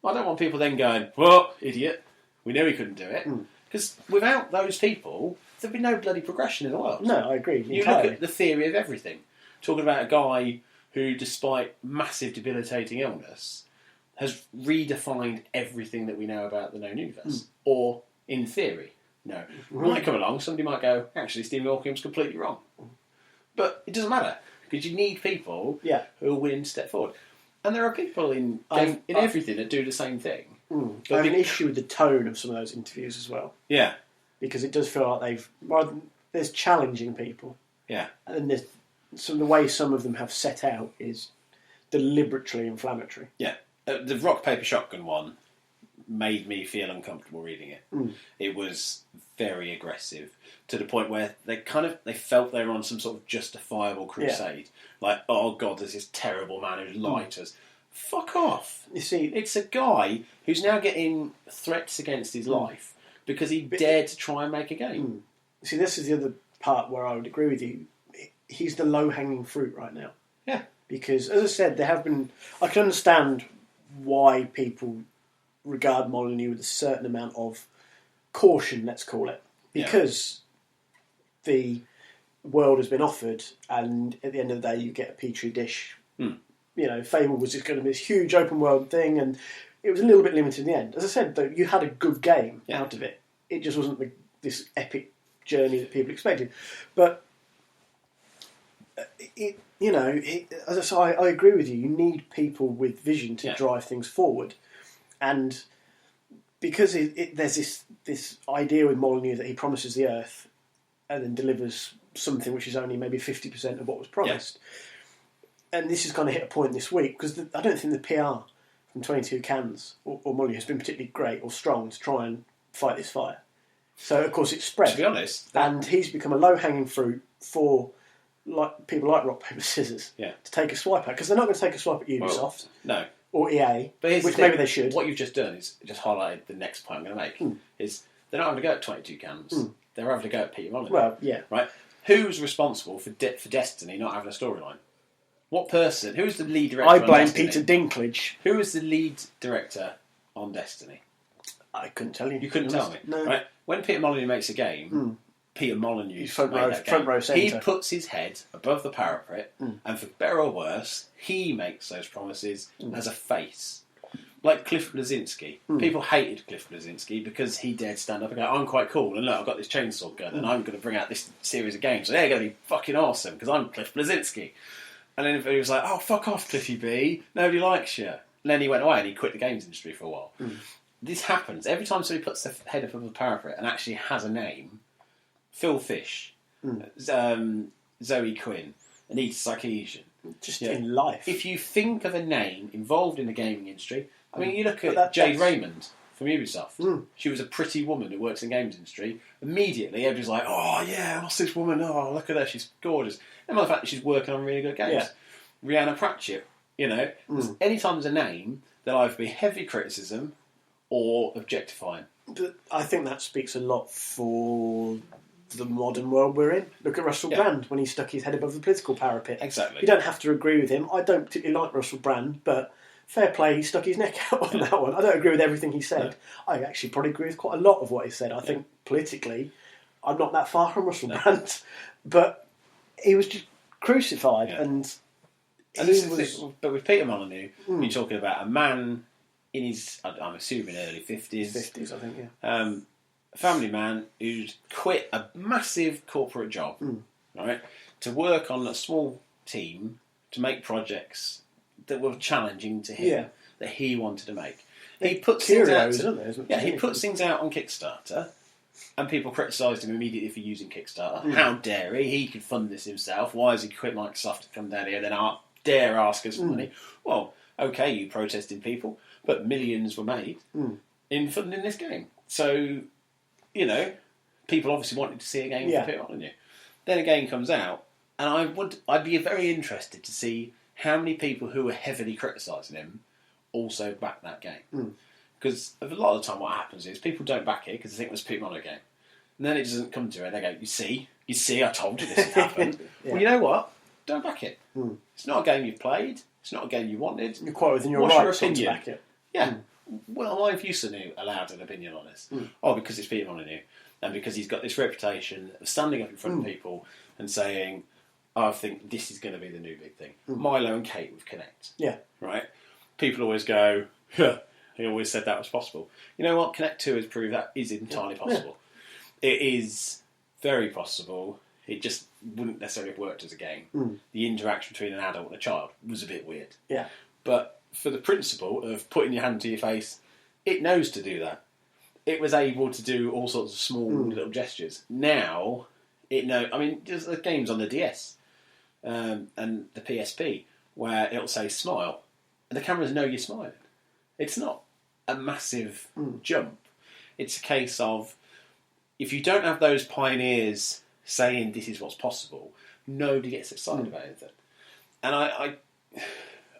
I don't want people then going, well, idiot, we knew he couldn't do it. Because without those people, there'd be no bloody progression in the world. No, I agree. You look at the theory of everything. Talking about a guy who, despite massive debilitating illness, has redefined everything that we know about the known universe. Or, in theory, no. Might come along, somebody might go, actually, Stephen Hawking's completely wrong. But it doesn't matter, because you need people Yeah. who are willing to step forward. And there are people in everything that do the same thing. I have an issue with the tone of some of those interviews as well. Yeah. Because it does feel like there's challenging people. Yeah. And there's the way some of them have set out is deliberately inflammatory. Yeah. The rock, paper, shotgun one made me feel uncomfortable reading it. It was very aggressive to the point where they felt they were on some sort of justifiable crusade. Like, oh God, there's this terrible man who's lied to us. Fuck off. You see, it's a guy who's now getting threats against his life because he dared to try and make a game. See, this is the other part where I would agree with you. He's the low-hanging fruit right now. Yeah. Because, as I said, I can understand why people regard Molyneux with a certain amount of caution, let's call it. Because the world has been offered, and at the end of the day, you get a petri dish. You know, Fable was just going to be this huge open world thing, and it was a little bit limited in the end. As I said, though, you had a good game out of it. It just wasn't this epic journey that people expected. But as I say, I agree with you. You need people with vision to drive things forward, and because there's this idea with Molyneux that he promises the Earth and then delivers something which is only maybe 50% of what was promised. And this is going to hit a point this week because I don't think the PR from 22 Cans or Molyneux has been particularly great or strong to try and fight this fire. So, of course, it's spread. To be honest. And he's become a low-hanging fruit for people like Rock, Paper, Scissors to take a swipe at. Because they're not going to take a swipe at Ubisoft. No. Or EA, but which maybe they should. What you've just done is just highlighted the next point I'm going to make. Is they're not having to go at 22 Cans. They're having to go at Peter Molyneux. Well, yeah. Right? Who's responsible for Destiny not having a storyline? What person? Who's the lead director? I blame on Destiny? Peter Dinklage. Who is the lead director on Destiny? I couldn't tell you. You couldn't tell me. No. Right? When Peter Molyneux makes a game, Peter Molyneux He's front row centre. He puts his head above the parapet, and for better or worse, he makes those promises as a face. Like Cliff Bleszinski. People hated Cliff Bleszinski because he dared stand up and go, I'm quite cool, and look, I've got this chainsaw gun, and I'm going to bring out this series of games, so they're going to be fucking awesome, because I'm Cliff Bleszinski. And then everybody was like, oh, fuck off, Cliffy B, nobody likes you. And then he went away and he quit the games industry for a while. This happens. Every time somebody puts their head above the parapet and actually has a name, Phil Fish, Zoe Quinn, Anita Sarkeesian. Just in life. If you think of a name involved in the gaming industry, I mean, you look at Jade Raymond from Ubisoft. She was a pretty woman who works in the games industry. Immediately, everybody's like, oh, yeah, what's this woman? Oh, look at her, she's gorgeous. And the fact that she's working on really good games. Rhianna Pratchett, anytime there's a name, there'll either be heavy criticism or objectifying. But I think that speaks a lot for the modern world we're in. Look at Russell Brand when he stuck his head above the political parapet. Exactly. You don't have to agree with him. I don't particularly like Russell Brand, but fair play, he stuck his neck out on that one. I don't agree with everything he said. No. I actually probably agree with quite a lot of what he said. I think politically, I'm not that far from Russell Brand, but he was just crucified, and this is the thing, but with Peter Molyneux, you're talking about a man in his, I'm assuming, early 50s. 50s, I think, a family man who's quit a massive corporate job, right, to work on a small team to make projects that were challenging to him, that he wanted to make. He puts things out. He puts things out on Kickstarter, and people criticised him immediately for using Kickstarter. How dare he? He could fund this himself. Why has he quit Microsoft to come down here? Then dare ask us for money. Well, okay, you protesting people, but millions were made in funding this game. So, people obviously wanted to see a game for Peter Molyneux. Then a game comes out, and I'd be very interested to see how many people who were heavily criticising him also back that game. Because a lot of the time what happens is people don't back it because they think it was a Peter Molyneux game. And then it doesn't come to it. They go, you see, I told you this would happen. Well, you know what? Don't back it. It's not a game you've played. It's not a game you wanted. You're quite within your rights to back it. Yeah. Well, why have you suddenly allowed an opinion on this? Oh, because it's Peter Molyneux. And because he's got this reputation of standing up in front of people and saying, I think this is going to be the new big thing. Milo and Kate with Connect. Yeah. Right? People always go, he always said that was possible. You know what? Connect 2 has proved that is entirely possible. It is very possible. It just wouldn't necessarily have worked as a game. The interaction between an adult and a child was a bit weird. Yeah. But for the principle of putting your hand to your face, it knows to do that. It was able to do all sorts of small little gestures. Now, it knows... I mean, there's games on the DS and the PSP where it'll say smile, and the cameras know you're smiling. It's not a massive jump. It's a case of, if you don't have those pioneers saying this is what's possible, nobody gets excited about anything. And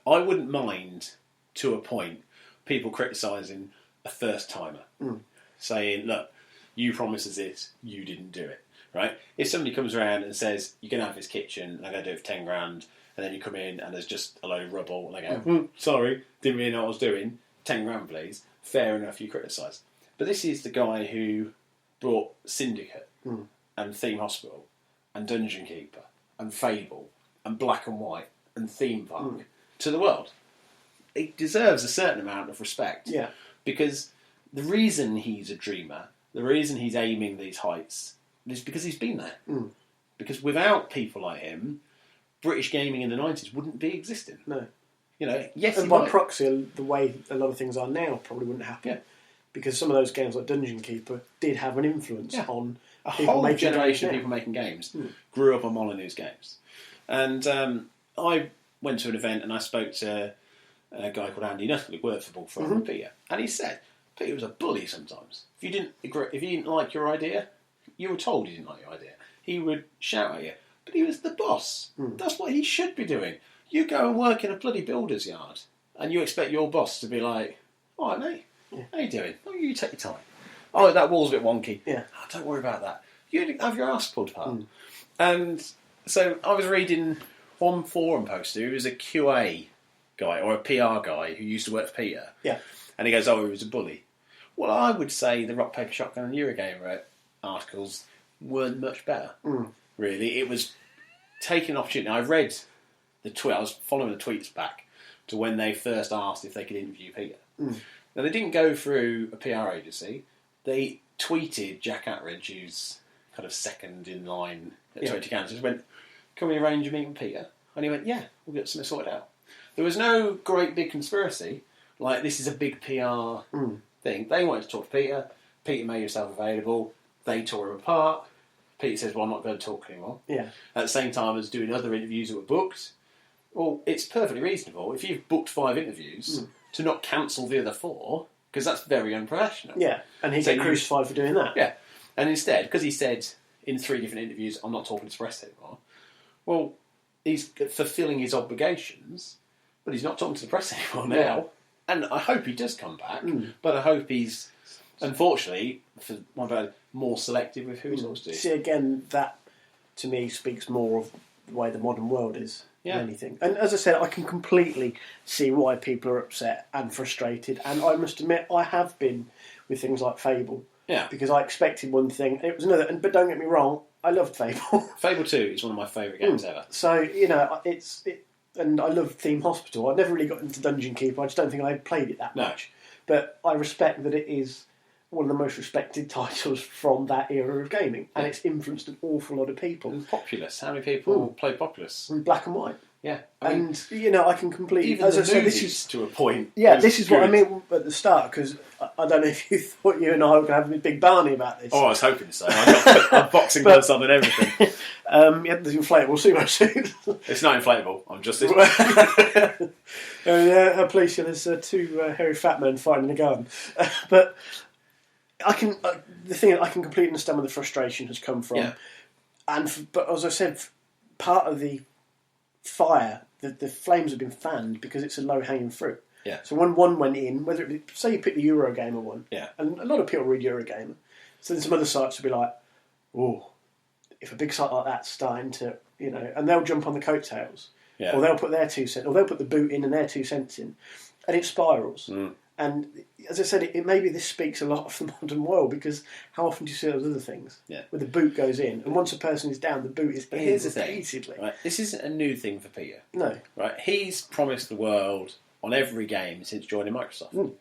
I wouldn't mind, to a point, people criticising a first timer, saying, look, you promised us this, you didn't do it, right? If somebody comes around and says, you're going to have this kitchen, and I'm going to do it for 10 grand, and then you come in and there's just a load of rubble, and they go, sorry, didn't really know what I was doing, 10 grand please, fair enough, you criticise. But this is the guy who brought Syndicate and Theme Hospital and Dungeon Keeper and Fable and Black and White and Theme Park to the world. It deserves a certain amount of respect. Yeah. Because the reason he's a dreamer, the reason he's aiming these heights, is because he's been there. Because without people like him, British gaming in the 90s wouldn't be existing. No. You know, yes, and by proxy, the way a lot of things are now probably wouldn't happen. Yeah. Because some of those games like Dungeon Keeper did have an influence on a people whole making generation of games people making games grew up on Molyneux games. And I went to an event and I spoke to a guy called Andy Nuttall who worked for Bullfrog with Peter, and he said Peter was a bully sometimes. If you didn't like your idea, you were told he didn't like your idea. He would shout at you, but he was the boss. That's what he should be doing. You go and work in a bloody builder's yard, and you expect your boss to be like, "All right, mate, how you doing? Oh, you take your time. Oh, that wall's a bit wonky. Yeah, oh, don't worry about that. You have your ass pulled apart." And so I was reading one forum poster who was a QA guy or a PR guy who used to work for Peter. Yeah, and he goes, "Oh, he was a bully." Well, I would say the Rock Paper Shotgun and Eurogamer articles weren't much better. Really, it was taking an opportunity. I read the tweet. I was following the tweets back to when they first asked if they could interview Peter. Now, they didn't go through a PR agency. They tweeted Jack Attridge, who's kind of second in line at 20 Cans. Just went, "Can we arrange a meeting with Peter?" And he went, "Yeah, we'll get something sorted out." There was no great big conspiracy, like this is a big PR thing. They wanted to talk to Peter. Peter made himself available. They tore him apart. Peter says, "Well, I'm not going to talk anymore." Yeah. At the same time as doing other interviews that were booked. Well, it's perfectly reasonable if you've booked 5 interviews to not cancel the other 4, because that's very unprofessional. Yeah, and he'd get crucified for doing that. Yeah, and instead, because he said in 3 different interviews, "I'm not talking to the press anymore," well, he's fulfilling his obligations, but he's not talking to the press anymore now. Yeah. And I hope he does come back, but I hope he's, unfortunately, for one bad, more selective with who he talks to. See, again, that to me speaks more of the way the modern world is than anything. And as I said, I can completely see why people are upset and frustrated. And I must admit, I have been with things like Fable. Yeah. Because I expected one thing, and it was another. But don't get me wrong, I loved Fable. Fable 2 is one of my favourite games ever. So, you know, and I love Theme Hospital. I never really got into Dungeon Keeper. I just don't think I played it that much. But I respect that it is one of the most respected titles from that era of gaming. And it's influenced an awful lot of people. And Populous. How many people play Populous? And Black and White. Yeah. I mean, you know, I can completely... Even as the I said, movies, this is to a point. Yeah, this is what I mean at the start, because I don't know if you thought you and I were going to have a big Barney about this. Oh, I was hoping so. I got boxing gloves on and everything. Yeah, there's inflatable sumo suit. It's not inflatable. I'm just this. Police, there's 2 hairy fat men fighting in the garden. But I can I can completely understand where the frustration has come from. Yeah. But as I said, part of the fire, the flames have been fanned because it's a low hanging fruit. Yeah. So when one went in, whether it be, say you pick the Eurogamer one, yeah, and a lot of people read Eurogamer, so then some other sites will be like, "Oh, if a big site like that's starting to, you know," and they'll jump on the coattails, or they'll put their 2 cents, or they'll put the boot in and their 2 cents in, and it spirals. And as I said, maybe this speaks a lot of the modern world, because how often do you see those other things? Yeah. Where the boot goes in, and once a person is down, the boot is in repeatedly. Right? This isn't a new thing for Peter. No. Right? He's promised the world on every game since joining Microsoft.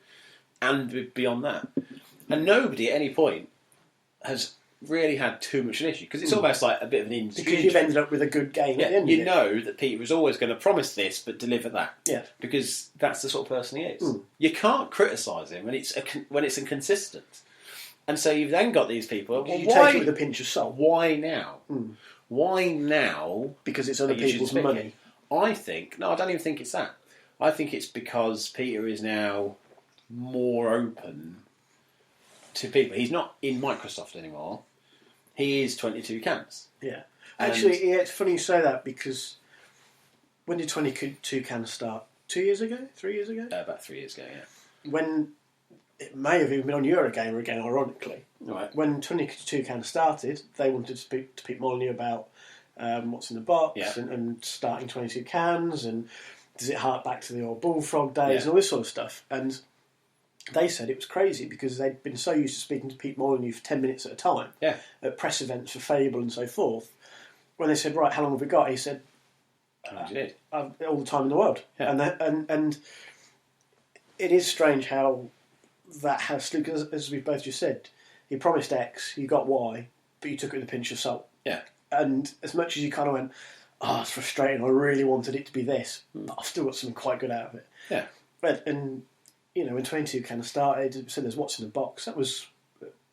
And beyond that. And nobody at any point has really had too much an issue because it's almost like a bit of an because you've ended up with a good game at the end. You know that Peter was always going to promise this but deliver that. Yeah, because that's the sort of person he is. You can't criticise him when it's inconsistent. And so you've then got these people. You take it with a pinch of salt. Why now? Why now? Because it's other people's money. I don't even think it's that. I think it's because Peter is now more open to people. He's not in Microsoft anymore. He is 22 Cans. Yeah. Actually, it's funny you say that because when did 22 Cans start? 2 years ago? 3 years ago? About 3 years ago, yeah. When it may have even been on Eurogamer again, ironically. Right. When 22 Cans started, they wanted to speak to Pete Molyneux about what's in the box and starting 22 Cans and does it hark back to the old Bullfrog days and all this sort of stuff. And they said it was crazy because they'd been so used to speaking to Pete Molyneux for 10 minutes at a time at press events for Fable and so forth. When they said, right, how long have we got? He said, how you did? All the time in the world. Yeah. And it is strange how that has, because as we both just said, he promised X, you got Y, but you took it with a pinch of salt. Yeah. And as much as you kind of went, it's frustrating, I really wanted it to be this, but I've still got something quite good out of it. Yeah. And you know, when 22 kind of started, so there's what's in the box, that was,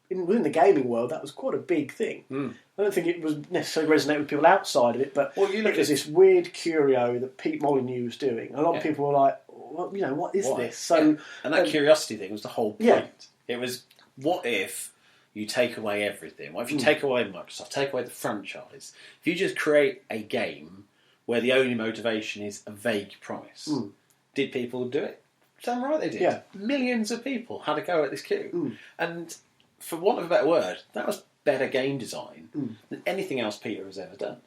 within the gaming world, that was quite a big thing. I don't think it was necessarily resonate with people outside of it, but it was this weird curio that Pete Molyneux was doing. A lot of people were like, well, you know, what is this? So, and that curiosity thing was the whole point. Yeah. It was, what if you take away everything? What if you take away Microsoft, take away the franchise? If you just create a game where the only motivation is a vague promise, did people do it? Damn right they did. Yeah. Millions of people had a go at this queue. And for want of a better word, that was better game design than anything else Peter has ever done.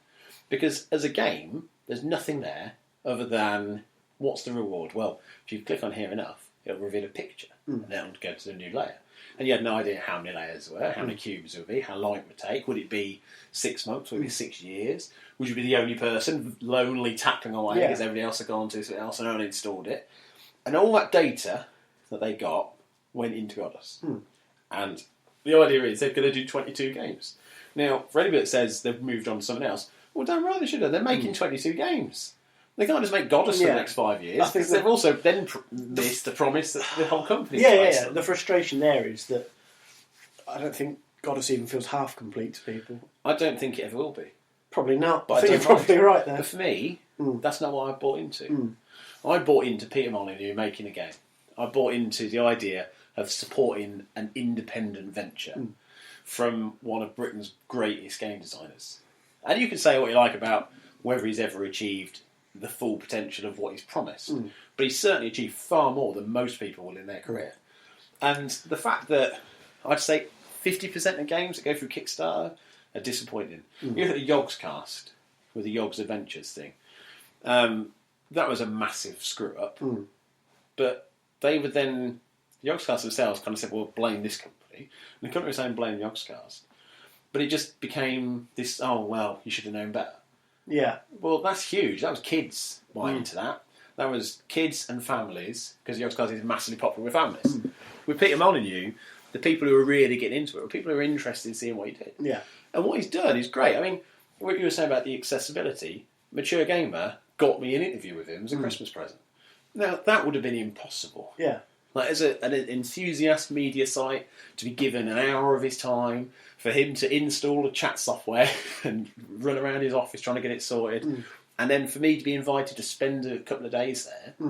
Because as a game, there's nothing there other than, what's the reward? Well, if you click on here enough, it'll reveal a picture, and then it'll go to the new layer. And you had no idea how many layers there were, how many cubes it would be, how long it would take. Would it be 6 months? Would it be 6 years? Would you be the only person lonely tapping away because everybody else had gone to something else and only installed it? And all that data that they got went into Goddess. And the idea is they're going to do 22 games. Now, for anybody that says they've moved on to something else, well, damn right they should have. They're making 22 games. They can't just make Goddess for the next 5 years. Because they've also then missed the promise that the whole company Yeah. The frustration there is that I don't think Goddess even feels half complete to people. I don't think it ever will be. Probably not. But I think you're probably right there. But for me, that's not what I bought into. I bought into Peter Molyneux making a game. I bought into the idea of supporting an independent venture from one of Britain's greatest game designers. And you can say what you like about whether he's ever achieved the full potential of what he's promised. But he's certainly achieved far more than most people will in their career. And the fact that I'd say 50% of games that go through Kickstarter are disappointing. You look at the Yogs cast with the Yogs Adventures thing. That was a massive screw up. But they would then, the Yogscast themselves kind of said, well, blame this company. And the company was saying blame Yogscast. But it just became this, you should have known better. Yeah. Well, that's huge. That was kids buying into that. That was kids and families, because Yogscast is massively popular with families. With Peter Molyneux, the people who are really getting into it were people who are interested in seeing what he did. Yeah. And what he's done is great. I mean, what you were saying about the accessibility, Mature Gamer got me an interview with him as a Christmas present. Now, that would have been impossible. Yeah. Like, as an enthusiast media site, to be given an hour of his time, for him to install the chat software and run around his office trying to get it sorted, and then for me to be invited to spend a couple of days there.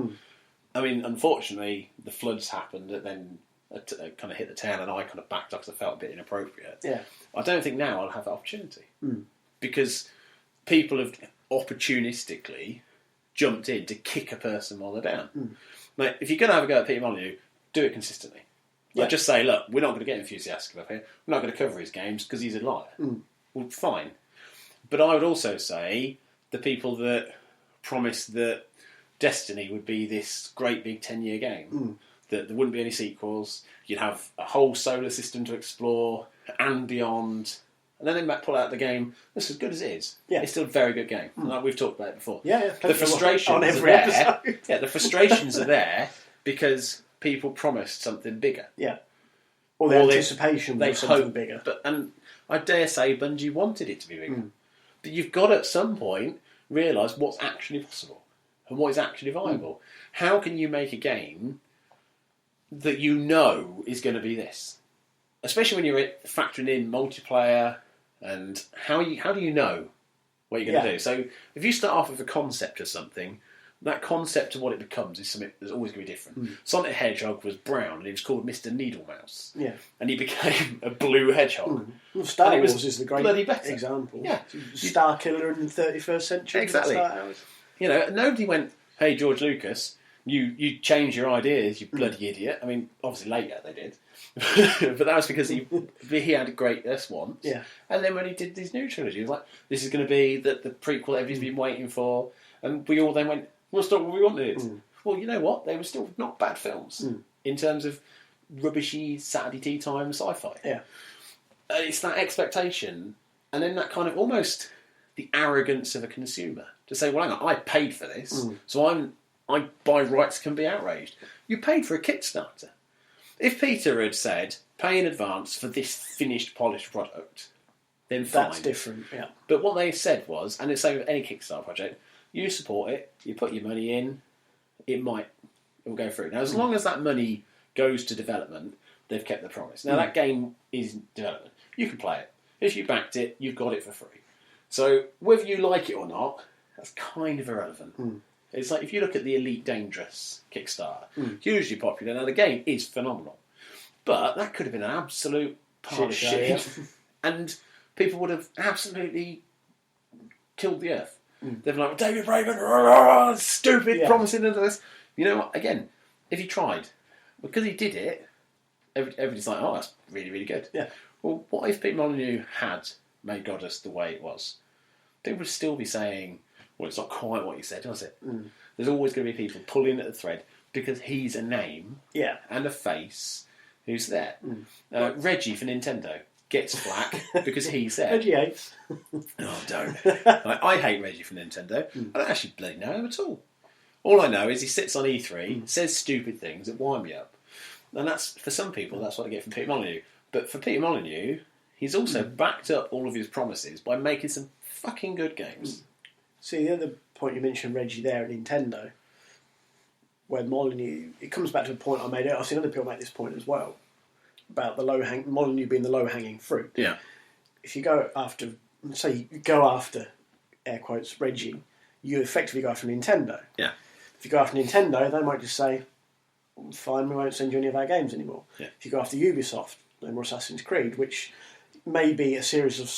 I mean, unfortunately, the floods happened and then kind of hit the town, and I kind of backed up because I felt a bit inappropriate. Yeah. I don't think now I'll have that opportunity. Because people have opportunistically jumped in to kick a person while they're down. Like, if you're going to have a go at Peter Molyneux, do it consistently. Like, just say, look, we're not going to get enthusiastic about him. We're not going to cover his games because he's a liar. Well, fine. But I would also say the people that promised that Destiny would be this great big 10-year game, that there wouldn't be any sequels, you'd have a whole solar system to explore and beyond, and then they pull out the game. This is as good as it is. Yeah. It's still a very good game. Like we've talked about it before. Yeah. The frustrations on every are there. episode. Yeah, the frustrations are there because people promised something bigger. Yeah. Or the anticipation they of something hope, bigger. And I dare say Bungie wanted it to be bigger. But you've got to, at some point, realise what's actually possible and what is actually viable. How can you make a game that you know is going to be this? Especially when you're factoring in multiplayer and how do you know what you're going to do? So if you start off with a concept of something, that concept of what it becomes is something that's always going to be different. Sonic the Hedgehog was brown and he was called Mr. Needlemouse. Yeah. And he became a blue hedgehog. Well, Star Wars is the great example. Yeah. Star Killer in the 31st century. Exactly. You know, nobody went, hey, George Lucas, you changed your ideas, you bloody idiot. I mean, obviously later they did. But that was because he had a greatness once. Yeah. And then when he did this new trilogy, he was like, this is going to be the prequel everybody's been waiting for. And we all then went, well, that's not what we wanted. Well, you know what? They were still not bad films in terms of rubbishy Saturday tea time sci-fi. Yeah. It's that expectation and then that kind of almost the arrogance of a consumer to say, well, hang on, I paid for this, so I by rights can be outraged. You paid for a Kickstarter. If Peter had said, pay in advance for this finished, polished product, then fine. That's different, yeah. But what they said was, and it's the same with any Kickstarter project, you support it, you put your money in, it will go through. Now, as long as that money goes to development, they've kept the promise. Now, that game is development. You can play it. If you backed it, you've got it for free. So, whether you like it or not, that's kind of irrelevant. It's like if you look at the Elite Dangerous Kickstarter, hugely popular. Now, the game is phenomenal. But that could have been an absolute pile of shit. And people would have absolutely killed the earth. They've been like, David Braben, stupid, promising into this. You know what? Again, if he tried, because he did it, everybody's like, oh, that's really, really good. Yeah. Well, what if Pete Molyneux had made Goddess the way it was? They would still be saying, well, it's not quite what you said, was it? There's always going to be people pulling at the thread because he's a name and a face who's there. Reggie for Nintendo gets flack because he's there. Reggie hates. Oh, don't. I hate Reggie from Nintendo. I don't actually bloody know him at all. All I know is he sits on E3, says stupid things that wind me up. And that's, for some people, that's what I get from Peter Molyneux. But for Peter Molyneux, he's also backed up all of his promises by making some fucking good games. See, the other point you mentioned, Reggie, there at Nintendo, where Molyneux, it comes back to a point I made. I've seen other people make this point as well, about the Molyneux being the low-hanging fruit. Yeah. If you go after, say, you go after, air quotes, Reggie, you effectively go after Nintendo. Yeah. If you go after Nintendo, they might just say, fine, we won't send you any of our games anymore. Yeah. If you go after Ubisoft, no more Assassin's Creed, which may be a series of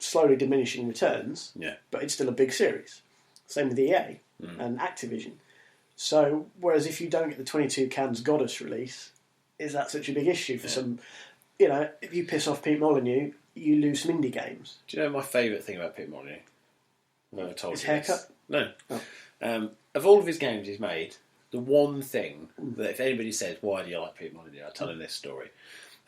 slowly diminishing returns, but it's still a big series. Same with EA and Activision. So, whereas if you don't get the 22 cans Goddess release, is that such a big issue for some... You know, if you piss off Pete Molyneux, you lose some indie games. Do you know my favourite thing about Pete Molyneux? I've never told his you haircut? No. Oh. Of all of his games he's made, the one thing that if anybody says, why do you like Pete Molyneux, I'll tell him this story.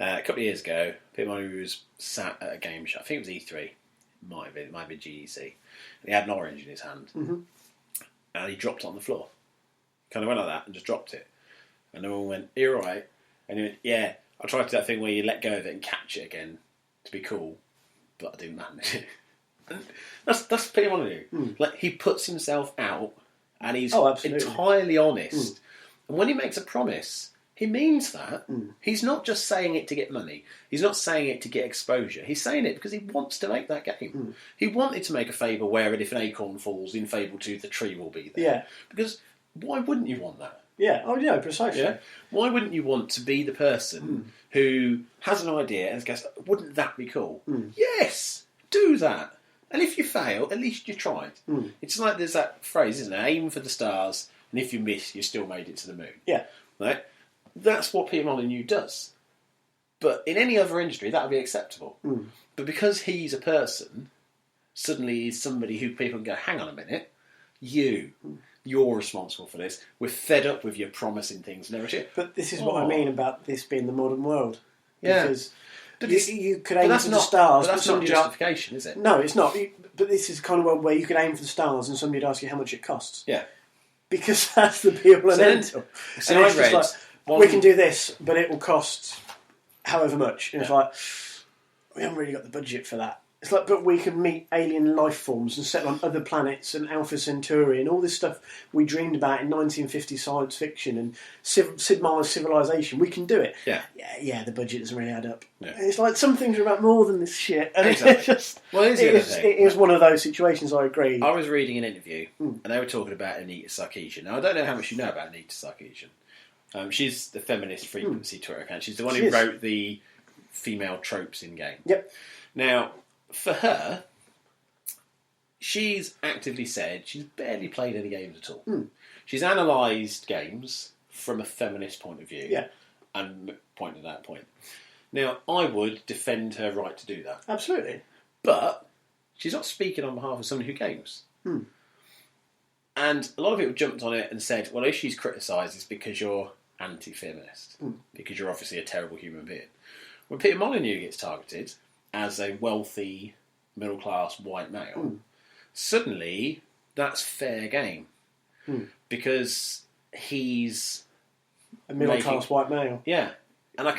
A couple of years ago, Pete Molyneux was sat at a game shop. I think it was E3. It might have been GEC. And he had an orange in his hand. And he dropped it on the floor. Kind of went like that and just dropped it. And everyone went, you're right. And he went, yeah, I tried to do that thing where you let go of it and catch it again to be cool, but I didn't manage it. That's Peter Molyneux. Like, he puts himself out and he's entirely honest. And when he makes a promise, he means that. He's not just saying it to get money. He's not saying it to get exposure. He's saying it because he wants to make that game. He wanted to make a Fable where if an acorn falls in Fable 2, the tree will be there. Yeah. Because why wouldn't you want that? Yeah, oh yeah, precisely. Yeah? Why wouldn't you want to be the person who has an idea and goes, wouldn't that be cool? Yes, do that. And if you fail, at least you tried. It's like there's that phrase, isn't it? Aim for the stars, and if you miss, you still made it to the moon. Yeah. Right? That's what Peter Molyneux does. But in any other industry, that would be acceptable. But because he's a person, suddenly he's somebody who people can go, hang on a minute, you're responsible for this. We're fed up with your promising things and everything. But this is what I mean about this being the modern world. Yeah. Because you could aim for the stars. But that's not justification, is it? No, it's not. But this is the kind of world where you could aim for the stars and somebody would ask you how much it costs. Yeah. Because that's the be-all and end-all. So I read... we can do this, but it will cost however much. And it's like, we haven't really got the budget for that. It's like, but we can meet alien life forms and settle on other planets and Alpha Centauri and all this stuff we dreamed about in 1950 science fiction and Sid Meier's Civilization. We can do it. Yeah, the budget doesn't really add up. Yeah. It's like some things are about more than this shit. And Exactly. it's just, Well, it is one of those situations, I agree. I was reading an interview, and they were talking about Anita Sarkeesian. Now, I don't know how much you know about Anita Sarkeesian. She's the feminist frequency Twitter account. She's the one who wrote the female tropes in game. Yep. Now, for her, she's actively said she's barely played any games at all. She's analysed games from a feminist point of view and pointed that point. Now, I would defend her right to do that. Absolutely. But she's not speaking on behalf of someone who games. And a lot of people jumped on it and said, well, if she's criticised, it's because you're anti-feminist, because you're obviously a terrible human being. When Peter Molyneux gets targeted as a wealthy, middle-class white male, suddenly that's fair game. Because he's a middle-class white male. Yeah. And I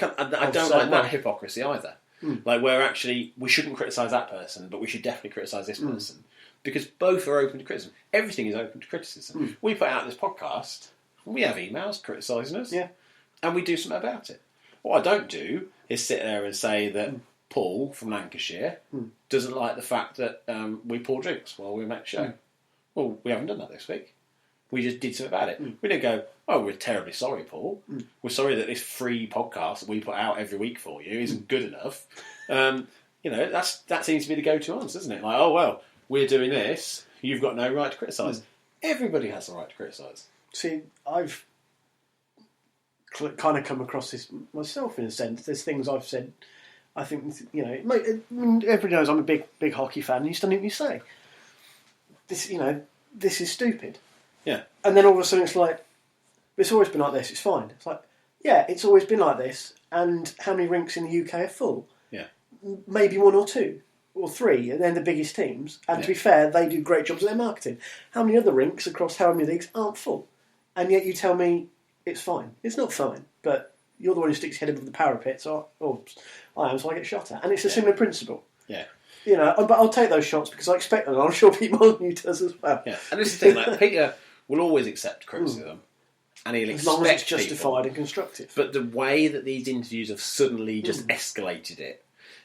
don't like that hypocrisy either. Like, where actually we shouldn't criticise that person, but we should definitely criticise this person. Because both are open to criticism. Everything is open to criticism. We put out this podcast, we have emails criticising us, and we do something about it. What I don't do is sit there and say that Paul from Lancashire doesn't like the fact that we pour drinks while we make a show. Well, we haven't done that this week. We just did something about it. We didn't go, oh, we're terribly sorry, Paul. We're sorry that this free podcast that we put out every week for you isn't good enough. That seems to be the go-to answer, doesn't it? Like, oh, well, we're doing this, you've got no right to criticise. Everybody has the right to criticise. See, I've kind of come across this myself in a sense. There's things I've said, I think, everybody knows I'm a big hockey fan, and you still need me to say, this is stupid. Yeah. And then all of a sudden it's like, it's always been like this, it's fine. It's like, yeah, it's always been like this, and how many rinks in the UK are full? Yeah. Maybe 1 or 2. Or 3, and they're the biggest teams. And to be fair, they do great jobs at their marketing. How many other rinks across how many leagues aren't full? And yet you tell me it's fine. It's not fine, but you're the one who sticks your head above the parapet, so I am, so I get shot at. And it's a similar principle. Yeah. But I'll take those shots because I expect them, and I'm sure Pete Molyneux does as well. Yeah. And this is the thing, like, Peter will always accept criticism, and he'll expect as long as it's justified people, and constructive. But the way that these interviews have suddenly just escalated it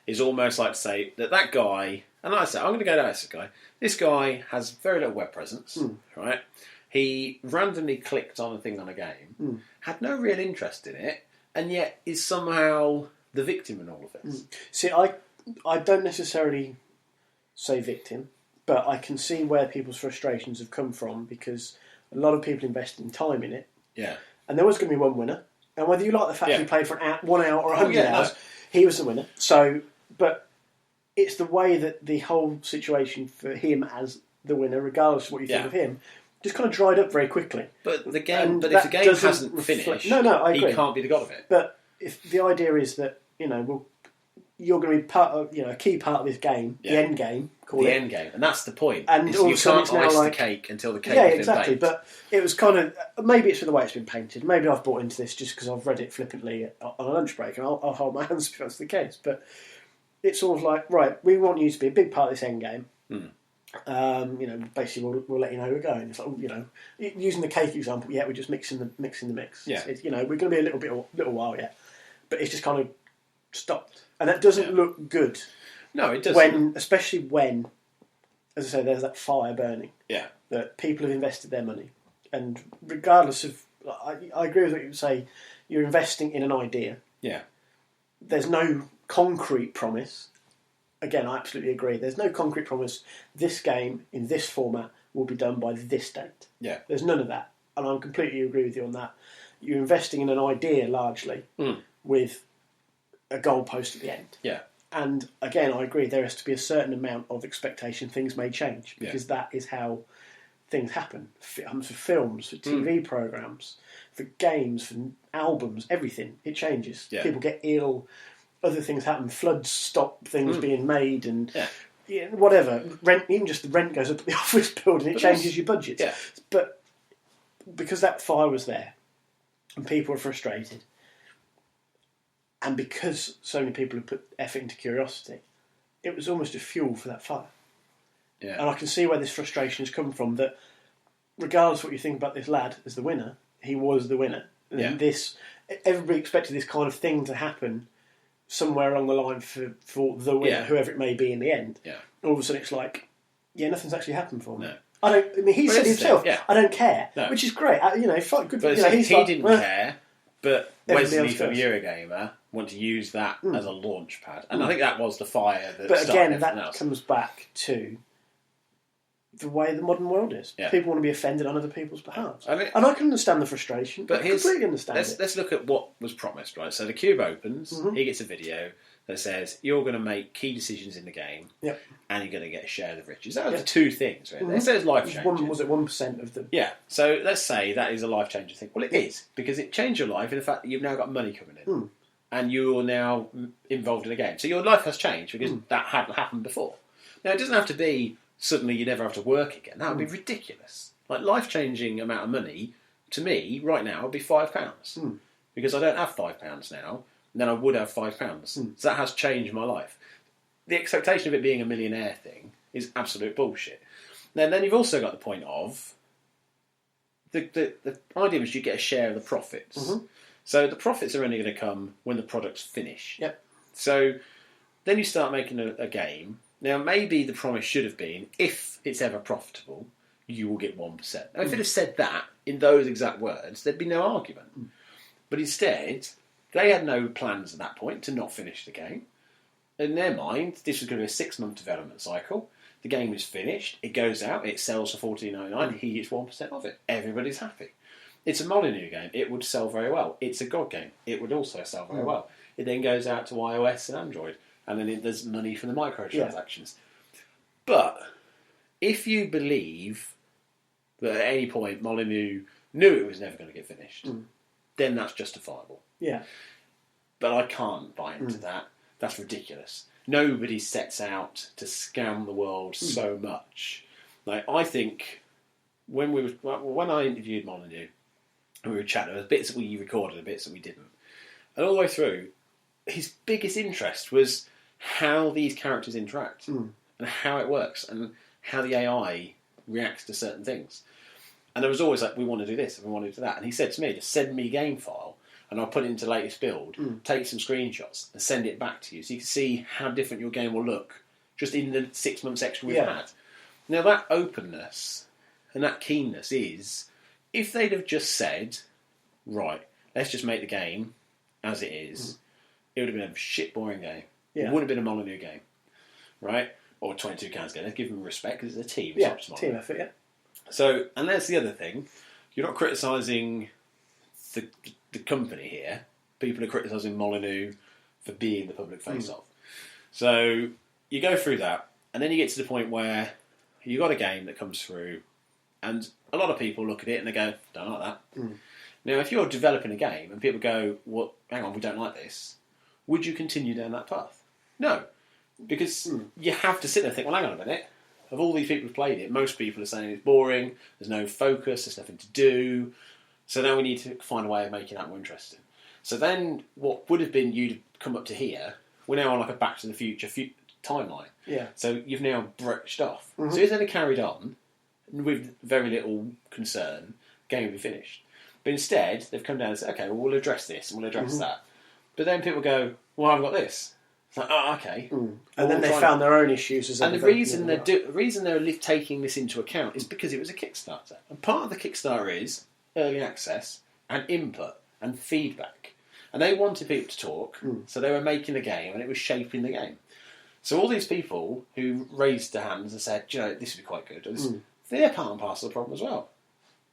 is almost like to say that guy, and like I say, I'm going to go to this guy. This guy has very little web presence, right? He randomly clicked on a thing on a game, had no real interest in it, and yet is somehow the victim in all of this. See, I don't necessarily say victim, but I can see where people's frustrations have come from because a lot of people invested in time in it. Yeah. And there was going to be one winner. And whether you like the fact he played for 1 hour or 100 hours, no. he was the winner. So, but it's the way that the whole situation for him as the winner, regardless of what you think of him, just kind of dried up very quickly. But if the game hasn't finished, I agree. He can't be the god of it. But if the idea is that, you're going to be part of, a key part of this game, the end game, end game, and that's the point. And you can't ice the cake until the cake has been baked. But it was kind of, maybe it's for the way it's been painted. Maybe I've bought into this just because I've read it flippantly on a lunch break, and I'll hold my hands if that's the case. But it's sort of like, right, we want you to be a big part of this end game. Basically, we'll let you know who we're going. It's like, using the cake example, we're just mixing the mix. Yeah. We're going to be a little while yet, but it's just kind of stopped, and that doesn't look good. No, it doesn't. Especially when, as I say, there's that fire burning. Yeah. That people have invested their money, and regardless of, I agree with what you say. You're investing in an idea. Yeah. There's no concrete promise. Again, I absolutely agree. There's no concrete promise. This game in this format will be done by this date. Yeah. There's none of that, and I completely agree with you on that. You're investing in an idea largely with a goalpost at the end. Yeah. And again, I agree. There has to be a certain amount of expectation. Things may change because that is how things happen. For films, for TV programs, for games, for albums, everything. It changes. Yeah. People get ill. Other things happen. Floods stop things being made, and whatever. Rent, even just the rent goes up at the office building. It changes your budget. Yeah. But because that fire was there, and people were frustrated, And because so many people have put effort into curiosity, it was almost a fuel for that fire. Yeah. And I can see where this frustration has come from, that regardless of what you think about this lad as the winner, he was the winner. And everybody expected this kind of thing to happen somewhere along the line for the winner, whoever it may be in the end. Yeah. All of a sudden it's like, nothing's actually happened for me. No. He said himself, I don't care, no. which is great. Good. But he didn't care, but Wesley from Eurogamer wanted to use that as a launch pad. And I think that was the fire that started everything else. But again, that comes back to the way the modern world is. Yeah. People want to be offended on other people's behalf. And I can understand the frustration, but I completely understand it. Let's look at what was promised, right? So the cube opens, he gets a video that says, you're going to make key decisions in the game, and you're going to get a share of the riches. That was the two things, really. It says life-changing. Was it 1% of the... Yeah, so let's say that is a life-changing thing. Well, it is, because it changed your life in the fact that you've now got money coming in, and you're now involved in a game. So your life has changed, because that hadn't happened before. Now, it doesn't have to be suddenly you never have to work again. That would be ridiculous. Like, life-changing amount of money, to me, right now, would be £5. Because I don't have £5 now, and then I would have £5. So that has changed my life. The expectation of it being a millionaire thing is absolute bullshit. Then you've also got the point of the idea was you get a share of the profits. So the profits are only going to come when the product's finished. Yep. So then you start making a game. Now, maybe the promise should have been, if it's ever profitable, you will get 1%. Now, if it had said that in those exact words, there'd be no argument. But instead, they had no plans at that point to not finish the game. In their mind, this was going to be a 6-month development cycle. The game is finished. It goes out. It sells for $14.99. He gets 1% of it. Everybody's happy. It's a Molyneux game. It would sell very well. It's a God game. It would also sell very well. It then goes out to iOS and Android. And then there's money from the microtransactions. But if you believe that at any point Molyneux knew it was never going to get finished, then that's justifiable. Yeah. But I can't buy into that. That's ridiculous. Nobody sets out to scam the world so much. Like, I think when I interviewed Molyneux, and we were chatting, there were bits that we recorded and bits that we didn't. And all the way through, his biggest interest was how these characters interact and how it works and how the AI reacts to certain things. And there was always like, we want to do this and we want to do that. And he said to me, just send me a game file and I'll put it into the latest build, take some screenshots and send it back to you so you can see how different your game will look just in the 6 months extra we've had. Now that openness and that keenness is, if they'd have just said, right, let's just make the game as it is, it would have been a shit boring game. It wouldn't have been a Molyneux game, right? Or 22 Cans game. Let's give them respect because it's a team. It's team effort, So, and that's the other thing. You're not criticising the company here. People are criticising Molyneux for being the public face-off. So, you go through that, and then you get to the point where you've got a game that comes through, and a lot of people look at it and they go, don't like that. Now, if you're developing a game and people go, well, hang on, we don't like this, would you continue down that path? No, because you have to sit there and think, well, hang on a minute. Of all these people who've played it, most people are saying it's boring, there's no focus, there's nothing to do. So now we need to find a way of making that more interesting. So then what would have been you'd come up to here, we're now on like a Back to the Future timeline. Yeah. So you've now brushed off. So if they'd have carried on with very little concern, the game would be finished. But instead, they've come down and said, okay, well, we'll address this and we'll address that. But then people go, well, I've got this. It's like, oh, okay. And then they found their own issues. And the reason they're taking this into account is because it was a Kickstarter. And part of the Kickstarter is early access and input and feedback. And they wanted people to talk, so they were making the game and it was shaping the game. So all these people who raised their hands and said, you know, this would be quite good, they're part and parcel of the problem as well.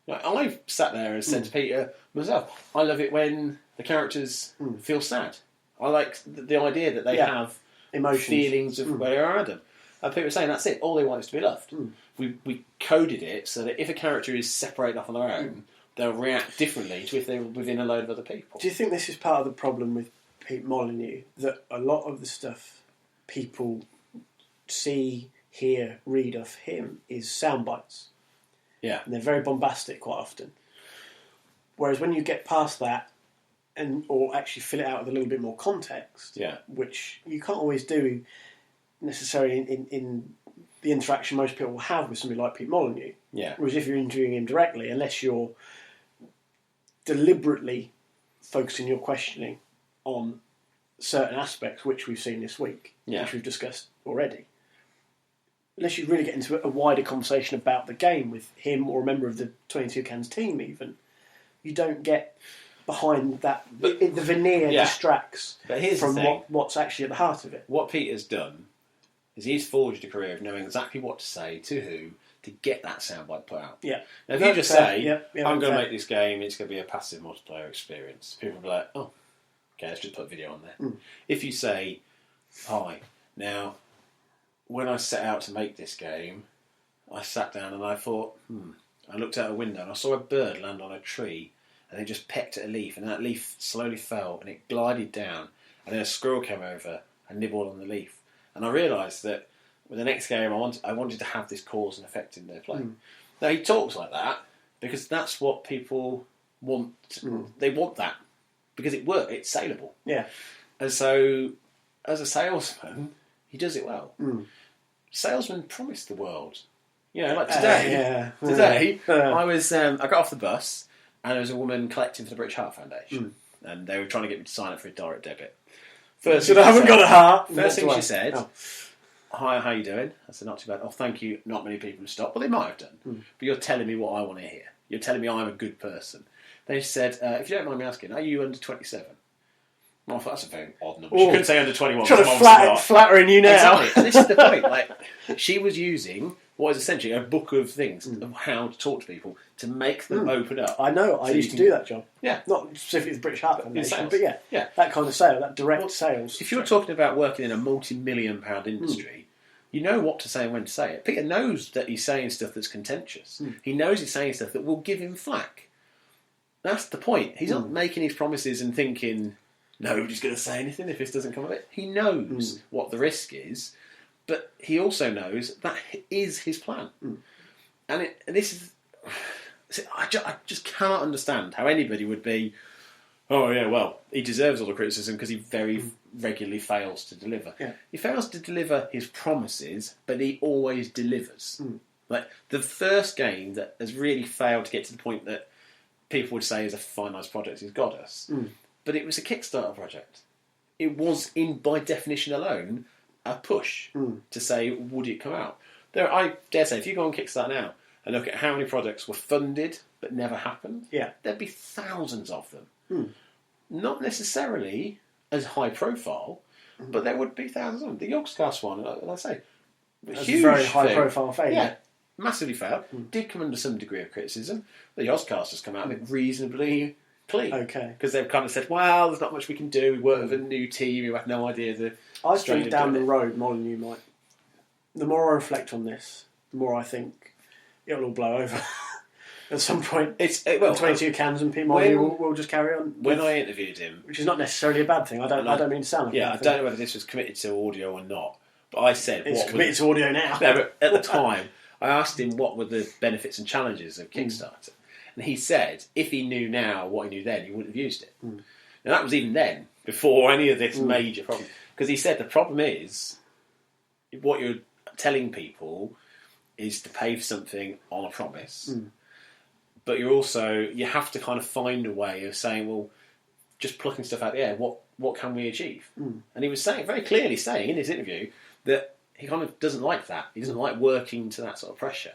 Like, I've sat there and said to Peter myself, I love it when the characters feel sad. I like the idea that they have emotions, feelings of where they are at them. And people are saying that's it, all they want is to be loved. We coded it so that if a character is separated off on their own, they'll react differently to if they're within a load of other people. Do you think this is part of the problem with Pete Molyneux, that a lot of the stuff people see, hear, read of him is sound bites? Yeah. And they're very bombastic quite often. Whereas when you get past that or actually fill it out with a little bit more context. Yeah. Which you can't always do necessarily in the interaction most people will have with somebody like Pete Molyneux. Yeah. Whereas if you're interviewing him directly, unless you're deliberately focusing your questioning on certain aspects, which we've seen this week, which we've discussed already, unless you really get into a wider conversation about the game with him or a member of the 22 Cans team even, you don't get behind that. The veneer distracts from what's actually at the heart of it. What Peter's done is he's forged a career of knowing exactly what to say to who to get that soundbite put out. Yeah. Now, if you just say, I'm going to make this game, it's going to be a passive multiplayer experience, people will be like, oh, okay, let's just put a video on there. If you say, hi, now, when I set out to make this game, I sat down and I thought, I looked out a window and I saw a bird land on a tree and it just pecked at a leaf and that leaf slowly fell and it glided down and then a squirrel came over and nibbled on the leaf. And I realised that with the next game I wanted to have this cause and effect in their play. Now he talks like that because that's what people want. They want that because it works. It's saleable. Yeah. And so as a salesman, he does it well. Salesmen promise the world. You know, like today. Today, I got off the bus and there was a woman collecting for the British Heart Foundation, and they were trying to get me to sign up for a direct debit. First, I haven't got a heart. First thing she said, "Hi, how you doing?" I said, "Not too bad." "Oh, thank you. Not many people have stopped. Well, they might have done, but you're telling me what I want to hear. You're telling me I'm a good person." Then she said, "If you don't mind me asking, are you under 27?" Well, I thought that's a very odd number. She couldn't say under 21. Trying to flattering you now. Exactly. And this is the point. Like, she was using what is essentially a book of things of how to talk to people to make them open up. I know. I used to do that job. Yeah. Not specifically the British Heart Foundation, but yeah, that kind of sale, that direct sales. If you're talking about working in a multi-million-pound industry, you know what to say and when to say it. Peter knows that he's saying stuff that's contentious. He knows he's saying stuff that will give him flack. That's the point. He's not making his promises and thinking, nobody's going to say anything if this doesn't come of it. He knows what the risk is, but he also knows that is his plan. And this is... I just cannot understand how anybody would be, oh yeah, well, he deserves all the criticism because he very regularly fails to deliver. Yeah. He fails to deliver his promises, but he always delivers. Like, the first game that has really failed to get to the point that people would say is a finalised project is Got Us. But it was a Kickstarter project. It was, by definition alone, a push to say, would it come out? I dare say, if you go on Kickstarter now and look at how many projects were funded but never happened, there'd be thousands of them. Not necessarily as high profile, but there would be thousands of them. The Yogscast one, like I say, huge, very high profile failure. Yeah, massively failed. Did come under some degree of criticism. The Yogscast has come out of it reasonably clean. Okay. Because they've kind of said, well, there's not much we can do. We work with a new team who have no idea I think down the road, Molyneux might... The more I reflect on this, the more I think it'll all blow over. At some point, 22 Cans and Pete Molyneux will just carry on. When I interviewed him... Which is not necessarily a bad thing. I don't mean to sound like I don't know whether this was committed to audio or not, but I said... It's committed to audio now. No, but at the time, I asked him what were the benefits and challenges of Kickstarter. And he said, if he knew now what he knew then, he wouldn't have used it. Now, that was even then, before any of this major problem. Because he said the problem is, what you're telling people is to pay for something on a promise. But you have to kind of find a way of saying, well, just plucking stuff out of the air, what can we achieve? And he was very clearly saying in his interview that he kind of doesn't like that. He doesn't like working to that sort of pressure.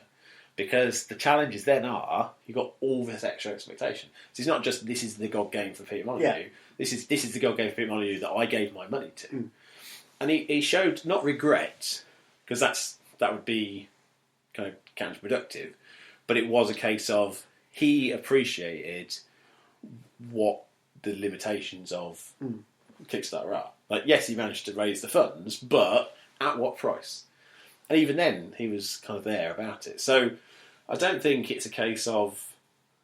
Because the challenges then are, you've got all this extra expectation. So it's not just, this is the God game for Peter Molyneux. Yeah. This is the God game for Peter Molyneux that I gave my money to. And he showed not regret, because that would be kind of counterproductive, but it was a case of he appreciated what the limitations of Kickstarter are. Like, yes, he managed to raise the funds, but at what price? And even then, he was kind of there about it. So I don't think it's a case of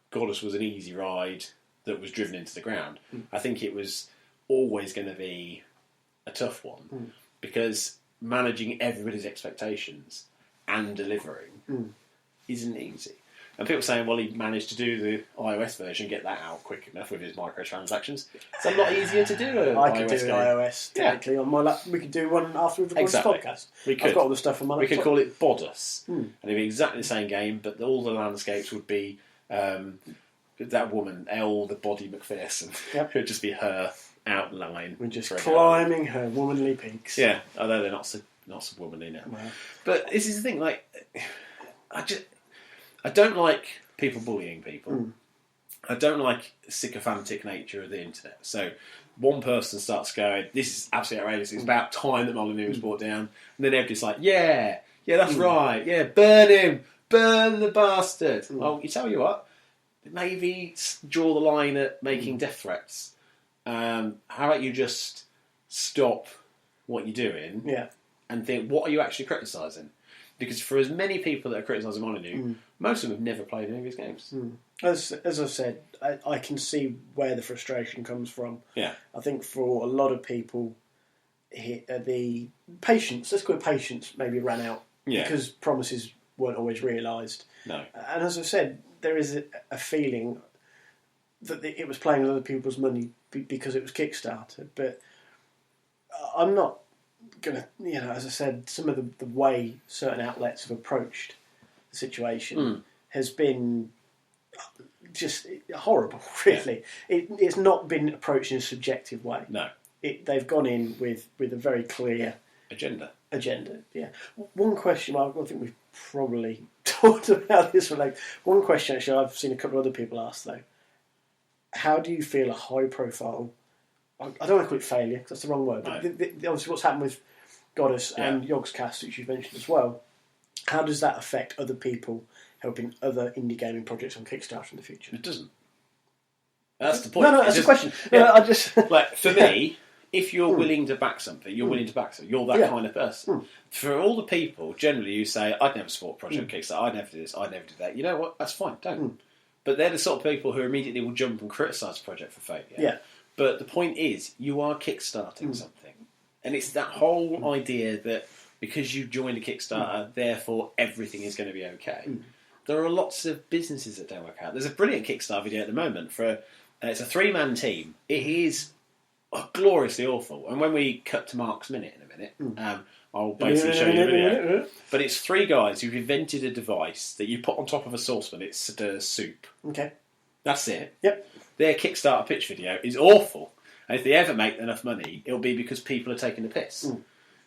Goddess was an easy ride that was driven into the ground. I think it was always going to be a tough one because managing everybody's expectations and delivering isn't easy. And people saying, well, he managed to do the iOS version, get that out quick enough with his microtransactions. It's a lot easier to do. I could do iOS technically on my laptop. We could do one after we've recorded this podcast. We could. I've got all the stuff on my laptop. We could call it Bodus, and it'd be exactly the same game, but all the landscapes would be that woman, Elle the Body McPherson. It would just be her outline. We're just climbing her womanly peaks. Yeah, although they're not so womanly now. Wow. But this is the thing, like, I don't like people bullying people. I don't like the sycophantic nature of the internet. So one person starts going, this is absolutely outrageous, it's about time that Molyneux was brought down. And then everybody's like, yeah, that's right, yeah, burn him, burn the bastard. Well, you tell you what, maybe draw the line at making death threats. How about you just stop what you're doing and think, what are you actually criticising? Because for as many people that are criticising Molyneux, most of them have never played any of his games. As I've said, I can see where the frustration comes from. Yeah. I think for a lot of people, the patience, let's call it patience, maybe ran out. Yeah. Because promises weren't always realised. No. And as I said, there is a feeling that it was playing with other people's money because it was Kickstarter. But I'm not going to, as I said, some of the way certain outlets have approached the situation has been just horrible, really. Yeah. It's not been approached in a subjective way. No. They've gone in with a very clear agenda, yeah. One question, I think we've probably talked about this. One question, actually, I've seen a couple of other people ask, though. How do you feel a high-profile... I don't want to call it failure, because that's the wrong word. But obviously what's happened with Goddess and Yogscast, which you've mentioned as well, how does that affect other people helping other indie gaming projects on Kickstarter in the future? It doesn't. That's the point. No, that's the question. No, I just... Like, for me, if you're willing to back something, you're willing to back something. You're that kind of person. For all the people, generally, you say, I'd never support a project on Kickstarter, I'd never do this, I'd never do that. You know what? That's fine, don't. But they're the sort of people who immediately will jump and criticise a project for failure. Yeah. But the point is, you are kickstarting something. And it's that whole idea that because you joined a Kickstarter, therefore everything is going to be okay. There are lots of businesses that don't work out. There's a brilliant Kickstarter video at the moment for it's a 3-man team. It is gloriously awful. And when we cut to Mark's Minute in a minute, I'll basically show you the video. But it's 3 guys who've invented a device that you put on top of a saucepan. It stirs soup. Okay. That's it. Yep. Their Kickstarter pitch video is awful. And if they ever make enough money, it'll be because people are taking the piss.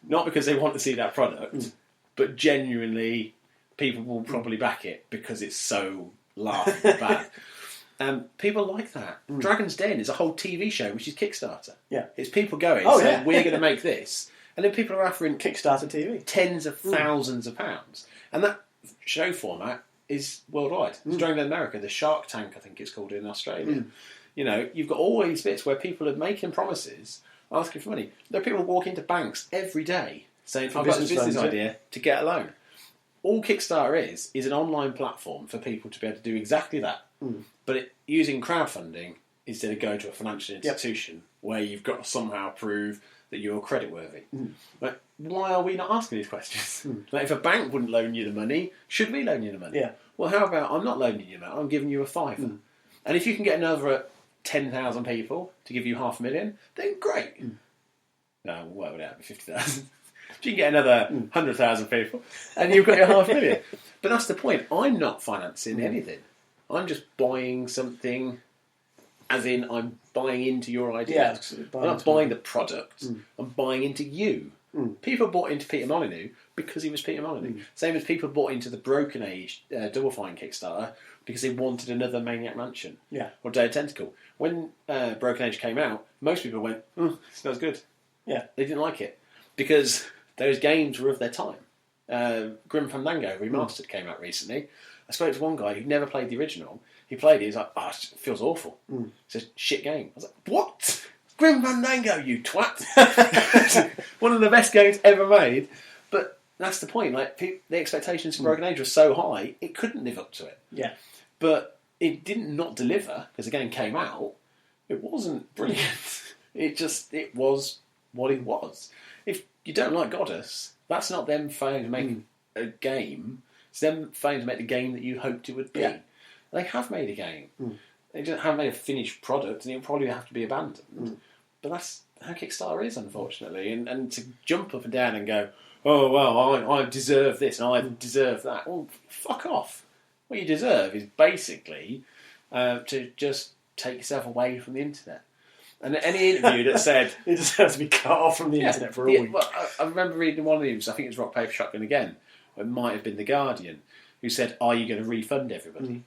Not because they want to see that product, but genuinely people will probably back it because it's so laughable bad. People like that. Dragon's Den is a whole TV show which is Kickstarter. Yeah. It's people going, saying, we're going to make this. And then people are offering Kickstarter TV tens of thousands of pounds. And that show format is worldwide. It's going to America. The Shark Tank, I think it's called in Australia. You've got all these bits where people are making promises, asking for money. There are people who walk into banks every day saying, I've got this business idea to get a loan. All Kickstarter is an online platform for people to be able to do exactly that. But using crowdfunding instead of going to a financial institution where you've got to somehow prove that you're creditworthy. Like, why are we not asking these questions? Like, if a bank wouldn't loan you the money, should we loan you the money? Yeah. Well, how about I'm not loaning you the money, I'm giving you a $5. And if you can get another 10,000 people to give you $500,000, then great. No, what would that be? 50,000. If you can get another 100,000 people, and you've got your $500,000. But that's the point. I'm not financing anything. I'm just buying something, as in I'm buying into your idea. I'm not buying the product. I'm buying into you. People bought into Peter Molyneux because he was Peter Molyneux. Same as people bought into the Broken Age Double Fine Kickstarter because they wanted another Maniac Mansion or Day of Tentacle. When Broken Age came out, most people went, it's not as good. Yeah. They didn't like it because those games were of their time. Grim Fandango Remastered came out recently. I spoke to one guy who'd never played the original. He played it, he was like, it feels awful. It's a shit game. I was like, what? Grim Fandango, you twat! One of the best games ever made. But that's the point. Like, the expectations for Broken Age were so high, it couldn't live up to it. Yeah. But it didn't not deliver, because the game came out. It wasn't brilliant. It was what it was. If you don't like Goddess, that's not them failing to make a game It's them failing to make the game that you hoped it would be. Yeah. They have made a game. They just haven't made a finished product, and it'll probably have to be abandoned. But that's how Kickstarter is, unfortunately. And to jump up and down and go, oh, well, I deserve this and I deserve that. Well, fuck off. What you deserve is basically to just take yourself away from the internet. And any interview that said... It deserves to be cut off from the internet for a week. Well, I remember reading one of these, I think it was Rock, Paper, Shotgun again, or it might have been The Guardian, who said, are you going to refund everybody?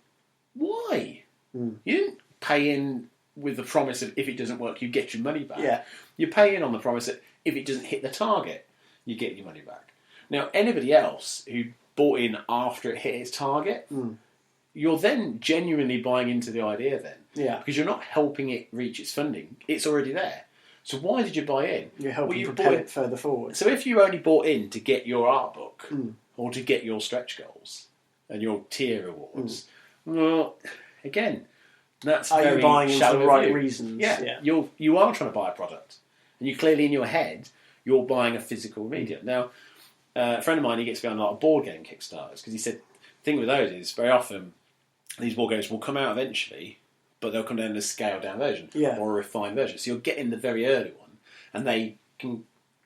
Why? You didn't pay in with the promise of if it doesn't work, you get your money back. Yeah. You pay in on the promise that if it doesn't hit the target, you get your money back. Now, anybody else who bought in after it hit its target, you're then genuinely buying into the idea then. Yeah. Because you're not helping it reach its funding. It's already there. So why did you buy in? You're helping propel it further forward. So if you only bought in to get your art book or to get your stretch goals and your tier rewards, well, again, that's Are very you buying in for shallow the right view. reasons? Yeah. You are trying to buy a product. And you clearly, in your head, you're buying a physical medium. Now, a friend of mine, he gets behind a lot of board game Kickstarters because he said, the thing with those is very often these board games will come out eventually, but they'll come down in a scaled-down version or a refined version. So you're getting the very early one, and they can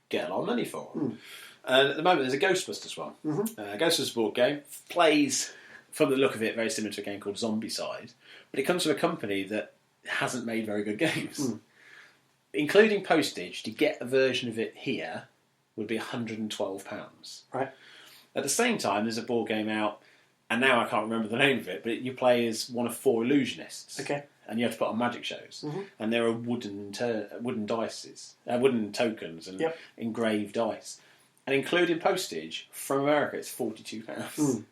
get a lot of money for them. And at the moment, there's a Ghostbusters one. Ghostbusters board game plays, from the look of it, very similar to a game called Zombicide, but it comes from a company that hasn't made very good games. Including postage, to get a version of it here would be £112. Right. At the same time, there's a board game out, and now I can't remember the name of it, but you play as one of 4 illusionists. Okay. And you have to put on magic shows. And there are wooden dices, wooden tokens and engraved dice. And including postage, from America, it's £42.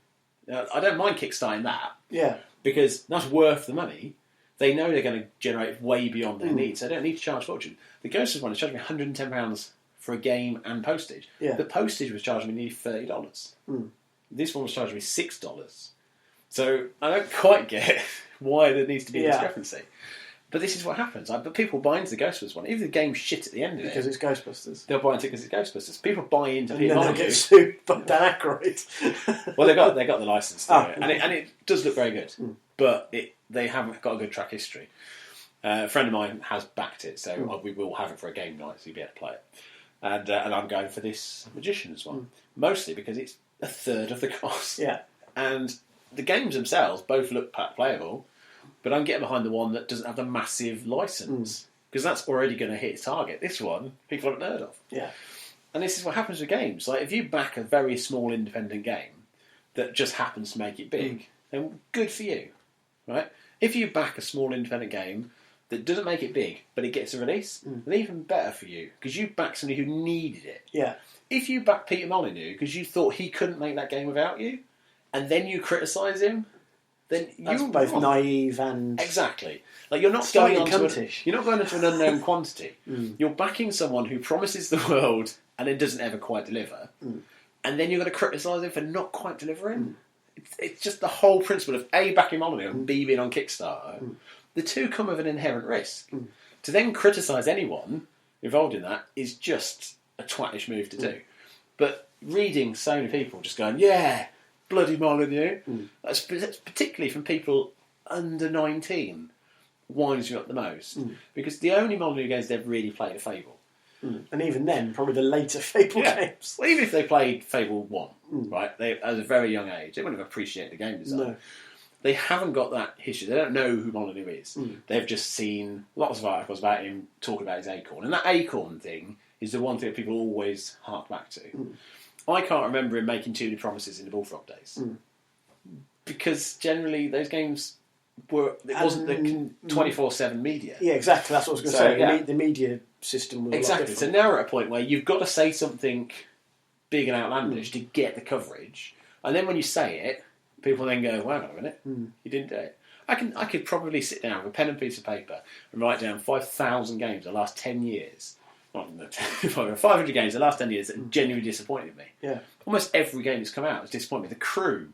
Now, I don't mind kickstarting that. Yeah. Because that's worth the money. They know they're going to generate way beyond their needs. They don't need to charge fortune. The Ghostbusters one is charging me £110 for a game and postage. Yeah. The postage was charging me nearly $30. This one was charging me $6. So I don't quite get why there needs to be a discrepancy. But this is what happens. But people buy into the Ghostbusters one. Even the game's shit at the end of it. Because it's Ghostbusters. They'll buy into it because it's Ghostbusters. People buy into and then they'll get sued by Dan Aykroyd. Well, they got the license to it. And it does look very good. But they haven't got a good track history. A friend of mine has backed it, so we will have it for a game night, so you'll be able to play it. And I'm going for this Magicians one. Mostly because it's a third of the cost. Yeah. And the games themselves both look playable, but I'm getting behind the one that doesn't have the massive license. Because that's already going to hit its target. This one, people haven't heard of. Yeah. And this is what happens with games. Like, if you back a very small independent game that just happens to make it big, then good for you. Right? If you back a small independent game that doesn't make it big, but it gets a release, then even better for you, because you back somebody who needed it. Yeah. If you back Peter Molyneux because you thought he couldn't make that game without you, and then you criticise him, then That's you're both wrong. naive and Exactly. Like, you're not slightly going on cuntish. you're not going into an unknown quantity. You're backing someone who promises the world and then doesn't ever quite deliver, and then you're going to criticise him for not quite delivering. It's just the whole principle of A, backing Molyneux and B, being on Kickstarter. The two come with an inherent risk. To then criticise anyone involved in that is just a twatish move to do. But reading so many people just going, yeah, bloody Molyneux, that's particularly from people under 19, winds you up the most. Because the only Molyneux games they've really played are Fable. And even then, probably the later Fable games. Well, even if they played Fable 1, right, they, at a very young age, they wouldn't have appreciated the game design. No. They haven't got that history. They don't know who Molyneux is. They've just seen lots of articles about him talking about his acorn. And that acorn thing is the one thing that people always hark back to. I can't remember him making too many promises in the Bullfrog days. Because generally those games were... It wasn't the 24/7 media. Yeah, exactly. That's what I was going to say. Yeah. The media system was Exactly. a lot So different. now we're at a point where you've got to say something big and outlandish to get the coverage. And then when you say it, people then go, "Wait a minute, you didn't do it." I could probably sit down with a pen and piece of paper and write down 5,000 games the last 10 years. Not 500 games the last 10 years that genuinely disappointed me. Yeah. Almost every game that's come out has disappointed me. The crew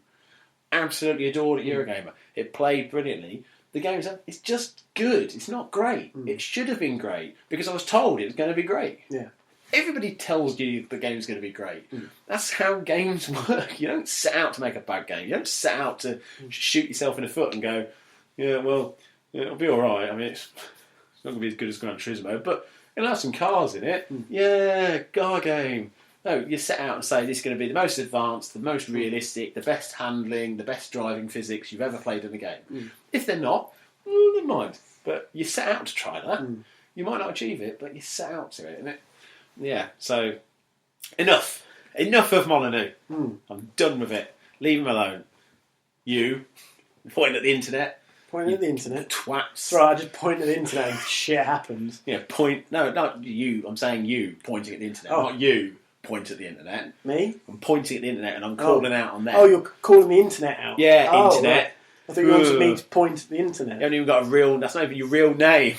absolutely adored it. Eurogamer. It played brilliantly. The game it's just good. It's not great. It should have been great because I was told it was going to be great. Yeah. everybody tells you the game's going to be great. That's how games work. You don't set out to make a bad game. You don't set out to shoot yourself in the foot and go, yeah, well, it'll be all right. I mean, it's not going to be as good as Gran Turismo, but it'll have some cars in it. Yeah, car game. No, you set out and say this is going to be the most advanced, the most realistic, the best handling, the best driving physics you've ever played in a game. If they're not, well, never mind. But you set out to try that. You might not achieve it, but you set out to it, innit? Yeah, so enough of Molyneux. I'm done with it. Leave him alone. You, pointing at the internet. Pointing at the internet? Twats. Right, I just point at the internet and shit happens. Yeah, no, not you. I'm saying you pointing at the internet, not you point at the internet. Me? I'm pointing at the internet and I'm calling out on them. Oh, you're calling the internet out? Yeah, internet. Right. I thought you wanted me to point at the internet. You haven't even got that's not even your real name.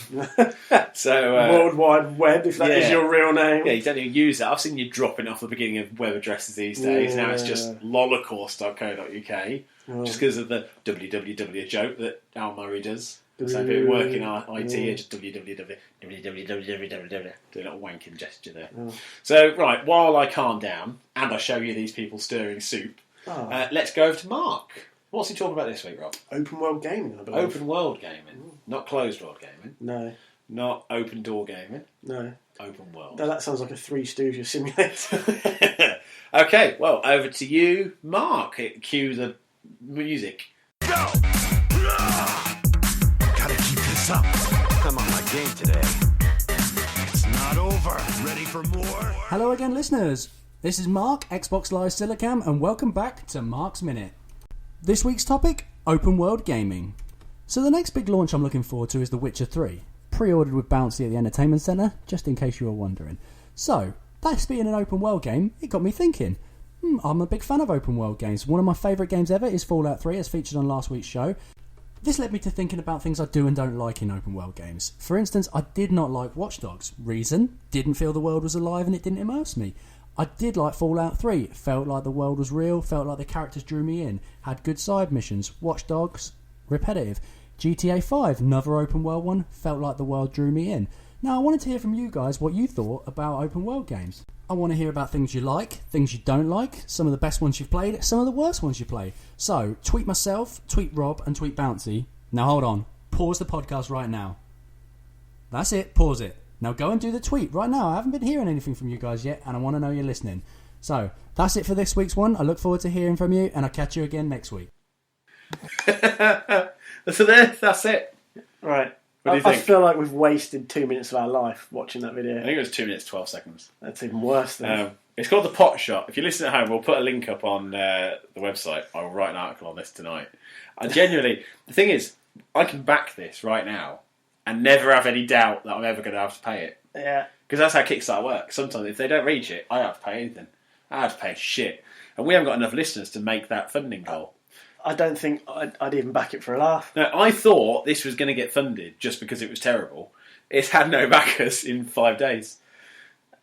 So World Wide Web, if that is your real name. Yeah, you don't even use that. I've seen you dropping off the beginning of web addresses these days. Now it's just lolocaust.co.uk. Just because of the www joke that Al Murray does. So people working in IT, just www. Do a little wanking gesture there. So, right, while I calm down and I show you these people stirring soup, let's go over to Mark. What's he talking about this week, Rob? Open world gaming, I believe. Open world gaming. Not closed world gaming. No. Not open door gaming. No. Open world. No, that sounds like a Three Stooges simulator. Okay, well, over to you, Mark. Cue the music. Go! Gotta keep this up. I'm on my game today. It's not over. Ready for more? Hello again, listeners. This is Mark, Xbox Live Silicam, and welcome back to Mark's Minute. This week's topic, open world gaming. So the next big launch I'm looking forward to is The Witcher 3, pre-ordered with Bouncy at the Entertainment Centre, just in case you were wondering. So, this being an open world game, it got me thinking, I'm a big fan of open world games. One of my favourite games ever is Fallout 3, as featured on last week's show. This led me to thinking about things I do and don't like in open world games. For instance, I did not like Watch Dogs. Reason? Didn't feel the world was alive and it didn't immerse me. I did like Fallout 3. Felt like the world was real, felt like the characters drew me in. Had good side missions. Watch Dogs, repetitive. GTA 5, another open world one. Felt like the world drew me in. Now I wanted to hear from you guys what you thought about open world games. I want to hear about things you like, things you don't like, some of the best ones you've played, some of the worst ones you play. So, tweet myself, tweet Rob and tweet Bouncy. Now hold on, pause the podcast right now. That's it, pause it. Now go and do the tweet right now. I haven't been hearing anything from you guys yet and I want to know you're listening. So, that's it for this week's one. I look forward to hearing from you and I'll catch you again next week. So that's it. Right. What do you think? I feel like we've wasted 2 minutes of our life watching that video. I think it was 2 minutes 12 seconds. That's even worse than... It's called The Pot Shot. If you listen at home, we'll put a link up on the website. I will write an article on this tonight. I genuinely... The thing is, I can back this right now and never have any doubt that I'm ever going to have to pay it. Yeah. Because that's how Kickstarter works. Sometimes if they don't reach it, I don't have to pay anything. I have to pay shit. And we haven't got enough listeners to make that funding goal. I don't think I'd even back it for a laugh. Now, I thought this was going to get funded just because it was terrible. It's had no backers in 5 days.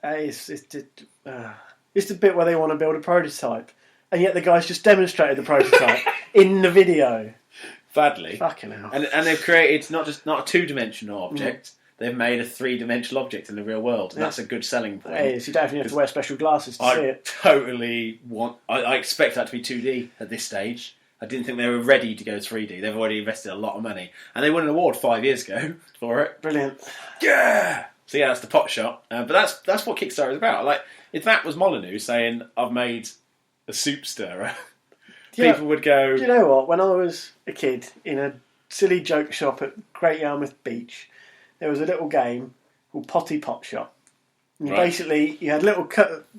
It's the bit where they want to build a prototype. And yet the guys just demonstrated the prototype in the video. Badly. Fucking hell. And they've created not a two-dimensional object, they've made a three-dimensional object in the real world. And that's a good selling point. It is. You don't even have to wear special glasses to see it. I expect that to be 2D at this stage. I didn't think they were ready to go 3D. They've already invested a lot of money. And they won an award 5 years ago for it. Brilliant. Yeah! So yeah, that's the pot shot. But that's what Kickstarter is about. Like, if that was Molyneux saying, I've made a soup stirrer, people would go... Do you know what? When I was a kid in a silly joke shop at Great Yarmouth Beach, there was a little game called Potty Pot Shot. And basically, you had little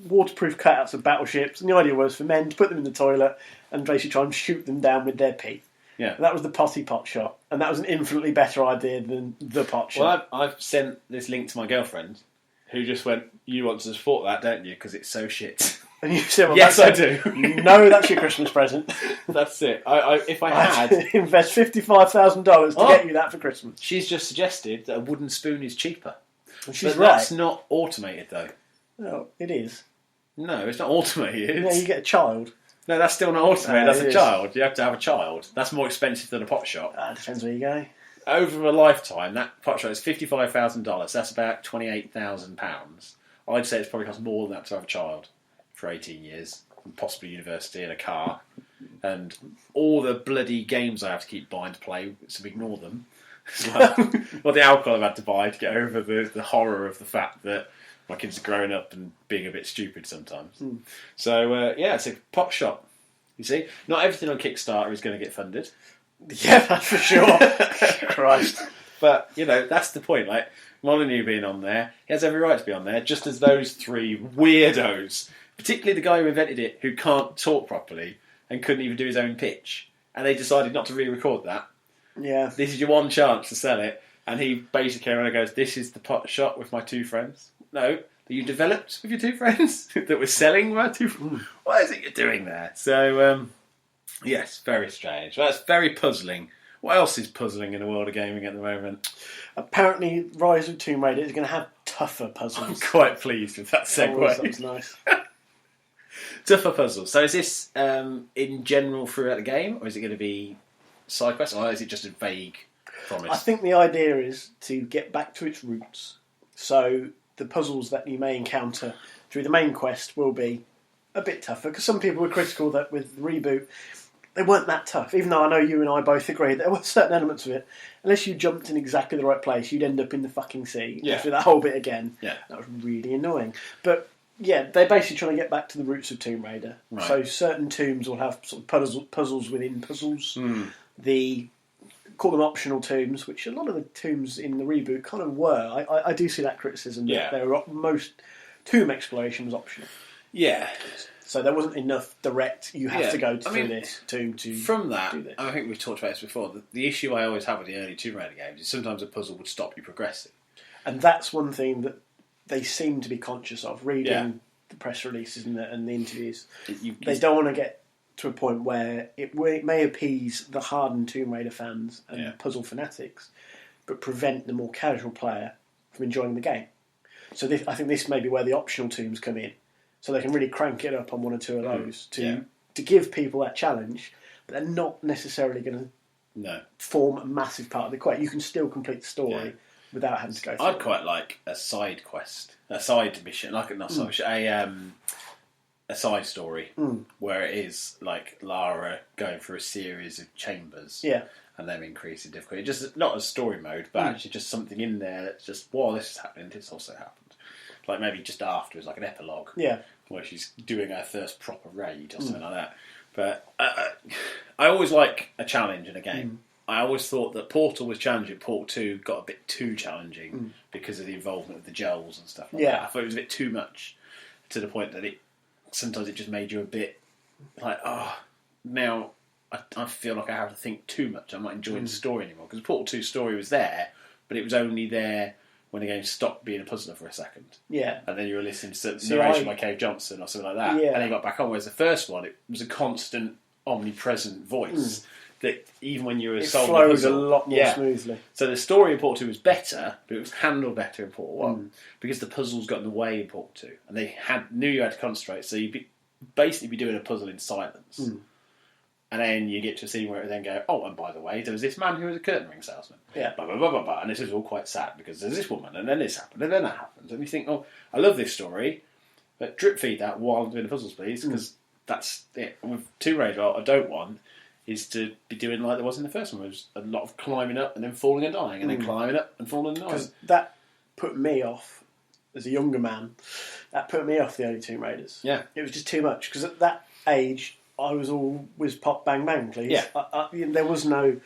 waterproof cutouts of battleships, and the idea was for men to put them in the toilet and basically try and shoot them down with their pee. Yeah. And that was the Potty Pot Shot, and that was an infinitely better idea than the pot shot. Well, I've sent this link to my girlfriend, who just went, "You want to support that, don't you? Because it's so shit." And you said, well, "Yes, I do." No, that's your Christmas present. That's it. If I had invest $55,000 to get you that for Christmas. She's just suggested that a wooden spoon is cheaper. She's but right. That's not automated, though. No, it is. No, it's not automated. Yeah, you get a child. No, that's still not automated. That's a child. You have to have a child. That's more expensive than a pot shot. Depends where you go. Over a lifetime, that pot shot is $55,000. That's about £28,000. I'd say it's probably cost more than that to have a child for 18 years, and possibly university and a car, and all the bloody games I have to keep buying to play, so ignore them. Well, the alcohol I've had to buy to get over the horror of the fact that my kids are growing up and being a bit stupid sometimes. So, it's a pot shot. You see, not everything on Kickstarter is going to get funded. Yeah, that's for sure. Christ. But, that's the point. Like, Molyneux being on there, he has every right to be on there, just as those three weirdos, particularly the guy who invented it, who can't talk properly and couldn't even do his own pitch. And they decided not to re-record that. Yeah. This is your one chance to sell it. And he basically came around and goes, this is the pot shot with my two friends. No, that you developed with your two friends? That we're selling with our two friends? What is it you're doing there? So, yes, very strange. Well, that's very puzzling. What else is puzzling in the world of gaming at the moment? Apparently, Rise of Tomb Raider is going to have tougher puzzles. I'm quite pleased with that segue. Oh, that was nice. Tougher puzzles. So is this in general throughout the game, or is it going to be side quests, or is it just a vague promise? I think the idea is to get back to its roots. So the puzzles that you may encounter through the main quest will be a bit tougher, because some people were critical that with the reboot, they weren't that tough. Even though I know you and I both agree there were certain elements of it, unless you jumped in exactly the right place, you'd end up in the fucking sea. Yeah. Through that whole bit again. Yeah. That was really annoying. But yeah, they're basically trying to get back to the roots of Tomb Raider. Right. So certain tombs will have sort of puzzles within puzzles. Call them optional tombs, which a lot of the tombs in the reboot kind of were. I do see that criticism. Yeah. That most tomb exploration was optional. Yeah. So there wasn't enough direct, you have to go through mean, this tomb to from that, do this. I think we've talked about this before, the issue I always have with the early Tomb Raider games is sometimes a puzzle would stop you progressing. And that's one thing that they seem to be conscious of, reading the press releases and the interviews. They don't want to get to a point where it may appease the hardened Tomb Raider fans and puzzle fanatics, but prevent the more casual player from enjoying the game. So I think this may be where the optional tombs come in. So they can really crank it up on one or two of those to give people that challenge, but they're not necessarily going to form a massive part of the quest. You can still complete the story without having to go through I'd quite like a side quest, a side mission, like not side mission, a side story where it is like Lara going through a series of chambers and them increasing difficulty. Just not as story mode, but actually just something in there that's just, while this is happening, this also happened. Like maybe just afterwards, like an epilogue. Yeah. Where she's doing her first proper raid or something like that. But I always like a challenge in a game. I always thought that Portal was challenging. Portal 2 got a bit too challenging because of the involvement of the gels and stuff like that. I thought it was a bit too much, to the point that sometimes it just made you a bit like, now I feel like I have to think too much. I'm not enjoying the story anymore. Because Portal 2's story was there, but it was only there when the game stopped being a puzzler for a second. Yeah. And then you were listening to narration by Cave Johnson or something like that. Yeah. And then you got back on. Whereas the first one, it was a constant, omnipresent voice that even when you were solving the puzzle, a lot more smoothly. So the story in Portal 2 was better, but it was handled better in Portal 1 because the puzzles got in the way in Portal 2. And they knew you had to concentrate. So you'd basically be doing a puzzle in silence. And then you get to a scene where it then go, oh, and by the way, there was this man who was a curtain ring salesman. Yeah. Blah, blah, blah, blah, blah. And this is all quite sad because there's this woman, and then this happened, and then that happens. And you think, oh, I love this story, but drip feed that while I'm doing the puzzles, please, because that's it. And with Tomb Raider, what I don't want is to be doing like there was in the first one, where there's a lot of climbing up and then falling and dying, and then climbing up and falling and dying. Because that put me off, as a younger man, that put me off the early Tomb Raiders. Yeah. It was just too much, because at that age, I was all whiz pop bang bang, please. Yeah. There was no,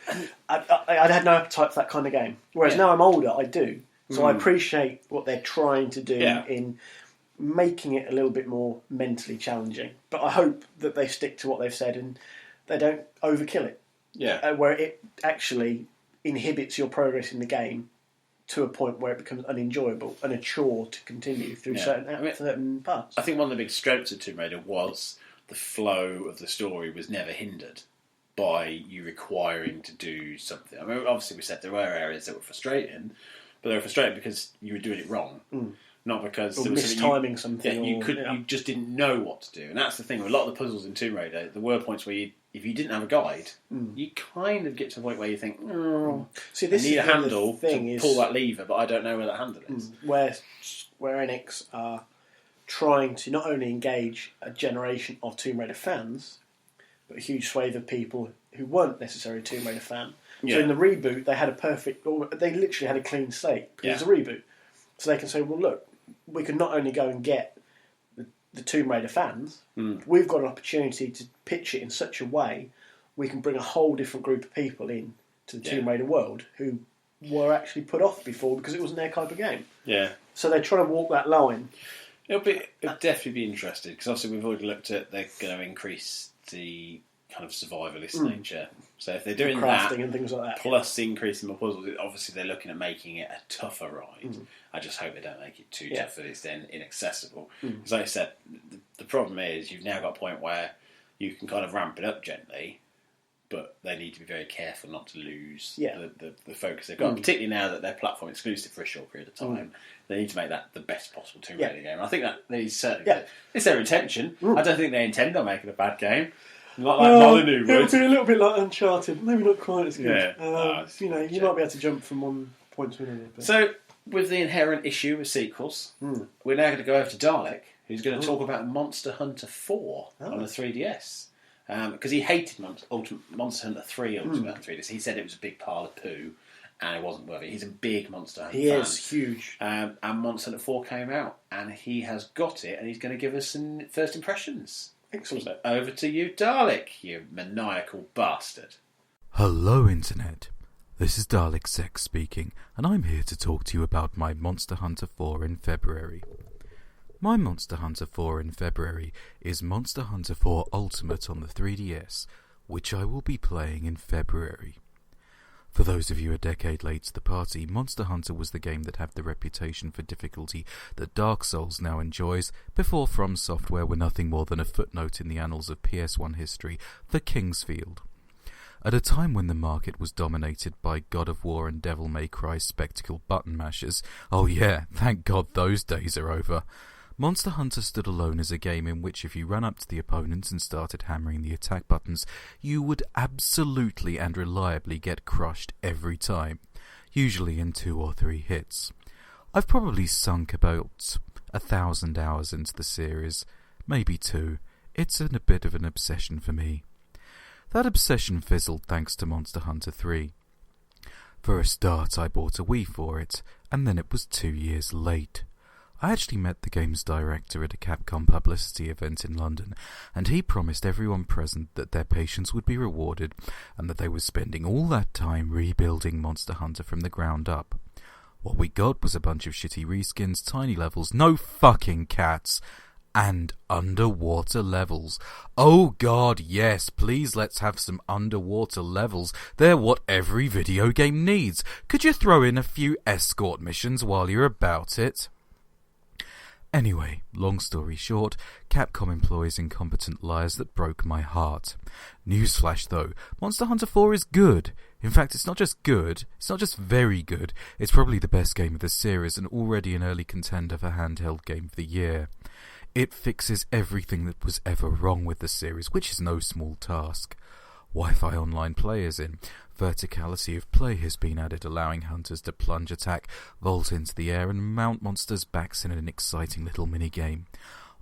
I had no appetite for that kind of game. Whereas now I'm older, I do. So I appreciate what they're trying to do in making it a little bit more mentally challenging. But I hope that they stick to what they've said and they don't overkill it. Yeah. Where it actually inhibits your progress in the game to a point where it becomes unenjoyable and a chore to continue through certain parts. I think one of the big strengths of Tomb Raider was the flow of the story was never hindered by you requiring to do something. I mean, obviously we said there were areas that were frustrating, but they were frustrating because you were doing it wrong, not because there was mistiming something. You just didn't know what to do, and that's the thing with a lot of the puzzles in Tomb Raider. There were points where if you didn't have a guide, you kind of get to a point where you think, see, this I need a handle to pull that lever, but I don't know where that handle is. Where where NX are trying to not only engage a generation of Tomb Raider fans, but a huge swathe of people who weren't necessarily a Tomb Raider fan. Yeah. So in the reboot, they literally had a clean slate because it was a reboot. So they can say, well, look, we can not only go and get the Tomb Raider fans, we've got an opportunity to pitch it in such a way we can bring a whole different group of people in to the Tomb Raider world who were actually put off before because it wasn't their type of game. Yeah. So they're trying to walk that line. It'll definitely be interesting because obviously we've already looked at they're going to increase the kind of survivalist nature. So if they're doing crafting that, and things like that, plus increasing the puzzles, obviously they're looking at making it a tougher ride. I just hope they don't make it too tough that it's then inaccessible. Because like I said, the problem is you've now got a point where you can kind of ramp it up gently, but they need to be very careful not to lose the focus they've got. Particularly now that they're platform exclusive for a short period of time, they need to make that the best possible Tomb Raider game. I think that is certainly it's their intention. I don't think they intend on making a bad game. Like Molyneux would. It'll be a little bit like Uncharted, maybe not quite as good. Yeah. You might be able to jump from one point to another. But... So, with the inherent issue with sequels, we're now going to go over to Dalek, who's going to talk about Monster Hunter 4 on the 3DS. Because he hated Monster Hunter 3 Ultimate on 3DS. He said it was a big pile of poo and it wasn't worth it. He's a big Monster Hunter fan. He is huge. And Monster Hunter 4 came out and he has got it and he's going to give us some first impressions. Excellent. So over to you, Dalek, you maniacal bastard. Hello, Internet. This is Dalek Sex speaking, and I'm here to talk to you about my Monster Hunter 4 in February. My Monster Hunter 4 in February is Monster Hunter 4 Ultimate on the 3DS, which I will be playing in February. For those of you a decade late to the party, Monster Hunter was the game that had the reputation for difficulty that Dark Souls now enjoys, before From Software were nothing more than a footnote in the annals of PS1 history for Kingsfield. At a time when the market was dominated by God of War and Devil May Cry spectacle button mashers, oh yeah, thank God those days are over, Monster Hunter stood alone as a game in which if you ran up to the opponents and started hammering the attack buttons, you would absolutely and reliably get crushed every time, usually in 2 or 3 hits. I've probably sunk about 1,000 hours into the series, maybe 2. It's a bit of an obsession for me. That obsession fizzled thanks to Monster Hunter 3. For a start, I bought a Wii for it, and then it was 2 years late. I actually met the game's director at a Capcom publicity event in London, and he promised everyone present that their patience would be rewarded and that they were spending all that time rebuilding Monster Hunter from the ground up. What we got was a bunch of shitty reskins, tiny levels, no fucking cats, and underwater levels. Oh god, yes, please let's have some underwater levels. They're what every video game needs. Could you throw in a few escort missions while you're about it? Anyway, long story short, Capcom employs incompetent liars that broke my heart. Newsflash though, Monster Hunter 4 is good. In fact, it's not just good, it's not just very good, it's probably the best game of the series and already an early contender for Handheld Game of the Year. It fixes everything that was ever wrong with the series, which is no small task. Wi-Fi online play is in. Verticality of play has been added, allowing hunters to plunge attack, vault into the air and mount monsters' backs in an exciting little mini-game.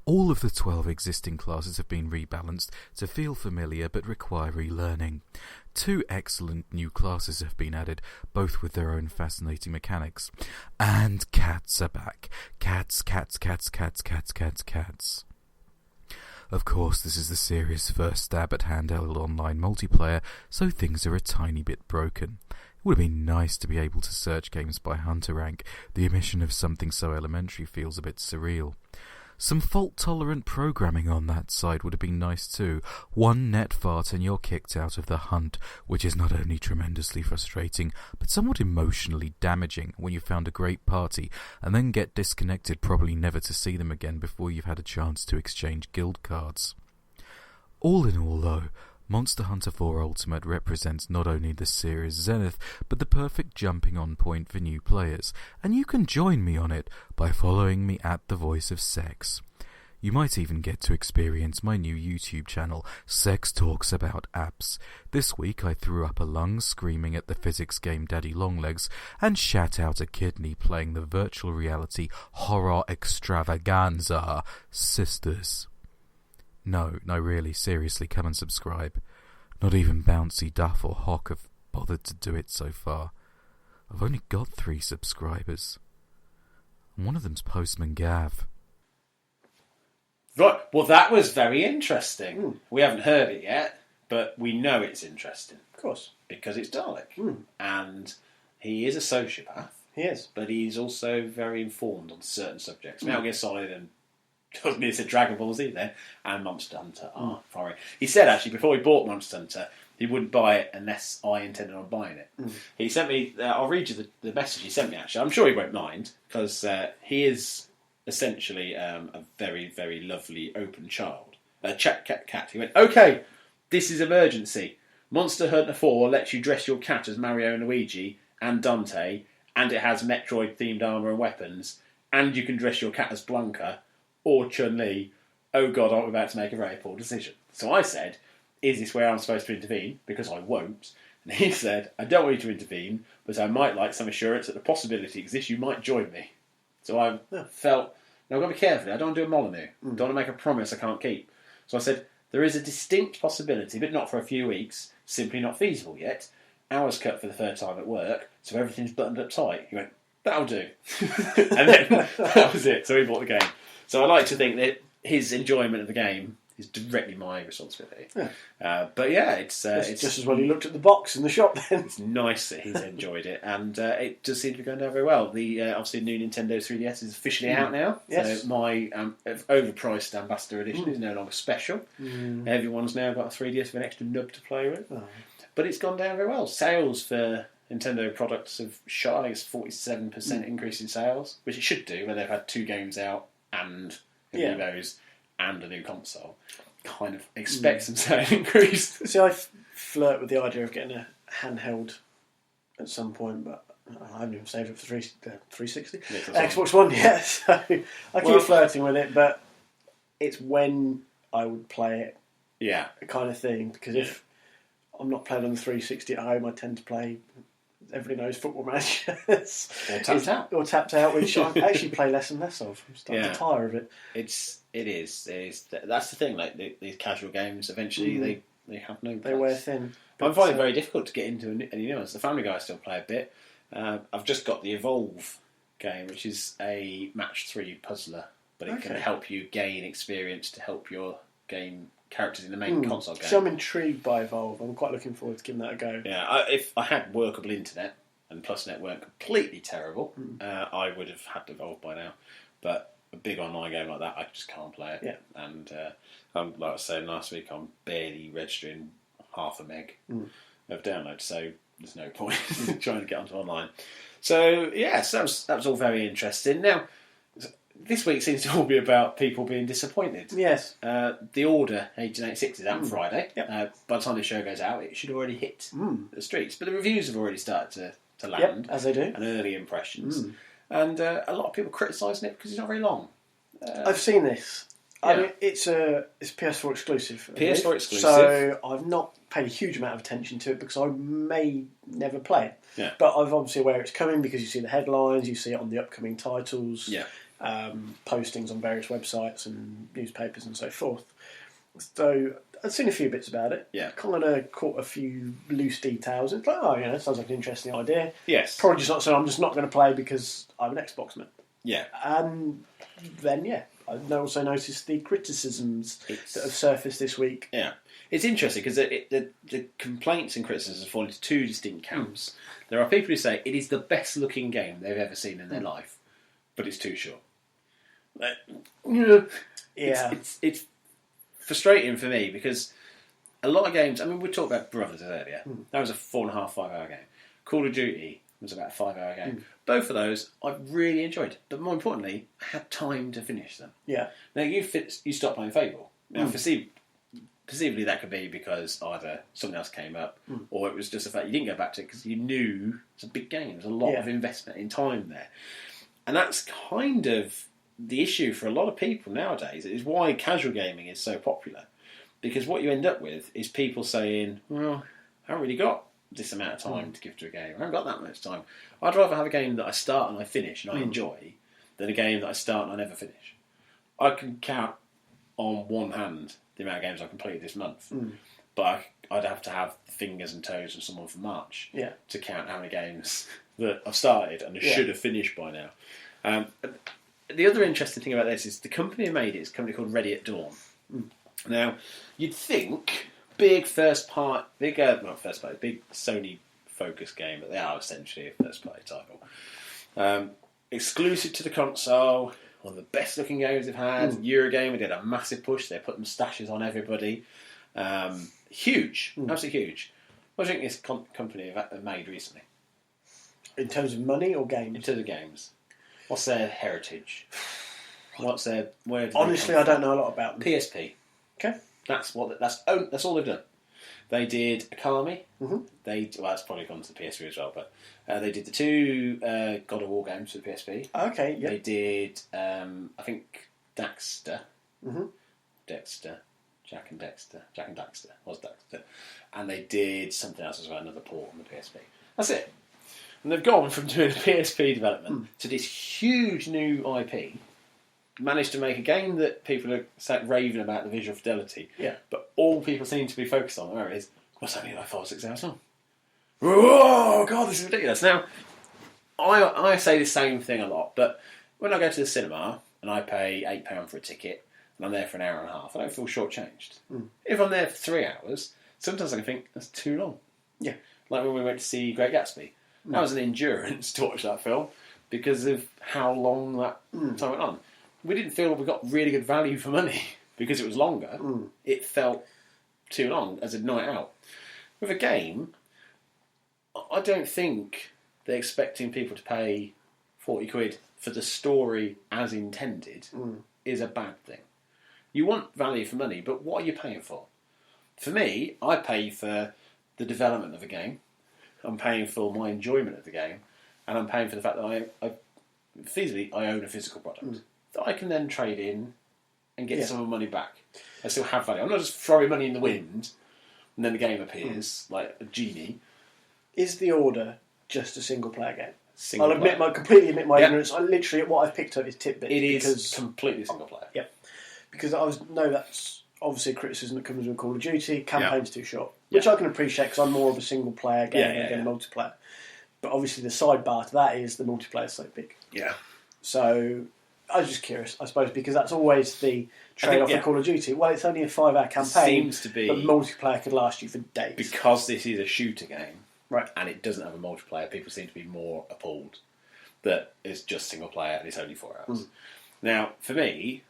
All of the 12 existing classes have been rebalanced to feel familiar but require relearning. 2 excellent new classes have been added, both with their own fascinating mechanics. And cats are back. Cats. Of course, this is the series' first stab at handheld online multiplayer, so things are a tiny bit broken. It would have been nice to be able to search games by hunter rank. The omission of something so elementary feels a bit surreal. Some fault-tolerant programming on that side would have been nice too. One net fart and you're kicked out of the hunt, which is not only tremendously frustrating, but somewhat emotionally damaging when you found a great party and then get disconnected, probably never to see them again before you've had a chance to exchange guild cards. All in all though, Monster Hunter 4 Ultimate represents not only the series' zenith, but the perfect jumping on point for new players, and you can join me on it by following me at The Voice of Sex. You might even get to experience my new YouTube channel, Sex Talks About Apps. This week I threw up a lung screaming at the physics game Daddy Longlegs and shat out a kidney playing the virtual reality horror extravaganza Sisters. No, really, seriously, come and subscribe. Not even Bouncy, Duff or Hock have bothered to do it so far. I've only got 3 subscribers. And one of them's Postman Gav. Right, well that was very interesting. We haven't heard it yet, but we know it's interesting. Of course. Because it's Dalek. And he is a sociopath. He is. But he's also very informed on certain subjects. Metal Gear Solid and he said Dragon Ball Z there, and Monster Hunter are foreign. He said actually before he bought Monster Hunter, he wouldn't buy it unless I intended on buying it. He sent me, I'll read you the message he sent me actually. I'm sure he won't mind, because he is essentially a very, very lovely open child. Cat. He went, okay, this is emergency. Monster Hunter 4 lets you dress your cat as Mario and Luigi and Dante, and it has Metroid-themed armour and weapons, and you can dress your cat as Blanca or Chun-Li. Oh God, I'm about to make a very poor decision. So I said, is this where I'm supposed to intervene? Because I won't. And he said, I don't want you to intervene, but I might like some assurance that the possibility exists you might join me. So I felt, now I've got to be careful, I don't want to do a Molyneux. I don't want to make a promise I can't keep. So I said, there is a distinct possibility, but not for a few weeks, simply not feasible yet. Hours cut for the third time at work, so everything's buttoned up tight. He went, that'll do. And then that was it. So he bought the game. So I like to think that his enjoyment of the game is directly my responsibility. Yeah. But yeah, it's just as well he looked at the box in the shop then. It's nice that he's enjoyed it, and it does seem to be going down very well. The obviously new Nintendo 3DS is officially out now. Yes. So my overpriced Ambassador Edition is no longer special. Everyone's now got a 3DS with an extra nub to play with. But it's gone down very well. Sales for Nintendo products have shot. I think it's 47% increase in sales, which it should do when they've had 2 games out and Amiibos and a new console. Kind of expect some sales increase. See, I flirt with the idea of getting a handheld at some point, but I haven't even saved it for 360. Xbox One yet, so I keep flirting with it, but it's when I would play it. Yeah. Kind of thing, because if I'm not playing on the 360 at home, I tend to play, everybody knows, Football Managers. Or Tapped Out, which I actually play less and less of. I'm starting to tire of it. It is. That's the thing, like these casual games, eventually they have no place. They wear thin. I find it very difficult to get into any new ones. The Family Guy I still play a bit. I've just got the Evolve game, which is a match 3 puzzler, but it can help you gain experience to help your game characters in the main console game. So I'm intrigued by Evolve. I'm quite looking forward to giving that a go. Yeah, if I had workable internet and PlusNet weren't completely terrible, I would have had Evolve by now. But a big online game like that, I just can't play it. Yeah. And like I was saying last week, I'm barely registering half a meg of download, so there's no point trying to get onto online. So yes, that was all very interesting. Now, this week seems to all be about people being disappointed. Yes. The Order 1886 is out on Friday. Yep. By the time the show goes out, it should already hit the streets. But the reviews have already started to land. Yep, as they do. And early impressions. And a lot of people criticising it because it's not very long. I've seen this. Yeah. I mean, it's PS4 exclusive. PS4 exclusive. So I've not paid a huge amount of attention to it because I may never play it. Yeah. But I'm obviously aware it's coming because you see the headlines, you see it on the upcoming titles. Yeah. Postings on various websites and newspapers and so forth. So I'd seen a few bits about it. Yeah. Kind of caught a few loose details. It's like, sounds like an interesting idea. Yes. Probably just not so I'm just not going to play because I'm an Xbox man. Yeah. And then, I also noticed the criticisms that have surfaced this week. Yeah. It's interesting because the complaints and criticisms fall into 2 distinct camps. There are people who say it is the best looking game they've ever seen in their life, but it's too short. It's frustrating for me because a lot of games, I mean, we talked about Brothers earlier. That was a 4.5, 5 hour game. Call of Duty was about a 5 hour game. Both of those I've really enjoyed, but more importantly, I had time to finish them. Yeah. Now you stopped playing Fable. Now perceivably that could be because either something else came up or it was just the fact you didn't go back to it because you knew it's a big game. There's a lot of investment in time there. And that's kind of the issue for a lot of people nowadays is why casual gaming is so popular. Because what you end up with is people saying, well, I haven't really got this amount of time to give to a game. I haven't got that much time. I'd rather have a game that I start and I finish and I enjoy than a game that I start and I never finish. I can count on one hand the amount of games I've completed this month. But I'd have to have the fingers and toes of someone from March to count how many games that I've started and I should have finished by now. The other interesting thing about this is the company who made it is a company called Ready at Dawn. Now, you'd think big Sony-focused game, but they are essentially a first-party title. Exclusive to the console, one of the best-looking games they've had. Eurogamer did a massive push. They put moustaches on everybody. Huge, absolutely huge. What do you think this company have made recently? In terms of money or games? In terms of games. What's their heritage? Honestly, I don't know a lot about them. PSP. Okay. That's all they've done. They did Akami. That's probably gone to the PSP as well, but they did the two God of War games for the PSP. Okay, yeah. They did, I think, Daxter. Jack and Daxter was Daxter. And they did something else as well, another port on the PSP. That's it. And they've gone from doing PSP development to this huge new IP. Managed to make a game that people are raving about the visual fidelity. Yeah. But all people seem to be focused on is, what's only like 5 or 6 hours long? Oh, God, this is ridiculous. Now, I say the same thing a lot, but when I go to the cinema and I pay £8 for a ticket and I'm there for an hour and a half, I don't feel shortchanged. If I'm there for 3 hours, sometimes I can think, that's too long. Yeah. Like when we went to see Great Gatsby. That was an endurance to watch that film because of how long that time went on. We didn't feel we got really good value for money because it was longer. It felt too long as a night out. With a game, I don't think they're expecting people to pay 40 quid for the story as intended is a bad thing. You want value for money, but what are you paying for? For me, I pay for the development of a game. I'm paying for my enjoyment of the game, and I'm paying for the fact that I own a physical product that I can then trade in and get some of my money back. I still have value. I'm not just throwing money in the wind and then the game appears like a genie. Is The Order just a single-player game? I'll completely admit my ignorance. What I've picked up is tidbits. It is completely single-player. Yeah, because that's obviously a criticism that comes with Call of Duty. Campaign's too short, which I can appreciate because I'm more of a single-player game than a multiplayer. But obviously the sidebar to that is the multiplayer is so big. Yeah. So I was just curious, I suppose, because that's always the trade-off for Call of Duty. Well, it's only a 5-hour campaign, seems to be, but multiplayer could last you for days. Because this is a shooter game, right, and it doesn't have a multiplayer, people seem to be more appalled that it's just single-player and it's only 4 hours. Now, for me,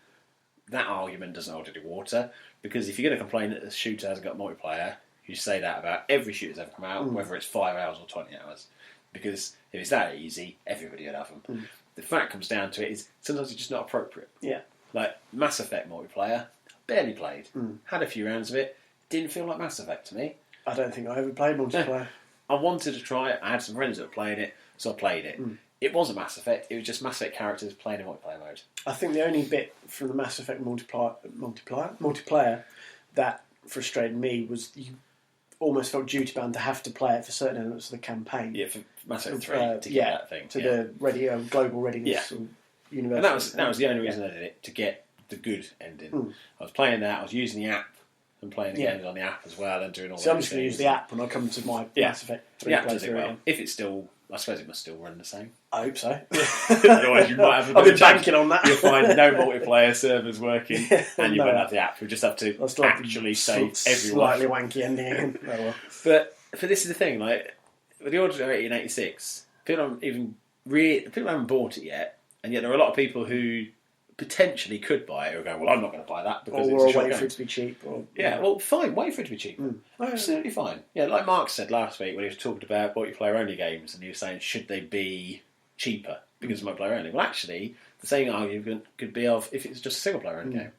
that argument doesn't hold any water, because if you're going to complain that the shooter hasn't got multiplayer, you say that about every shooter that's ever come out, whether it's 5 hours or 20 hours. Because if it's that easy, everybody would have them. The fact comes down to it is sometimes it's just not appropriate. Yeah. Like Mass Effect multiplayer, barely played. Had a few rounds of it, didn't feel like Mass Effect to me. I don't think I ever played multiplayer. I wanted to try it, I had some friends that were playing it, so I played it. It wasn't Mass Effect, it was just Mass Effect characters playing in multiplayer mode. I think the only bit from the Mass Effect multiplayer that frustrated me was you almost felt duty-bound to have to play it for certain elements of the campaign. Yeah, for Mass Effect 3, to get that thing. To the global readiness or universal. And that was the only reason I did it, to get the good ending. I was playing that, I was using the app and playing the games on the app as well and doing all that. So I'm just going to use the app when I come to my Mass Effect 3 playthrough. If it's still, I suppose it must still run the same. I hope so. Otherwise you might have a I've been banking on that. You'll find no multiplayer servers working and you won't have the app. You'll just have to actually save everyone. Slightly wanky ending. Oh, well. But this is the thing, like, with the Order of 1886, people haven't bought it yet, and yet there are a lot of people who potentially could buy it who are going, well, I'm not going to buy that because it's a short wait for it to be cheap. Well, fine, wait for it to be cheap. Absolutely fine. Yeah, like Mark said last week when he was talking about multiplayer-only games, and he was saying, should they be cheaper because of multiplayer-only? Well, actually, the same argument could be of if it's just a single-player-only game.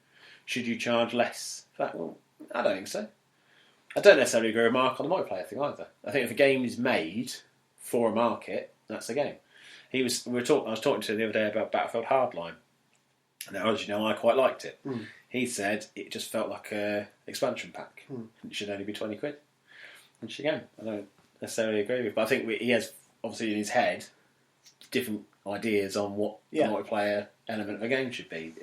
Should you charge less for that? Well, I don't think so. I don't necessarily agree with Mark on the multiplayer thing either. I think if a game is made for a market, that's the game. I was talking to him the other day about Battlefield Hardline. Now, as you know, I quite liked it. He said it just felt like a expansion pack. It should only be 20 quid. Which again, I don't necessarily agree with, but I think he has obviously in his head different ideas on what the multiplayer element of a game should be.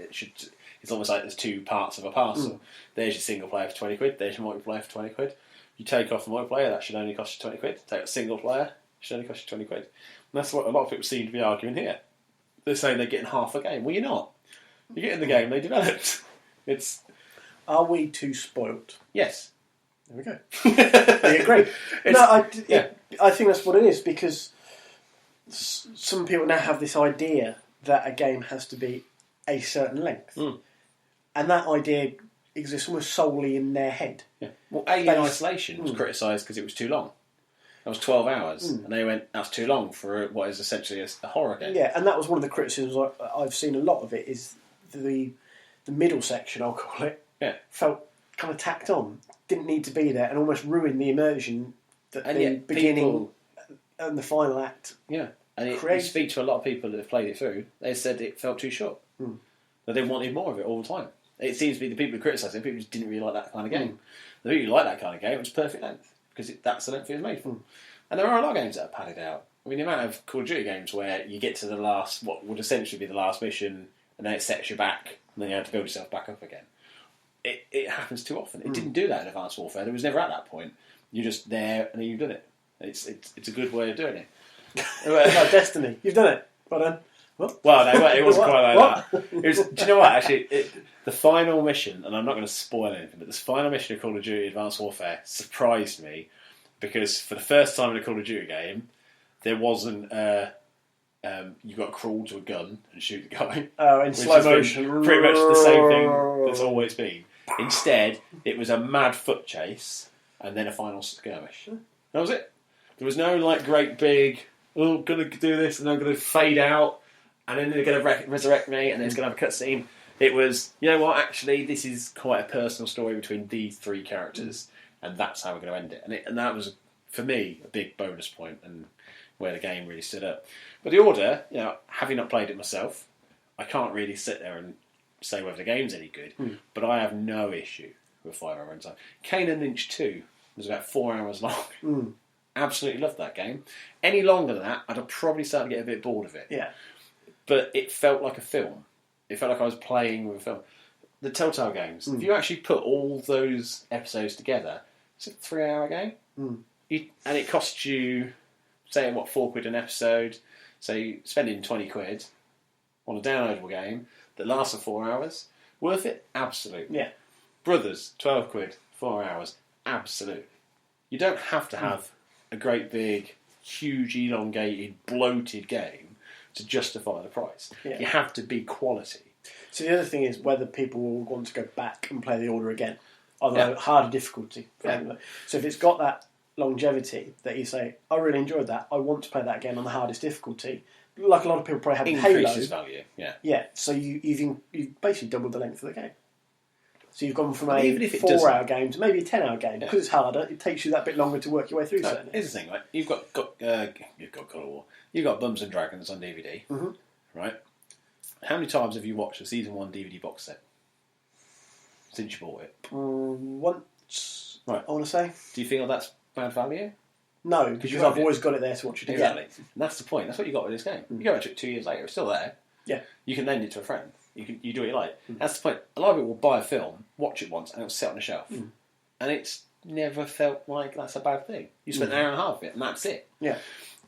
It's almost like there's two parts of a parcel. There's your single player for 20 quid, there's your multiplayer for 20 quid. You take off the multiplayer, that should only cost you 20 quid. Take a single player, it should only cost you 20 quid. And that's what a lot of people seem to be arguing here. They're saying they're getting half a game. Well, you're not. You're getting the game they developed. Are we too spoilt? Yes. There we go. I agree. I think that's what it is, because some people now have this idea that a game has to be a certain length. And that idea exists almost solely in their head. Yeah. Well, Alien Isolation was criticised because it was too long. That was 12 hours. And they went, that's too long for what is essentially a horror game. Yeah, and that was one of the criticisms I've seen a lot of it, is the middle section, I'll call it, felt kind of tacked on. Didn't need to be there, and almost ruined the immersion that the beginning and the final act. Yeah, and you speak to a lot of people that have played it through. They said it felt too short. That they wanted more of it all the time. It seems to be the people who criticise it, people just didn't really like that kind of game. The people who like that kind of game, it was perfect length, because that's the length it was made for. And there are a lot of games that are padded out. I mean, the amount of Call of Duty games where you get to the last, what would essentially be the last mission, and then it sets you back, and then you have to build yourself back up again. It happens too often. It didn't do that in Advanced Warfare. There was never at that point. You're just there, and then you've done it. It's a good way of doing it. Like Destiny. You've done it. Well done. What? Well, no, it wasn't quite like that. It was, do you know what, actually, the final mission, and I'm not going to spoil anything, but this final mission of Call of Duty Advanced Warfare surprised me, because for the first time in a Call of Duty game, there wasn't you got to crawl to a gun and shoot the guy. Oh, in slow motion. Pretty much the same thing that's always been. Instead, it was a mad foot chase and then a final skirmish. That was it. There was no great big, going to do this and I'm going to fade out and then they're going to resurrect me and then it's going to have a cutscene. It was, you know what, actually, this is quite a personal story between these three characters and that's how we're going to end it. And that was, for me, a big bonus point and where the game really stood up. But the Order, having not played it myself, I can't really sit there and say whether the game's any good, but I have no issue with 5 hour runtime. Kane and Lynch 2 was about 4 hours long. Absolutely loved that game. Any longer than that, I'd probably start to get a bit bored of it. Yeah. But it felt like a film. It felt like I was playing with a film. The Telltale games, if you actually put all those episodes together, it's a 3 hour game. And it costs you, say, what, £4 an episode. So you're spending 20 quid on a downloadable game that lasts for 4 hours. Worth it? Absolutely. Yeah. Brothers, 12 quid, 4 hours. Absolutely. You don't have to have a great big, huge, elongated, bloated game to justify the price. Yeah. You have to be quality. So the other thing is whether people will want to go back and play the Order again, although harder difficulty. So if it's got that longevity that you say, I really enjoyed that, I want to play that again on the hardest difficulty, like a lot of people probably have in Halo. Increases value, yeah. So you've basically doubled the length of the game. So you've gone from a 4 hour game to maybe a 10 hour game. Because it's harder, it takes you that bit longer to work your way through. Here's the thing, right? You've got God of War. You've got Bums and Dragons on DVD, right? How many times have you watched the Season 1 DVD box set since you bought it? Once, right. I want to say. Do you feel that's bad value? No, because I've always got it there to watch it again. Exactly. And that's the point. That's what you got with this game. You go back to it 2 years later, it's still there. Yeah. You can lend it to a friend. You do what you like. That's the point. A lot of people will buy a film, watch it once, and it'll sit on the shelf. And it's never felt like that's a bad thing. You spent an hour and a half of it, and that's it. Yeah.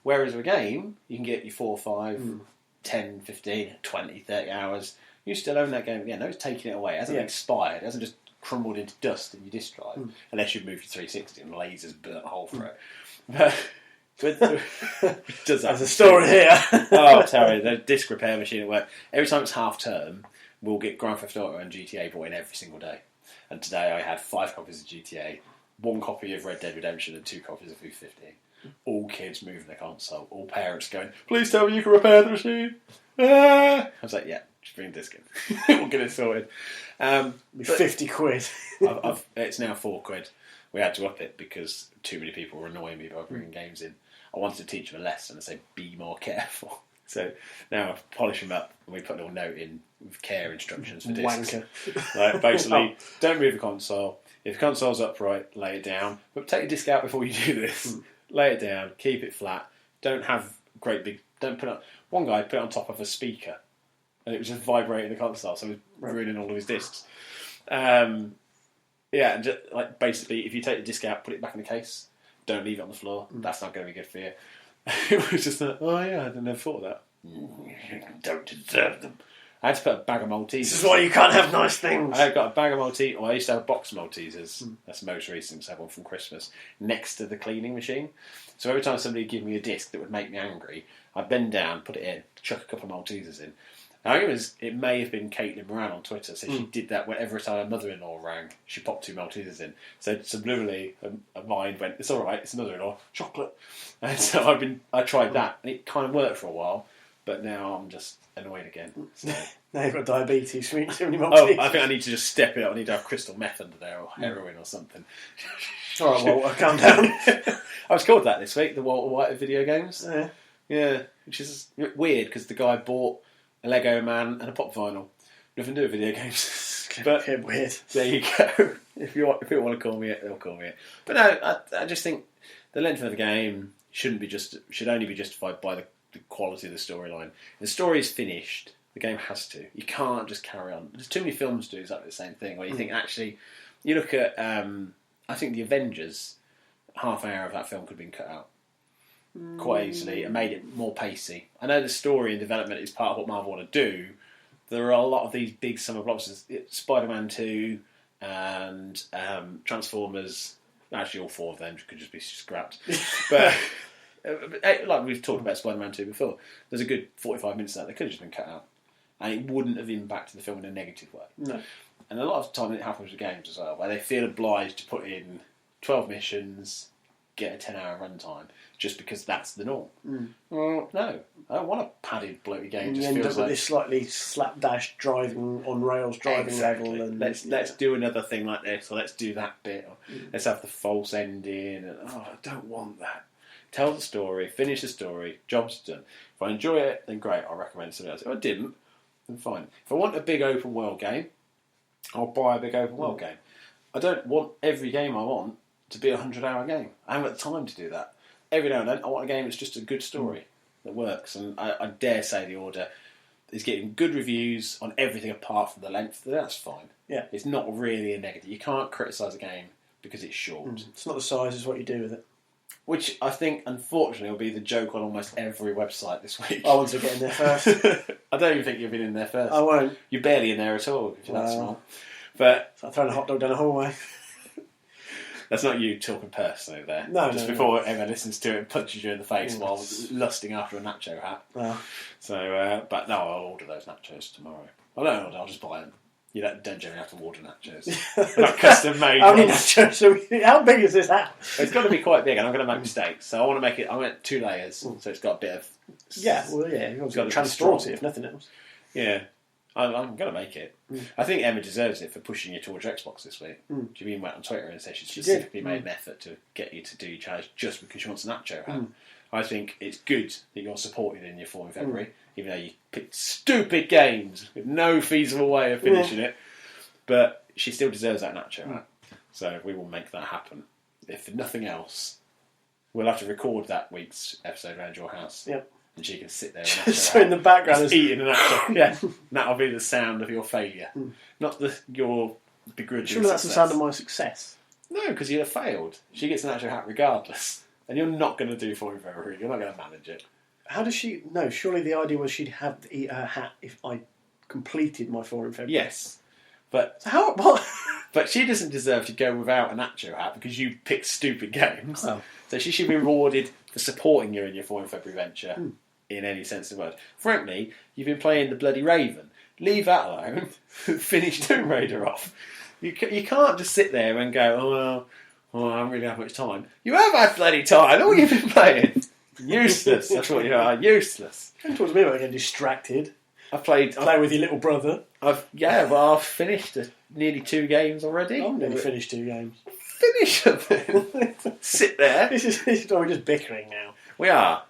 Whereas with a game, you can get your 4, 5, 10, 15, 20, 30 hours. You still own that game again. No one's taking it away. It hasn't expired. It hasn't just crumbled into dust in your disk drive. Unless you've moved to 360 and lasers burnt a hole through it. But does that? There's a story here. Oh, Terry, the disc repair machine at work. Every time it's half term, we'll get Grand Theft Auto and GTA brought in every single day. And today I had 5 copies of GTA, 1 copy of Red Dead Redemption, and 2 copies of FIFA 15. All kids moving their console, all parents going, "Please tell me you can repair the machine." I was like, "Yeah, just bring a disc in. We'll get it sorted." 50 quid. It's now 4 quid. We had to up it because too many people were annoying me by bringing games in. I wanted to teach them a lesson and say, be more careful. So now I polish them up and we put a little note in with care instructions for discs. Wanker. Like, basically, don't move the console. If the console's upright, lay it down. But take your disc out before you do this. Lay it down, keep it flat. Don't have great big... Don't put it... One guy put it on top of a speaker and it was just vibrating the console, so it was ruining all of his discs. Yeah, just, like, basically, if you take the disc out, put it back in the case. Don't leave it on the floor. That's not going to be good for you. It was just like, oh yeah, I never thought of that. You don't deserve them. I had to put a bag of Maltesers. This is why you can't have nice things. I got a bag of Maltesers. Well, I used to have a box of Maltesers. That's the most recent. So I had one from Christmas next to the cleaning machine. So every time somebody gave me a disc that would make me angry, I'd bend down, put it in, chuck a couple of Maltesers in. Now, it may have been Caitlin Moran on Twitter, so she did that every time her mother-in-law rang, she popped 2 Maltesers in. So subliminally, her mind went, it's all right, it's mother-in-law, chocolate. And so I tried that, and it kind of worked for a while, but now I'm just annoyed again. So. Now you've got diabetes, too many Maltesers. Oh, I think I need to just step it up. I need to have crystal meth under there, or heroin or something. All right, Walter, calm down. I was called that this week, the Walter White of video games. Yeah. Yeah, which is weird, because the guy bought a Lego man and a pop vinyl. Nothing to do with video games. But weird. There you go. If you want to call me it, they'll call me it. But no, I just think the length of the game should only be justified by the quality of the storyline. If the story is finished, the game has to. You can't just carry on. There's too many films do exactly the same thing, where you think, actually, you look at, I think the Avengers, half an hour of that film could have been cut out quite easily and made it more pacey. I know the story and development is part of what Marvel want to do. There are a lot of these big summer blockbusters. Spider-Man 2 and Transformers. Actually, all 4 of them could just be scrapped. But like we've talked about Spider-Man 2 before, there's a good 45 minutes of that could have just been cut out. And it wouldn't have impacted the film in a negative way. No. And a lot of the time it happens with games as well, where they feel obliged to put in 12 missions, get a 10-hour runtime, just because that's the norm. Well, no. I don't want a padded, bloated game. You end up with this slightly slapdash driving on rails driving level. And let's do another thing like this, or let's do that bit, or let's have the false ending. And, I don't want that. Tell the story, finish the story, job's done. If I enjoy it, then great, I'll recommend something else. If I didn't, then fine. If I want a big open world game, I'll buy a big open world game. I don't want every game I want to be a 100-hour game. I haven't got the time to do that. Every now and then, I want a game that's just a good story that works. And I dare say The Order is getting good reviews on everything apart from the length. That's fine. Yeah. It's not really a negative. You can't criticise a game because it's short. It's not the size, it's what you do with it. Which I think, unfortunately, will be the joke on almost every website this week. I want to get in there first. I don't even think you've been in there first. I won't. You're barely in there at all, if you're that small. But so I'm throwing a hot dog down the hallway. That's not you talking personally there. No, Just before Emma listens to it and punches you in the face while lusting after a nacho hat. Well. So, but no, I'll order those nachos tomorrow. I don't order, I'll just buy them. You don't generally have to order nachos. They're not custom made. How many nachos? How big is this house? It's got to be quite big, and I'm going to make mistakes. So I want to make it. I want 2 layers, so it's got a bit of. You've got to transport it if nothing else. Yeah, I'm going to make it. I think Emma deserves it for pushing you towards Xbox this week. She went on Twitter and said she specifically made an effort to get you to do your challenge just because she wants a nacho hat. I think it's good that you're supported in your 4 in February, even though you picked stupid games with no feasible way of finishing it. But she still deserves that nacho hat. So we will make that happen. If for nothing else, we'll have to record that week's episode around your house. Yep. And she can sit there so in the background just eating an nacho. Yeah. That'll be the sound of your failure. Not your begrudging Surely that's the sound of my success. No, because you'd have failed. She gets an nacho hat regardless. And you're not going to do 4 in February. You're not going to manage it. How does she... No, surely the idea was she'd have to eat her hat if I completed my 4 in February. Yes. But so how... What? But she doesn't deserve to go without a nacho hat because you picked stupid games. Oh. So she should be rewarded for supporting you in your 4 in February venture, in any sense of the word. Frankly, you've been playing the bloody Raven. Leave that alone. Finish Tomb Raider off. You can't just sit there and go, I haven't really had much time. You have had bloody time. All you've been playing. Useless. That's what you are. Useless. Don't talk to me about getting distracted. I've played... Play with your little brother. I've finished nearly 2 games already. I've nearly finished 2 games. Finish them then. Sit there. This is we're just bickering now. We are.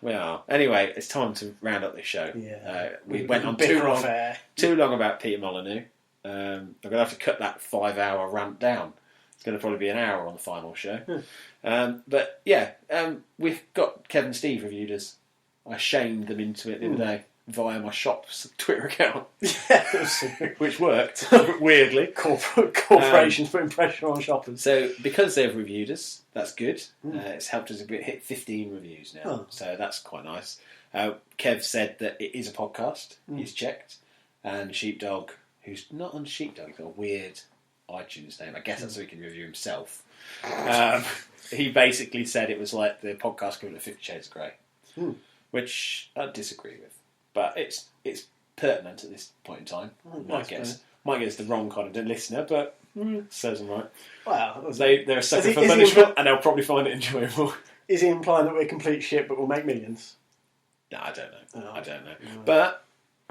Anyway, it's time to round up this show. Yeah. We went on too long about Peter Molyneux. I'm going to have to cut that 5-hour rant down. It's going to probably be an hour on the final show. But yeah, we've got Kev and Steve reviewed us. I shamed them into it the other day via my shop's Twitter account. Which worked, weirdly. Corporations putting pressure on shoppers. So, because they've reviewed us, that's good. It's helped us a bit, hit 15 reviews now. So that's quite nice. Kev said that it is a podcast. He's checked. And Sheepdog, who's not on Sheepdog, he's got a weird iTunes name. I guess that's so he can review himself. He basically said it was like the podcast equivalent of 50 Shades of Grey. Which I disagree with. But it's pertinent at this point in time. Might get us the wrong kind of listener, but serves them right. Wow. They're a sucker for punishment, and they'll probably find it enjoyable. Is he implying that we're complete shit, but we'll make millions? No, I don't know. I don't know. But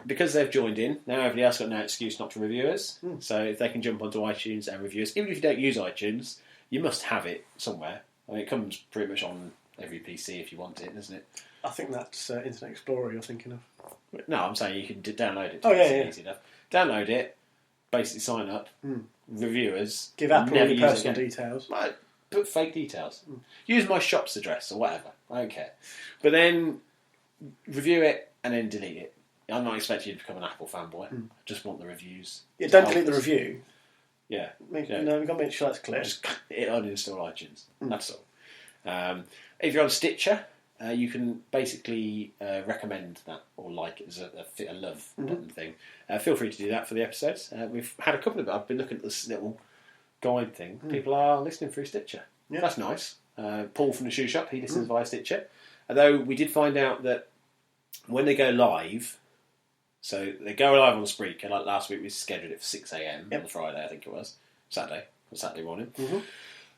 because they've joined in, now everybody else got no excuse not to review us. So if they can jump onto iTunes and review us, even if you don't use iTunes, you must have it somewhere. I mean, it comes pretty much on every PC if you want it, doesn't it? I think that's Internet Explorer you're thinking of. No, I'm saying you can download it. Easy enough. Download it, basically sign up, review us. Give Apple all your personal details. Put fake details. Use my shop's address or whatever. I don't care. But then review it and then delete it. I'm not expecting you to become an Apple fanboy. I just want the reviews. Yeah, don't delete the review. Yeah. No, we've got to make sure that's clear. Just uninstall iTunes. That's all. If you're on Stitcher, you can basically recommend that or like it as a love button thing. Feel free to do that for the episodes. We've had a couple of. I've been looking at this little guide thing. People are listening through Stitcher. Yeah. That's nice. Paul from the shoe shop, he listens via Stitcher. Although we did find out that when they go live, so they go live on Spreaker. Like last week, we scheduled it for 6 a.m. on the Friday, I think it was Saturday morning.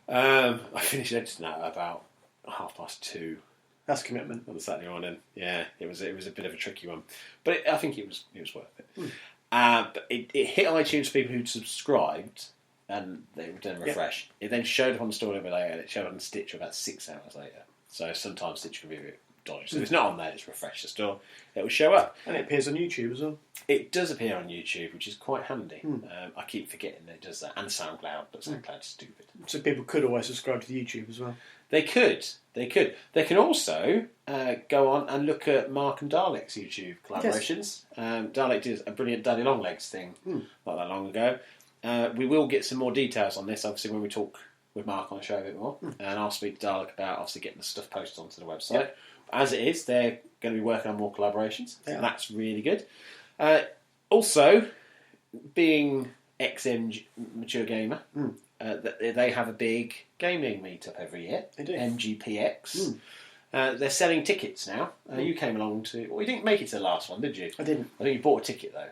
I finished editing that at about 2:30. That's commitment on the Saturday morning. Yeah, it was a bit of a tricky one, but I think it was worth it. But it hit iTunes for people who'd subscribed, and they would then refresh. It then showed up on the store a bit later, and it showed up on Stitcher about 6 hours later. So sometimes Stitcher can be a bit dodgy. So if it's not on there, just refresh the store. It will show up, and it appears on YouTube as well. It does appear on YouTube, which is quite handy. I keep forgetting that it does that, and SoundCloud, but SoundCloud's stupid. So people could always subscribe to the YouTube as well. They could. They can also go on and look at Mark and Dalek's YouTube collaborations. Yes. Dalek did a brilliant Daddy Longlegs thing not that long ago. We will get some more details on this, obviously, when we talk with Mark on the show a bit more. And I'll speak to Dalek about, obviously, getting the stuff posted onto the website. Yep. As it is, they're going to be working on more collaborations. So that's really good. Also, being Mature Gamer... they have a big gaming meetup every year. They do. MGPX. They're selling tickets now. You came along to... Well, you didn't make it to the last one, did you? I didn't. I think you bought a ticket, though.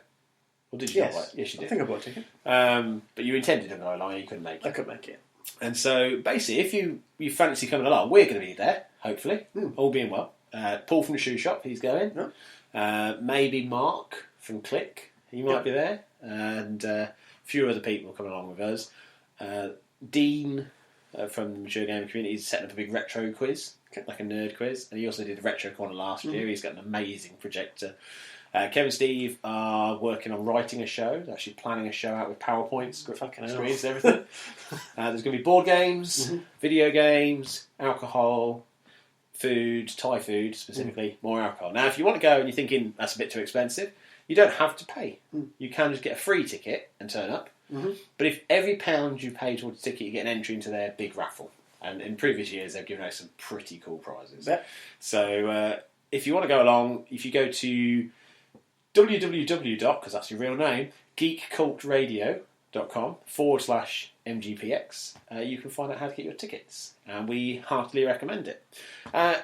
Or did you not? Yes, you did. I think I bought a ticket. But you intended to go along and you couldn't make it. I couldn't make it. And so, basically, if you fancy coming along, we're going to be there, hopefully. All being well. Paul from the shoe shop, he's going. Maybe Mark from Click, he might be there. And a few other people coming along with us. Dean from the Mature Gaming community is setting up a big retro quiz, like a nerd quiz, and he also did a retro corner last year. He's got an amazing projector. Kevin and Steve are working on writing a show. They're actually planning a show out with PowerPoint screens and everything. There's going to be board games, video games, alcohol, food, Thai food specifically, more alcohol. Now, if you want to go and you're thinking that's a bit too expensive, you don't have to pay. You can just get a free ticket and turn up. But if every £1 you pay towards the ticket, you get an entry into their big raffle. And in previous years, they've given out some pretty cool prizes. So if you want to go along, if you go to because that's your real name, geekcultradio.com/MGPX, you can find out how to get your tickets. And we heartily recommend it.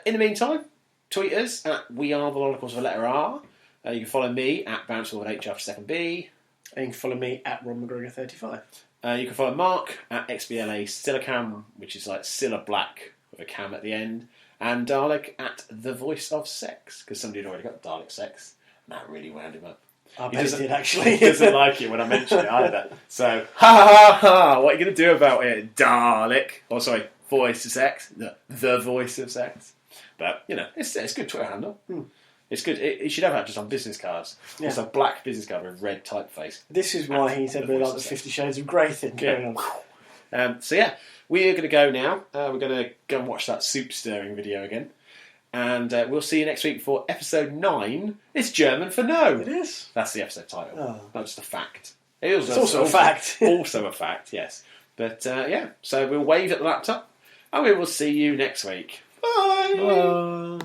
In the meantime, tweet us at wearethelolocaust with a letter R. You can follow me at Bouncy with an H after second B. And you can follow me at Rob McGregor 35. You can follow Mark at XBLA Sillacam, which is like Silla Black with a cam at the end. And Dalek at The Voice of Sex, because somebody had already got Dalek Sex. And that really wound him up. I bet he did, actually. He doesn't like it when I mention it either. So, ha ha ha, what are you going to do about it, Dalek? Oh, sorry, Voice of Sex? The Voice of Sex. But, it's a good Twitter handle. It's good. It should have that just on business cards. Yeah. It's a black business card with red typeface. This is why he said we like the 50 Shades of Grey thing going on. We are going to go now. We're going to go and watch that soup stirring video again. And we'll see you next week for episode 9. It's German for no. It is. That's the episode title. Oh. Not just a fact. It's also a fact. Also a fact, yes. But so we'll wave at the laptop and we will see you next week. Bye. Bye.